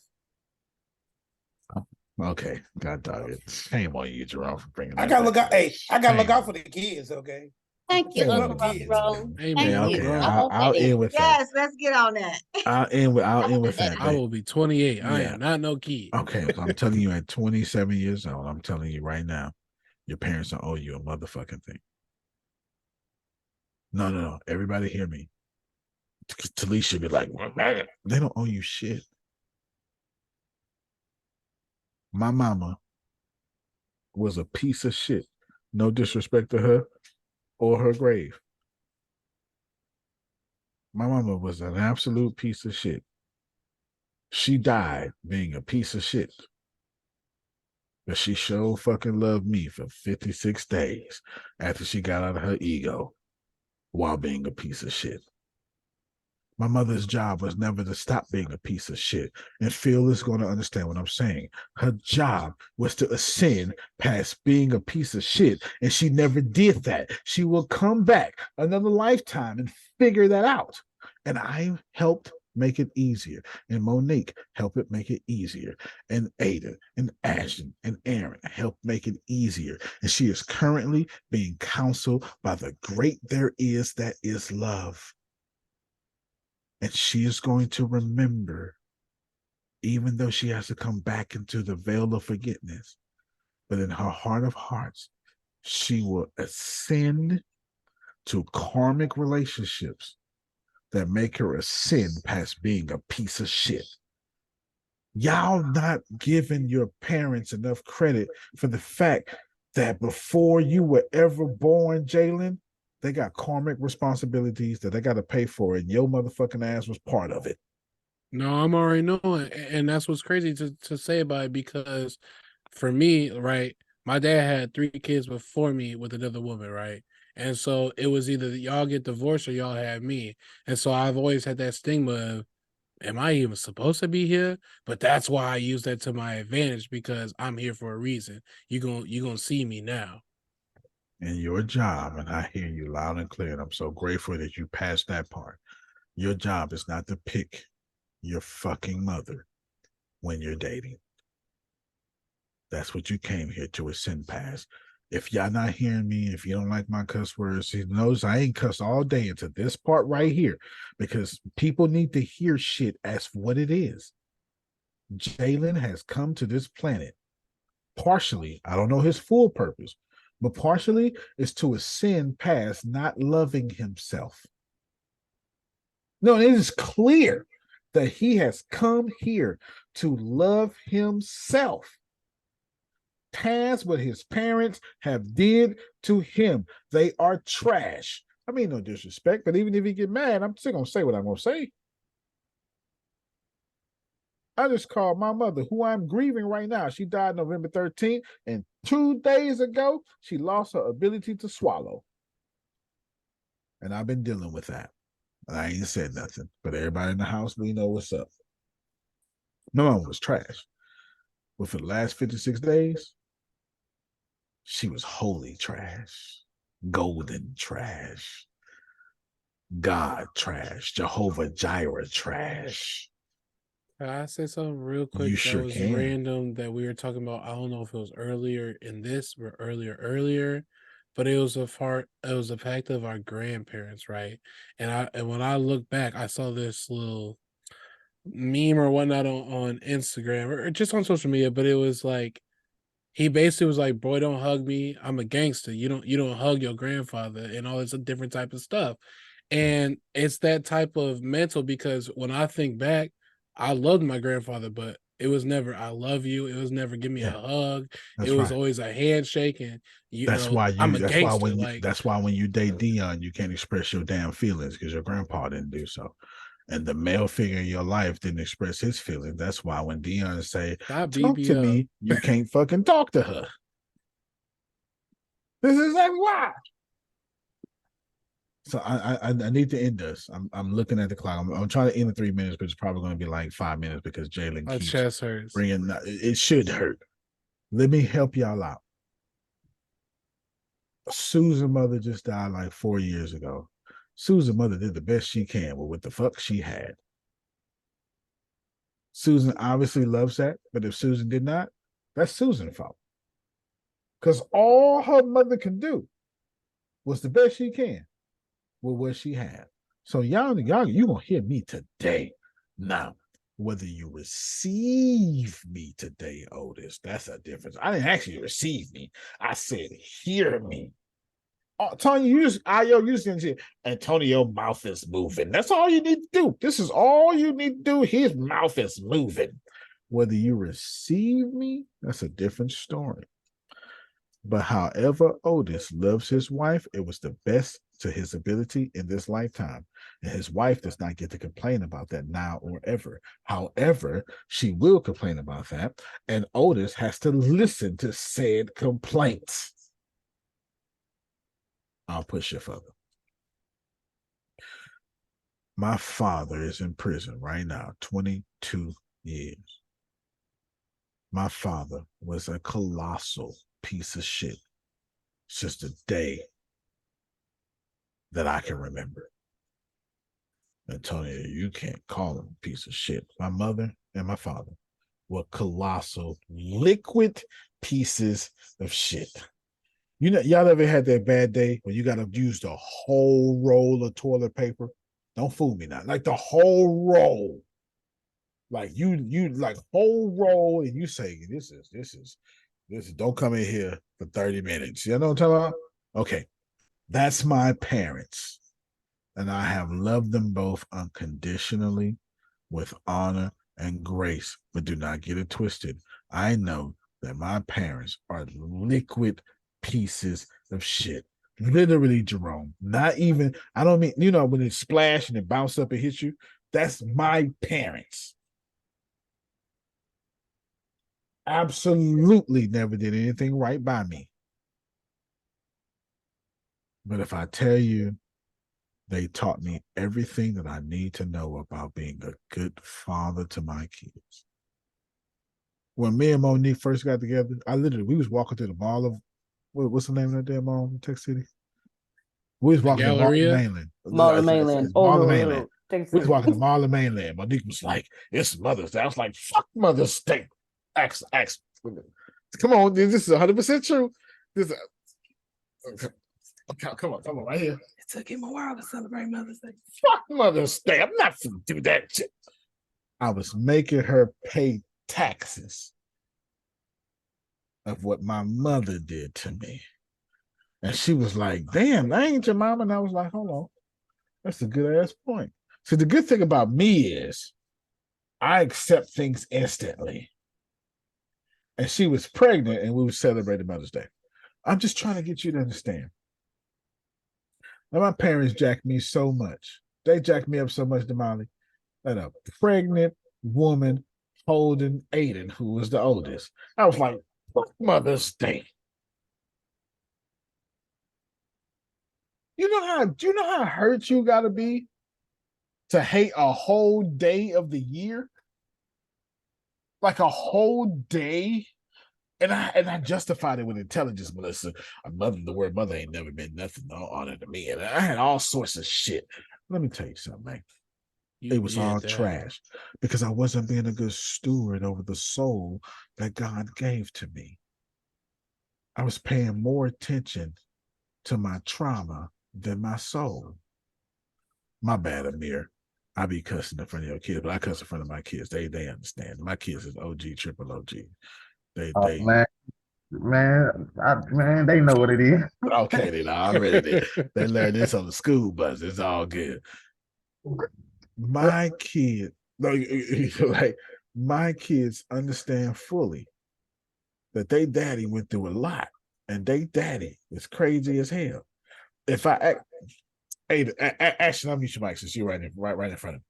Okay, God dog it. Shame on you, Jerome, for bringing that. I gotta look out. Hey, I gotta look out for the kids. Okay. Thank you, Uncle Rose. Thank you. I'll end with that. Yes, let's get on that. I'll end with that. I will be 28. I am not no kid. Okay, so I'm telling you, at 27 years old, I'm telling you right now, your parents don't owe you a motherfucking thing. No. Everybody hear me. Talisha should be like, they don't owe you shit. My mama was a piece of shit. No disrespect to her or her grave. My mama was an absolute piece of shit. She died being a piece of shit. But she sure fucking loved me for 56 days after she got out of her ego while being a piece of shit. My mother's job was never to stop being a piece of shit. And Phil is going to understand what I'm saying. Her job was to ascend past being a piece of shit. And she never did that. She will come back another lifetime and figure that out. And I helped make it easier. And Monique helped it make it easier. And Ada and Ashton and Aaron helped make it easier. And she is currently being counseled by the great there is that is love. And she is going to remember, even though she has to come back into the veil of forgiveness, but in her heart of hearts, she will ascend to karmic relationships that make her ascend past being a piece of shit. Y'all not giving your parents enough credit for the fact that before you were ever born, Jalen, they got karmic responsibilities that they got to pay for, and your motherfucking ass was part of it. No, I'm already knowing. And that's what's crazy to say about it, because for me, right, my dad had 3 kids before me with another woman, right? And so it was either y'all get divorced or y'all have me. And so I've always had that stigma of, am I even supposed to be here? But that's why I use that to my advantage, because I'm here for a reason. You're gonna see me now. And your job, and I hear you loud and clear, and I'm so grateful that you passed that part. Your job is not to pick your fucking mother when you're dating. That's what you came here to ascend past. If y'all not hearing me, if you don't like my cuss words, notice I ain't cuss all day into this part right here, because people need to hear shit as what it is. Jalen has come to this planet partially, I don't know his full purpose, but partially is to ascend past not loving himself. No, it is clear that he has come here to love himself. Past what his parents have did to him. They are trash. I mean, no disrespect, but even if he get mad, I'm still gonna say what I'm gonna say. I just called my mother, who I'm grieving right now. She died November 13th, and 2 days ago, she lost her ability to swallow. And I've been dealing with that. I ain't said nothing, but everybody in the house, we know what's up. My mom was trash. But for the last 56 days, she was holy trash, golden trash, God trash, Jehovah Jireh trash. Can I say something real quick You that sure was can. random that we were talking about? I don't know if it was earlier in this or earlier, but it was a fact of our grandparents, right? And when I look back, I saw this little meme or whatnot on Instagram or just on social media, but it was like he basically was like, "Boy, don't hug me. I'm a gangster. You don't hug your grandfather," and all this different type of stuff. And it's that type of mental, because when I think back, I loved my grandfather, but it was never "I love you." It was never "give me a hug." It was right. always a handshake, and I'm a gangster. That's why when you date Dion, you can't express your damn feelings because your grandpa didn't do so. And the male figure in your life didn't express his feelings. That's why when Dion say, "Talk to me," you can't fucking talk to her. This is exactly why. So I need to end this. I'm looking at the clock. I'm trying to end in 3 minutes, but it's probably going to be like 5 minutes because Jalen My keeps chest hurts. bringing. It should hurt. Let me help y'all out. Susan's mother just died like 4 years ago. Susan's mother did the best she can with what the fuck she had. Susan obviously loves that, but if Susan did not, that's Susan's fault. Because all her mother can do was the best she can with what she had. So y'all, you gonna hear me today. Now, whether you receive me today, Otis, that's a difference. I didn't actually receive me. I said, hear me. Tony, you just didn't say, Antonio, mouth is moving. That's all you need to do. This is all you need to do. His mouth is moving. Whether you receive me, that's a different story. But however Otis loves his wife, it was the best to his ability in this lifetime. And his wife does not get to complain about that now or ever. However, she will complain about that. And Otis has to listen to said complaints. I'll push you further. My father is in prison right now, 22 years. My father was a colossal piece of shit since the day that I can remember. Antonio, you can't call him a piece of shit. My mother and my father were colossal, liquid pieces of shit. You know, y'all ever had that bad day when you got to use the whole roll of toilet paper? Don't fool me now. Like the whole roll. Like you like whole roll, and you say, this is don't come in here for 30 minutes. You know what I'm talking about? Okay. That's my parents. And I have loved them both unconditionally with honor and grace. But do not get it twisted. I know that my parents are liquid pieces of shit. Literally, Jerome. Not even, I don't mean, when it splash and it bounce up and hit you, that's my parents. Absolutely never did anything right by me. But if I tell you, they taught me everything that I need to know about being a good father to my kids. When me and Monique first got together, we was walking through the mall of, what's the name of that damn mall in Texas City? We was walking the Mall of Mainland. Mall of Mainland. Mall of Mainland. Texas We was walking the Mall of Mainland. Monique was like, it's Mother's Day. I was like, fuck Mother's Day. X. Come on, this is 100% true. Come on, right here. It took him a while to celebrate Mother's Day. Fuck Mother's Day. I'm not gonna do that shit. I was making her pay taxes of what my mother did to me. And she was like, damn, I ain't your mom. And I was like, hold on. That's a good ass point. So the good thing about me is I accept things instantly. And she was pregnant and we were celebrating Mother's Day. I'm just trying to get you to understand. Now, my parents jacked me so much. They jacked me up so much, Damali, that a pregnant woman holding Aiden, who was the oldest. I was like, fuck Mother's Day. Do you know how hurt you gotta be to hate a whole day of the year? Like a whole day? And I justified it with intelligence, Melissa. The word mother ain't never been nothing no honor to me. And I had all sorts of shit. Let me tell you something, man. It was all trash because I wasn't being a good steward over the soul that God gave to me. I was paying more attention to my trauma than my soul. My bad, Amir. I be cussing in front of your kids, but I cuss in front of my kids. They understand. My kids is OG, triple OG. Man, they know what it is. Okay, they already did. They learned this on the school bus. It's all good. My kid, like my kids understand fully that they daddy went through a lot, and they daddy is crazy as hell. If I act, hey, Ashton, I'll mute your mic since you're right in front of me.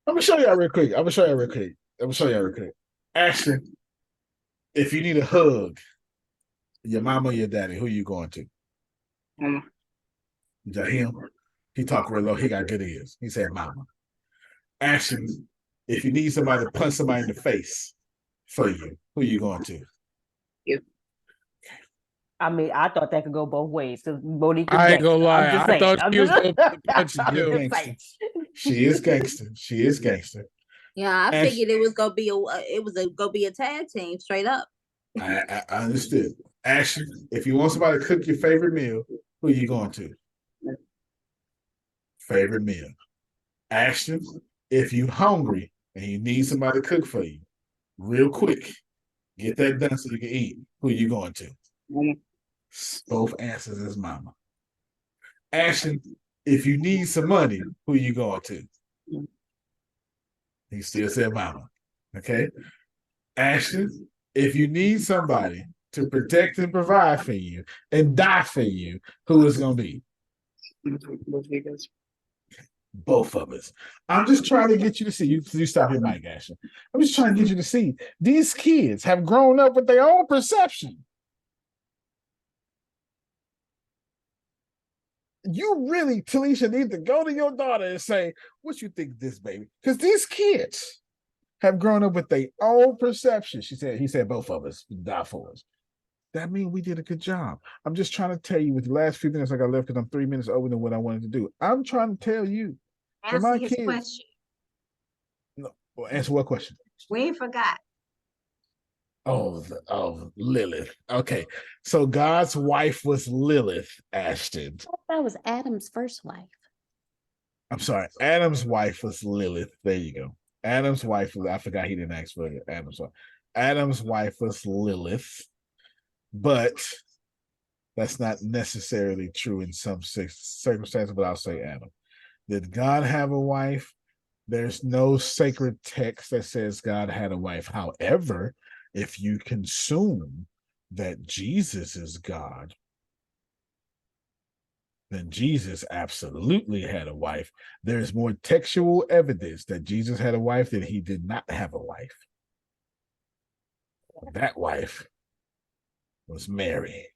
I'm gonna show y'all real quick. Ashton, if you need a hug, your mama or your daddy, who you going to? Mama. Is that him? He talked real low. He got good ears. He said, "Mama." Ashton, if you need somebody to punch somebody in the face for you, who you going to? You. I mean, I thought that could go both ways. So Monique, I ain't gonna lie. I thought she was going to punch you. She is gangster. She is gangster. Yeah, I figured it was gonna be a tag team straight up. I understood. Ashton, if you want somebody to cook your favorite meal, who are you going to? Favorite meal. Ashton, if you're hungry and you need somebody to cook for you, real quick, get that done so you can eat. Who are you going to? Mama. Both answers is mama. Ashton, if you need some money, who are you going to? He still said mama. Okay. Ashton, if you need somebody to protect and provide for you and die for you, who is going to be? Both of us. I'm just trying to get you to see. You stop your mic, Ashton. I'm just trying to get you to see. These kids have grown up with their own perception. You really, Talisha, need to go to your daughter and say, what you think of this, baby? Because these kids have grown up with their own perception. He said, both of us die for us. That means we did a good job. I'm just trying to tell you with the last few minutes I got left because I'm 3 minutes over than what I wanted to do. I'm trying to tell you. Answer his question. No, answer what question? We forgot. Oh, Lilith. Okay. So God's wife was Lilith, Ashton. That was Adam's first wife. I'm sorry. Adam's wife was Lilith. There you go. Adam's wife was, I forgot he didn't ask for Adam's wife. Adam's wife was Lilith, but that's not necessarily true in some circumstances, but I'll say Adam. Did God have a wife? There's no sacred text that says God had a wife. However, if you consume that Jesus is God, then Jesus absolutely had a wife. There's more textual evidence that Jesus had a wife than he did not have a wife. That wife was Mary.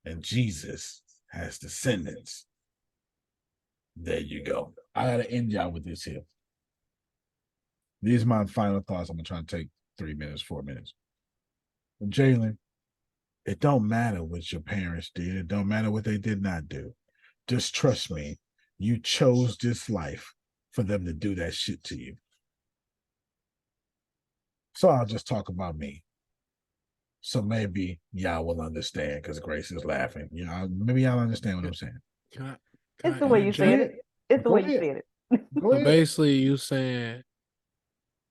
And Jesus has descendants. There you go. I gotta end y'all with this here. These are my final thoughts. I'm gonna try to take 3 minutes, 4 minutes. Jalen, it don't matter what your parents did. It don't matter what they did not do. Just trust me. You chose this life for them to do that shit to you. So I'll just talk about me. So maybe y'all will understand because Grace is laughing. You know, maybe y'all understand what I'm saying. It's the way you said it. It's the way you said it. So basically, you saying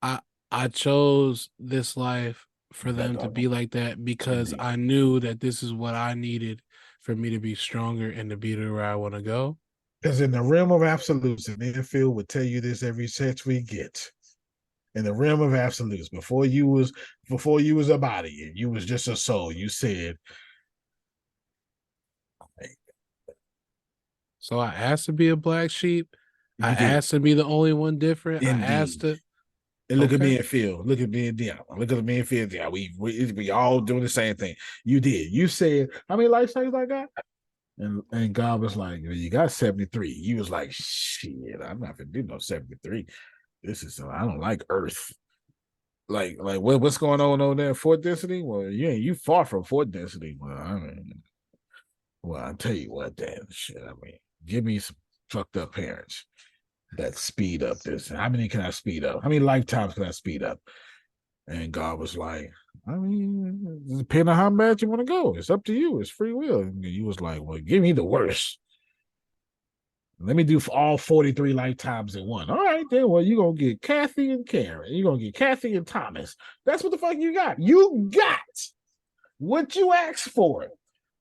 I chose this life for them to be like that because I knew that this is what I needed for me to be stronger and to be to where I want to go. Because in the realm of absolutes, and Enfield would tell you this every chance we get. In the realm of absolutes, before you was a body, you was just a soul. You said, So I asked to be a black sheep. I You did. asked to be the only one different. I asked Indeed. to. And look at me Okay. and Phil. Look at me and Dion. Look at me and Phil. Yeah, we all doing the same thing. You did. You said, how many lifetimes I got? And God was like, well, you got 73. You was like, shit, I'm not gonna do no 73. This is I don't like Earth. Like what's going on over there? Fort density? Well, you far from Fort density. Well, I mean, well, I'll tell you what, then shit. I mean, give me some fucked up parents that speed up this. How many can I speed up? How many lifetimes can I speed up? And God was like, I mean, it depends on how bad you want to go. It's up to you. It's free will. And he was like, well, give me the worst. Let me do all 43 lifetimes in one. All right, then. Well, you're going to get Kathy and Karen. You're going to get Kathy and Thomas. That's what the fuck you got. You got what you asked for.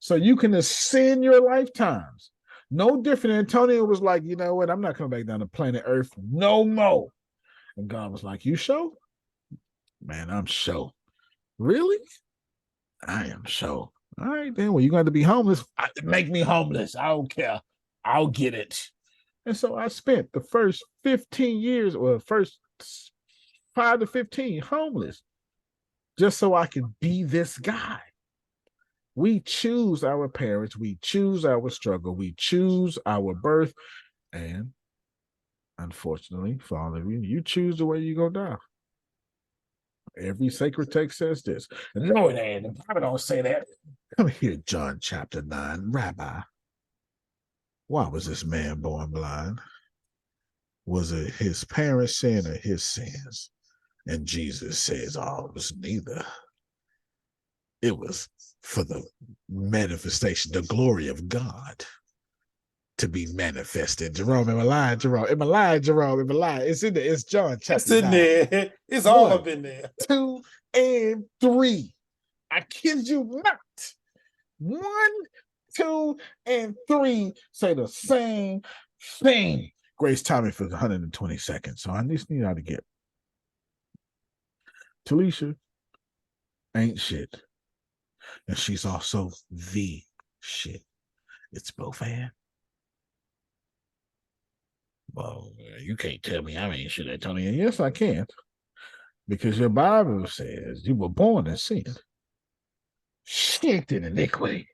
So you can ascend your lifetimes. No different. Antonio was like, you know what? I'm not coming back down to planet Earth no more. And God was like, you sure? Man, I'm sure. Really? I am sure. All right, then. Well, you're going to be homeless. Make me homeless. I don't care. I'll get it. And so I spent the first 15 years, or first 5 to 15 homeless, just so I could be this guy. We choose our parents. We choose our struggle. We choose our birth. And unfortunately, for all of you, you choose the way you go down. Every sacred text says this. No, it ain't. The Bible don't say that. Come here, John chapter 9. Rabbi, why was this man born blind? Was it his parents' sin or his sins? And Jesus says, oh, it was neither. It was for the manifestation, the glory of God to be manifested. Jerome, am I lying, Jerome? Am I lying, Jerome? Am I lying? It's in there. It's John chapter It's in 9. there. It's all up in there. 2 and 3. I kid you not. 1, 2, and 3 say the same thing. Grace timing for 120 seconds. So I just need y'all to get. Talisha ain't shit. And she's also the shit. It's both and. Well, you can't tell me I ain't shit, Antonio. Yes, I can. Because your Bible says you were born in sin, shaped in iniquity.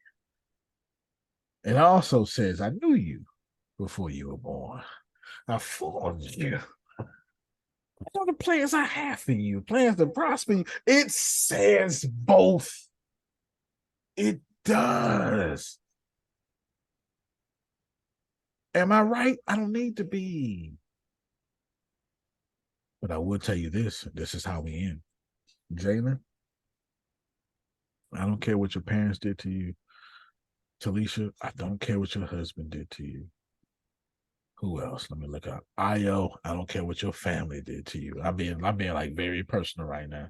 It also says, I knew you before you were born. I formed you. I know the plans I have for you, plans to prosper you. It says both. It does. Am I right? I don't need to be. But I will tell you this. This is how we end. Jalen, I don't care what your parents did to you. Talisha, I don't care what your husband did to you. Who else? Let me look up. Io, I don't care what your family did to you. I'm being like very personal right now.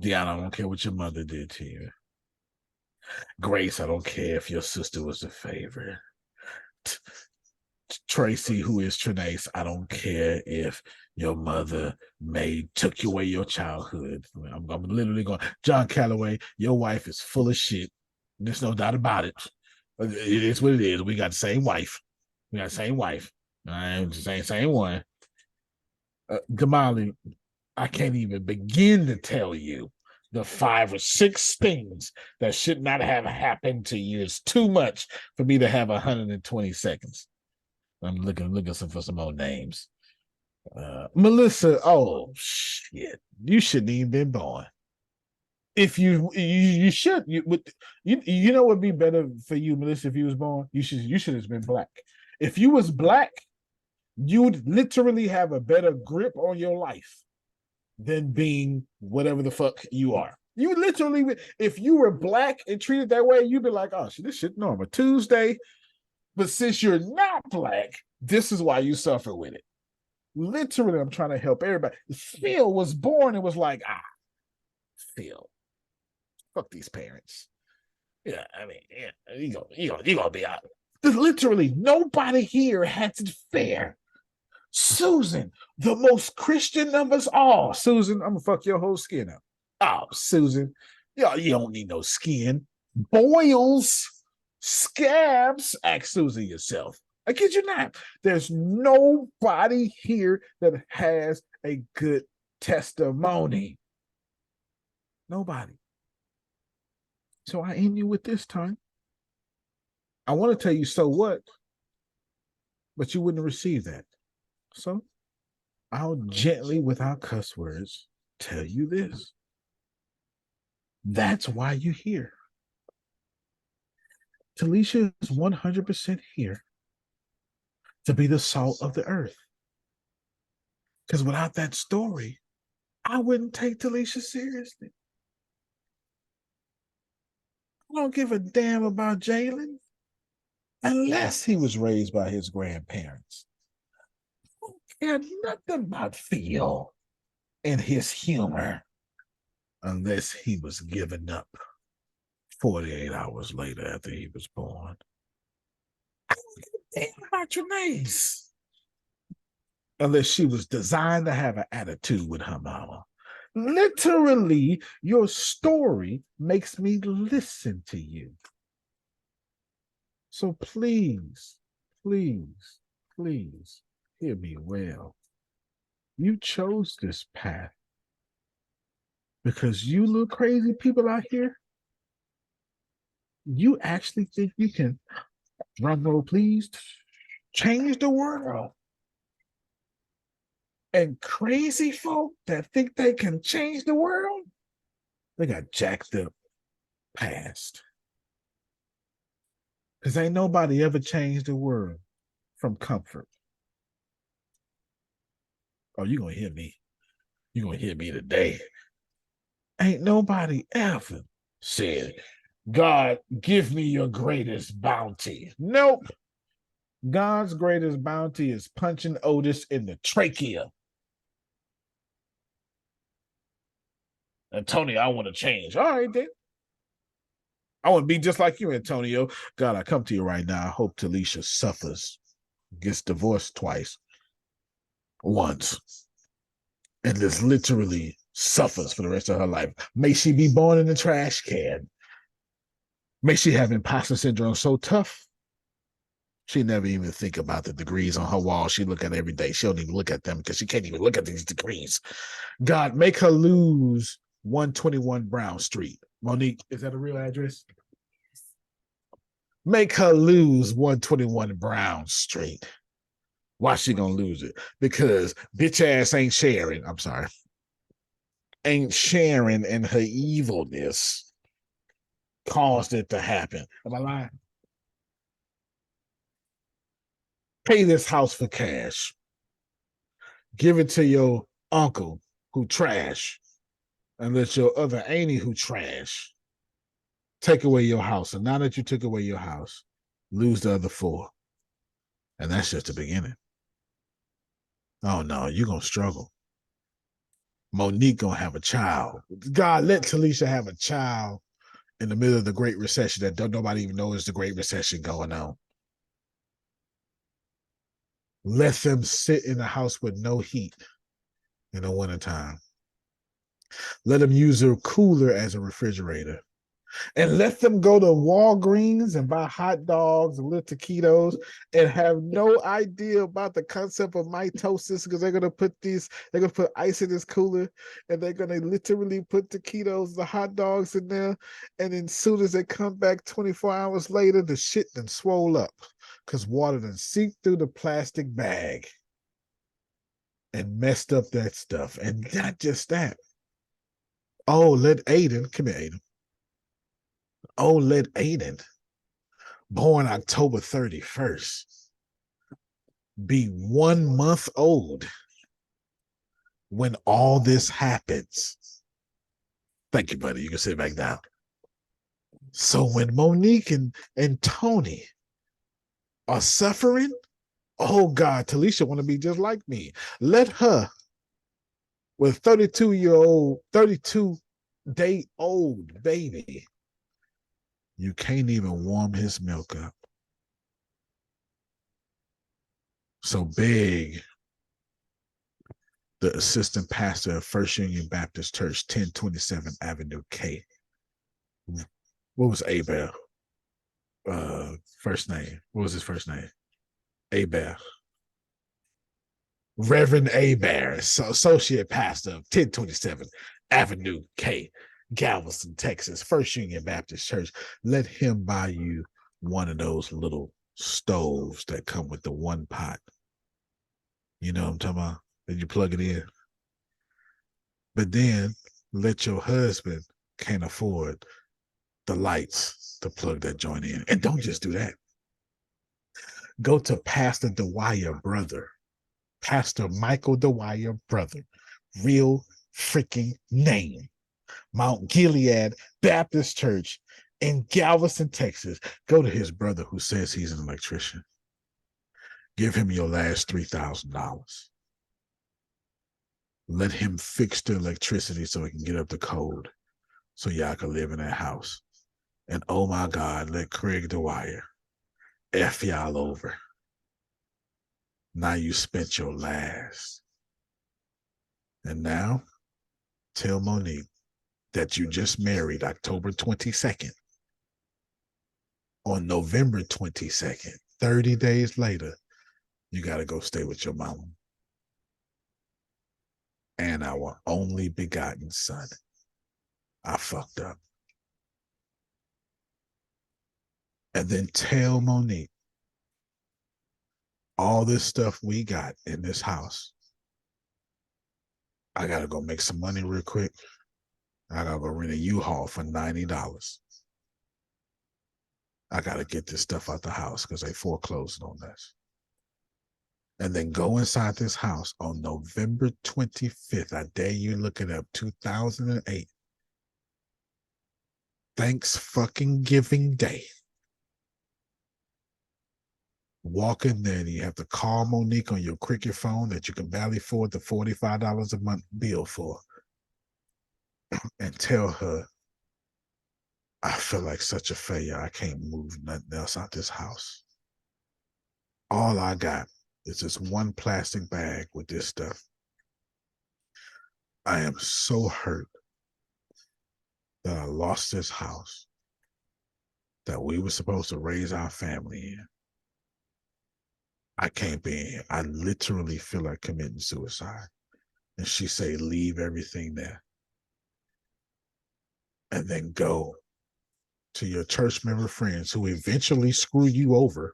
Deanna, I don't care what your mother did to you. Grace, I don't care if your sister was a favorite. Tracy, who is Trinace, I don't care if your mother took away your childhood. I'm literally going, John Calloway, your wife is full of shit. There's no doubt about it. It is what it is. We got the same wife. We got the same wife. I'm just saying, same one. Damali, I can't even begin to tell you the 5 or 6 things that should not have happened to you. It's too much for me to have 120 seconds. I'm looking for some more names. Melissa, oh shit, you shouldn't even been born. If you should, you know what would be better for you, Melissa, if you was born? You should have been black. If you was black, you'd literally have a better grip on your life than being whatever the fuck you are. You literally, if you were black and treated that way, you'd be like, oh shit, this shit normal. Tuesday. But since you're not black, this is why you suffer with it. Literally, I'm trying to help everybody. Phil was born and was like, Phil, fuck these parents. Yeah, I mean, yeah, you gonna be out. Literally, nobody here has it fair. Susan, the most Christian of us all. Susan, I'm gonna fuck your whole skin up. Oh, Susan, you don't need no skin. Boils, scabs. Ask Susan yourself. I kid you not. There's nobody here that has a good testimony. Nobody. So I end you with this time. I want to tell you, so what? But you wouldn't receive that. So I'll gently, without cuss words, tell you this. That's why you're here. Talisha is 100% here to be the salt of the earth. Because without that story, I wouldn't take Talisha seriously. I don't give a damn about Jalen unless he was raised by his grandparents. I don't care nothing about Theo and his humor unless he was given up 48 hours later after he was born. I don't give a damn about Trinace unless she was designed to have an attitude with her mama. Literally, your story makes me listen to you. So please, please, please hear me well. You chose this path because you little crazy people out here, you actually think you can, drum roll please, change the world. And crazy folk that think they can change the world, they got jacked up past. Because ain't nobody ever changed the world from comfort. Oh, you're going to hear me. You're going to hear me today. Ain't nobody ever said, God, give me your greatest bounty. Nope. God's greatest bounty is punching Otis in the trachea. Antonio, I want to change. All right, then. I want to be just like you, Antonio. God, I come to you right now. I hope Talisha suffers, gets divorced twice, once, and just literally suffers for the rest of her life. May she be born in the trash can. May she have imposter syndrome so tough, she never even think about the degrees on her wall she look at every day. She don't even look at them because she can't even look at these degrees. God, make her lose 121 Brown Street. Monique, is that a real address? Make her lose 121 Brown Street. Why she gonna lose it? Because bitch ass ain't sharing. I'm sorry. Ain't sharing in her evilness caused it to happen. Am I lying? Pay this house for cash. Give it to your uncle who trash. And let your other auntie who trash take away your house. And now that you took away your house, lose the other 4. And that's just the beginning. Oh no, you're gonna struggle. Monique gonna have a child. God, let Talisha have a child in the middle of the Great Recession that nobody even knows the Great Recession going on. Let them sit in the house with no heat in the wintertime. Let them use their cooler as a refrigerator. And let them go to Walgreens and buy hot dogs and little taquitos and have no idea about the concept of mitosis because they're gonna put ice in this cooler and they're gonna literally put taquitos, the hot dogs in there, and then soon as they come back 24 hours later, the shit done swole up because water done seeped through the plastic bag and messed up that stuff. And not just that. Oh, let Aiden, come here, Aiden. Oh, let Aiden, born October 31st, be 1 month old when all this happens. Thank you, buddy. You can sit back down. So when Monique and Tony are suffering, oh God, Talisha want to be just like me. Let her, with 32-day-old baby, you can't even warm his milk up. So big, the assistant pastor of First Union Baptist Church, 1027 Avenue K. What was Abel? First name. What was his first name? Abel. Reverend Abel, associate pastor of 1027 Avenue K, Galveston, Texas, First Union Baptist Church. Let him buy you one of those little stoves that come with the one pot. You know what I'm talking about? Then you plug it in. But then let your husband can't afford the lights to plug that joint in. And don't just do that. Go to Pastor Dwyer brother. Pastor Michael Dwyer brother. Real freaking name. Mount Gilead Baptist Church in Galveston, Texas. Go to his brother who says he's an electrician. Give him your last $3,000. Let him fix the electricity so he can get up the code so y'all can live in that house. And oh my God, let Craig Dwyer F y'all over. Now you spent your last. And now tell Monique that you just married October 22nd. On November 22nd, 30 days later, you got to go stay with your mama. And our only begotten son. I fucked up. And then tell Monique all this stuff we got in this house. I got to go make some money real quick. I got to go rent a U-Haul for $90. I got to get this stuff out the house because they foreclosed on this. And then go inside this house on November 25th. I dare you look it up, 2008. Thanks fucking Giving Day. Walk in there and you have to call Monique on your cricket phone that you can barely afford the $45 a month bill for. And tell her, I feel like such a failure. I can't move nothing else out this house. All I got is this one plastic bag with this stuff. I am so hurt that I lost this house that we were supposed to raise our family in. I can't be in here. I literally feel like committing suicide. And she say, leave everything there. And then go to your church member friends who eventually screw you over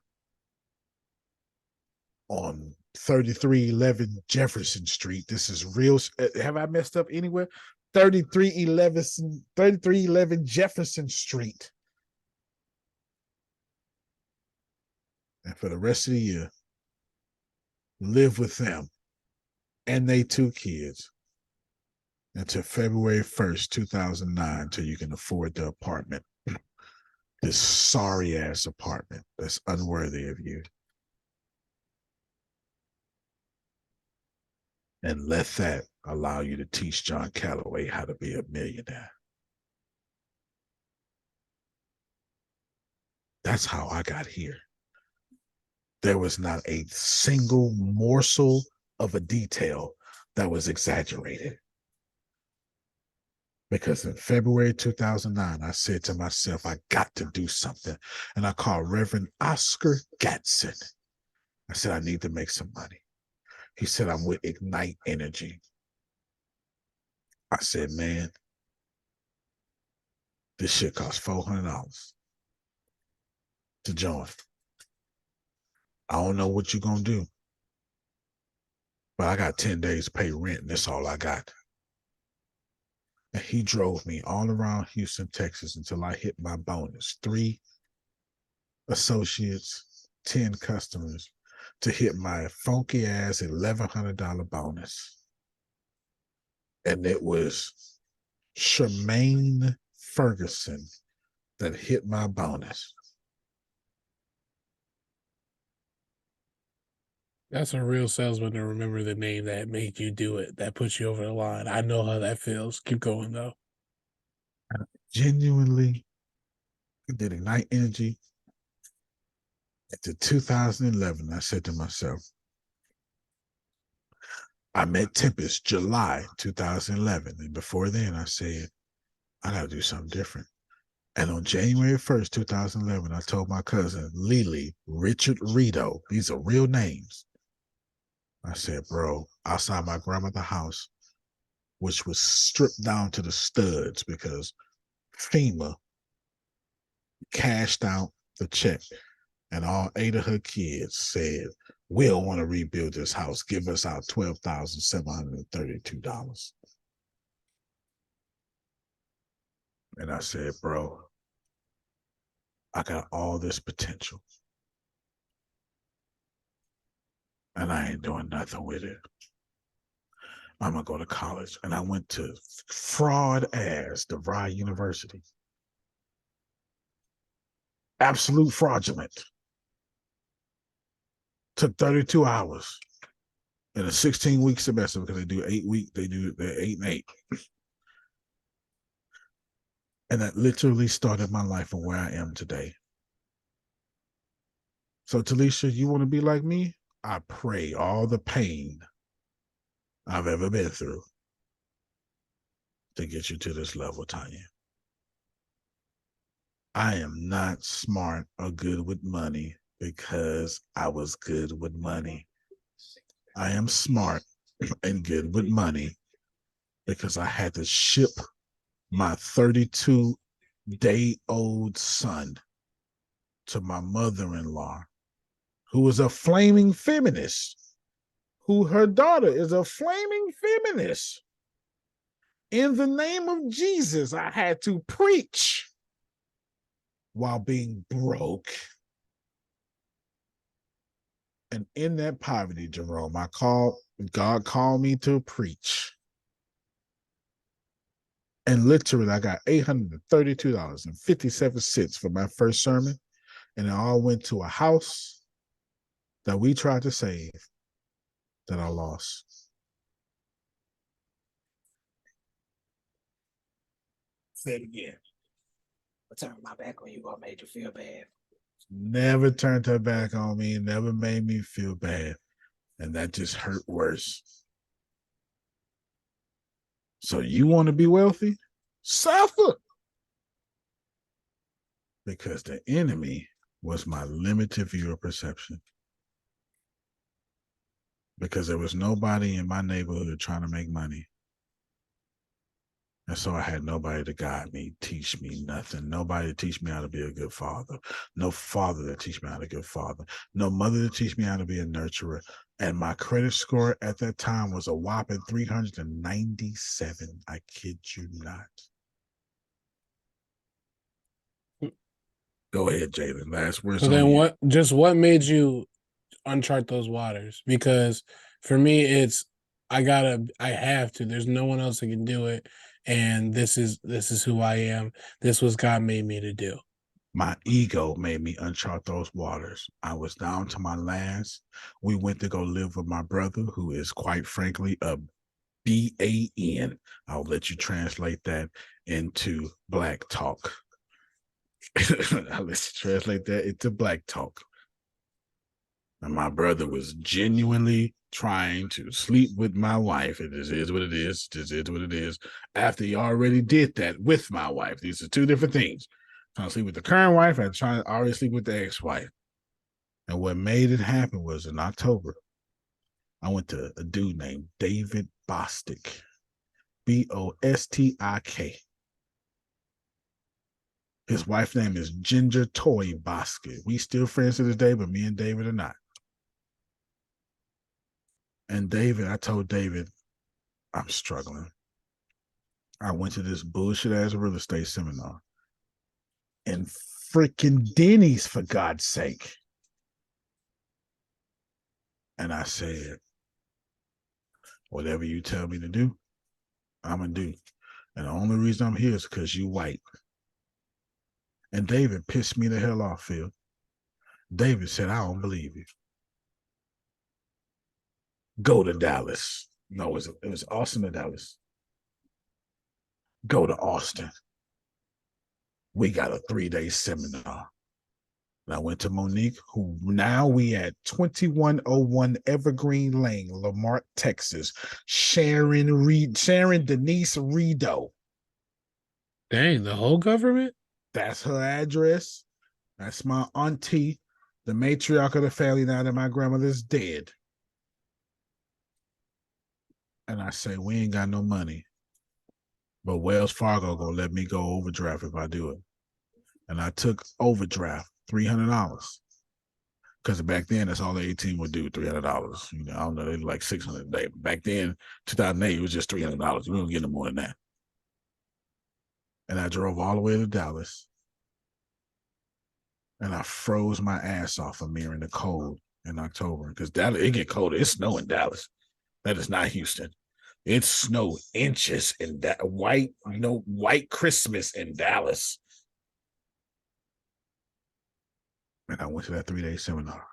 on 3311 Jefferson Street. This is real. Have I messed up anywhere? 3311 Jefferson Street. And for the rest of the year, live with them and they 2 kids until February 1st, 2009, till you can afford the apartment. This sorry ass apartment that's unworthy of you. And let that allow you to teach John Calloway how to be a millionaire. That's how I got here. There was not a single morsel of a detail that was exaggerated. Because in February 2009, I said to myself, I got to do something. And I called Reverend Oscar Gatson. I said, I need to make some money. He said, I'm with Ignite Energy. I said, man, this shit costs $400 to join. I don't know what you're going to do, but I got 10 days to pay rent, and that's all I got. And he drove me all around Houston, Texas until I hit my bonus. 3 associates, 10 customers to hit my funky ass $1,100 bonus. And it was Charmaine Ferguson that hit my bonus. That's a real salesman to remember the name that made you do it. That puts you over the line. I know how that feels. Keep going, though. I genuinely did Ignite Energy. Into 2011, I said to myself, I met Tempest July 2011. And before then, I said, I got to do something different. And on January 1st, 2011, I told my cousin, Lily Richard Rito, these are real names. I said, bro, outside my grandmother's house, which was stripped down to the studs because FEMA cashed out the check, and all 8 of her kids said, we don't want to rebuild this house. Give us our $12,732. And I said, bro, I got all this potential, and I ain't doing nothing with it. I'm going to go to college. And I went to fraud ass DeVry University. Absolute fraudulent. Took 32 hours in a 16-week semester because they do 8 weeks. They're 8 and 8. And that literally started my life and where I am today. So, Talisha, you want to be like me? I pray all the pain I've ever been through to get you to this level, Tanya. I am not smart or good with money because I was good with money. I am smart and good with money because I had to ship my 32-day-old son to my mother-in-law, who is a flaming feminist, who her daughter is a flaming feminist. In the name of Jesus, I had to preach while being broke. And in that poverty, Jerome, God called me to preach. And literally, I got $832.57 for my first sermon. And it all went to a house that we tried to save that I lost. Say it again. I turned my back on you. What made you feel bad? Never turned her back on me, never made me feel bad. And that just hurt worse. So you want to be wealthy? Suffer. Because the enemy was my limited view of perception. Because there was nobody in my neighborhood trying to make money. And so I had nobody to guide me, teach me nothing. Nobody to teach me how to be a good father. No father to teach me how to be a good father. No mother to teach me how to be a nurturer. And my credit score at that time was a whopping 397. I kid you not. Go ahead, Jalen. Last words. So then what made you unchart those waters? Because for me, it's I have to. There's no one else that can do it. And this is who I am. This was God made me to do. My ego made me unchart those waters. I was down to my last. We went to go live with my brother, who is quite frankly a BAN. I'll let you translate that into black talk. I'll let you translate that into black talk. And my brother was genuinely trying to sleep with my wife. It is what it is. This is what it is. After he already did that with my wife. These are two different things. Trying to sleep with the current wife and trying to already sleep with the ex-wife. And what made it happen was in October, I went to a dude named David Bostic. Bostik. His wife's name is Ginger Toy Bostic. We still friends to this day, but me and David are not. And I told David, I'm struggling. I went to this bullshit ass real estate seminar in freaking Denny's, for God's sake. And I said, whatever you tell me to do, I'm going to do. And the only reason I'm here is because you white. And David pissed me the hell off, Phil. David said, I don't believe you. Go to Dallas. No, it was Austin to Dallas. Go to Austin. We got a 3-day seminar. And I went to Monique, who now we at 2101 Evergreen Lane, Lamar, Texas. Sharon Denise Rideau. Dang, the whole government? That's her address. That's my auntie, the matriarch of the family now that my grandmother's dead. And I say, we ain't got no money. But Wells Fargo gonna let me go overdraft if I do it. And I took overdraft, $300. Because back then, that's all the ATM would do, $300. You know, I don't know, they like $600 a day. But back then, 2008, it was just $300. We don't get no more than that. And I drove all the way to Dallas. And I froze my ass off of Mir in the cold in October. Because Dallas, it get colder. It's snow in Dallas. That is not Houston. It snowed inches in that white Christmas in Dallas. And I went to that 3-day seminar.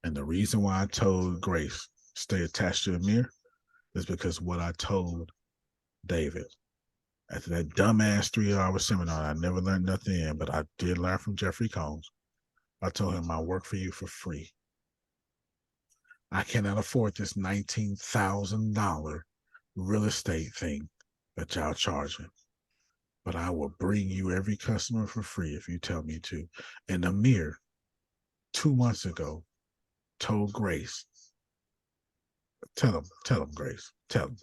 And the reason why I told Grace stay attached to Amir is because what I told David after that dumbass 3-hour seminar, I never learned nothing in, but I did learn from Jeffrey Combs. I told him I work for you for free. I cannot afford this $19,000 real estate thing that y'all charging. But I will bring you every customer for free if you tell me to. And Amir, 2 months ago, told Grace, tell him, Grace, tell him.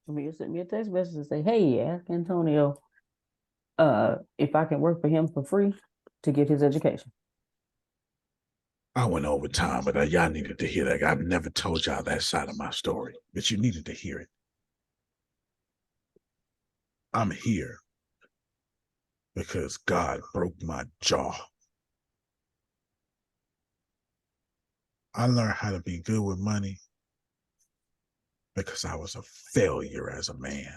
Amir sent me a text message and say, hey, ask Antonio if I can work for him for free to get his education. I went over time, but y'all needed to hear that. I've never told y'all that side of my story, but you needed to hear it. I'm here because God broke my jaw. I learned how to be good with money because I was a failure as a man,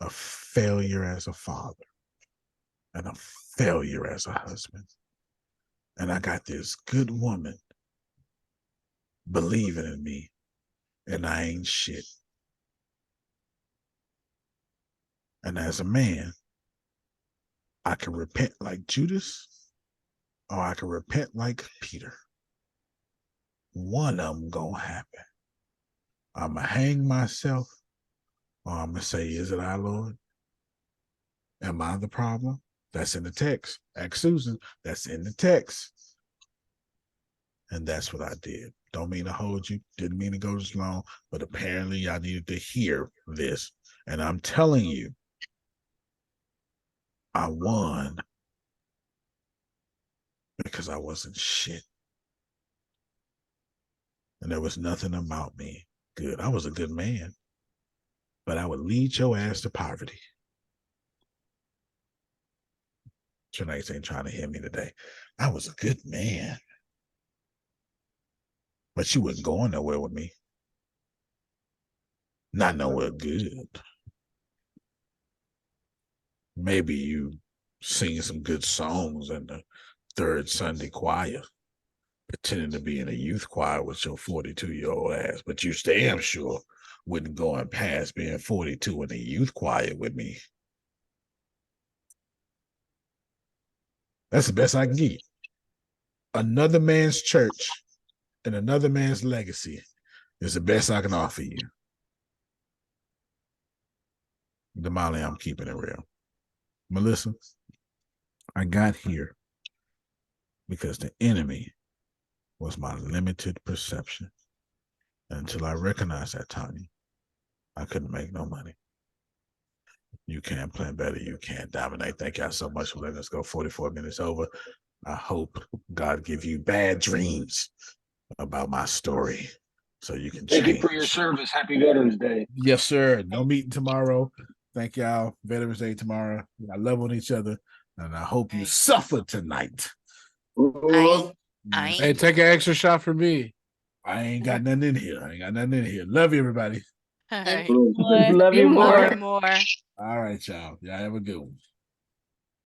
a failure as a father, and a failure as a husband. And I got this good woman believing in me, and I ain't shit. And as a man, I can repent like Judas, or I can repent like Peter. One of them gonna happen. I'm gonna hang myself, or I'm gonna say, is it our Lord? Am I the problem? That's in the text. Ask Susan, that's in the text. And that's what I did. Don't mean to hold you, didn't mean to go this long, but apparently y'all needed to hear this. And I'm telling you, I won because I wasn't shit. And there was nothing about me good. I was a good man, but I would lead your ass to poverty. Trinace ain't trying to hear me today. I was a good man, but you wasn't going nowhere with me. Not nowhere good. Maybe you sing some good songs in the third Sunday choir, pretending to be in a youth choir with your 42-year-old ass, but you damn sure wouldn't go and past being 42 in a youth choir with me. That's the best I can get. Another man's church and another man's legacy is the best I can offer you. Damali, I'm keeping it real. Melissa, I got here because the enemy was my limited perception. And until I recognized that, Tanya, I couldn't make no money. You can plan better. You can dominate. Thank y'all so much for letting us go 44 minutes over. I hope God give you bad dreams about my story so you can change. Thank you for your service. Happy Veterans Day. Yes, sir. No meeting tomorrow. Thank y'all. Veterans Day tomorrow. I love on each other, and I hope you suffer tonight. Hey, take an extra shot for me. I ain't got nothing in here. Love you, everybody. All right. Love you more. More. All right, y'all. Y'all have a good one.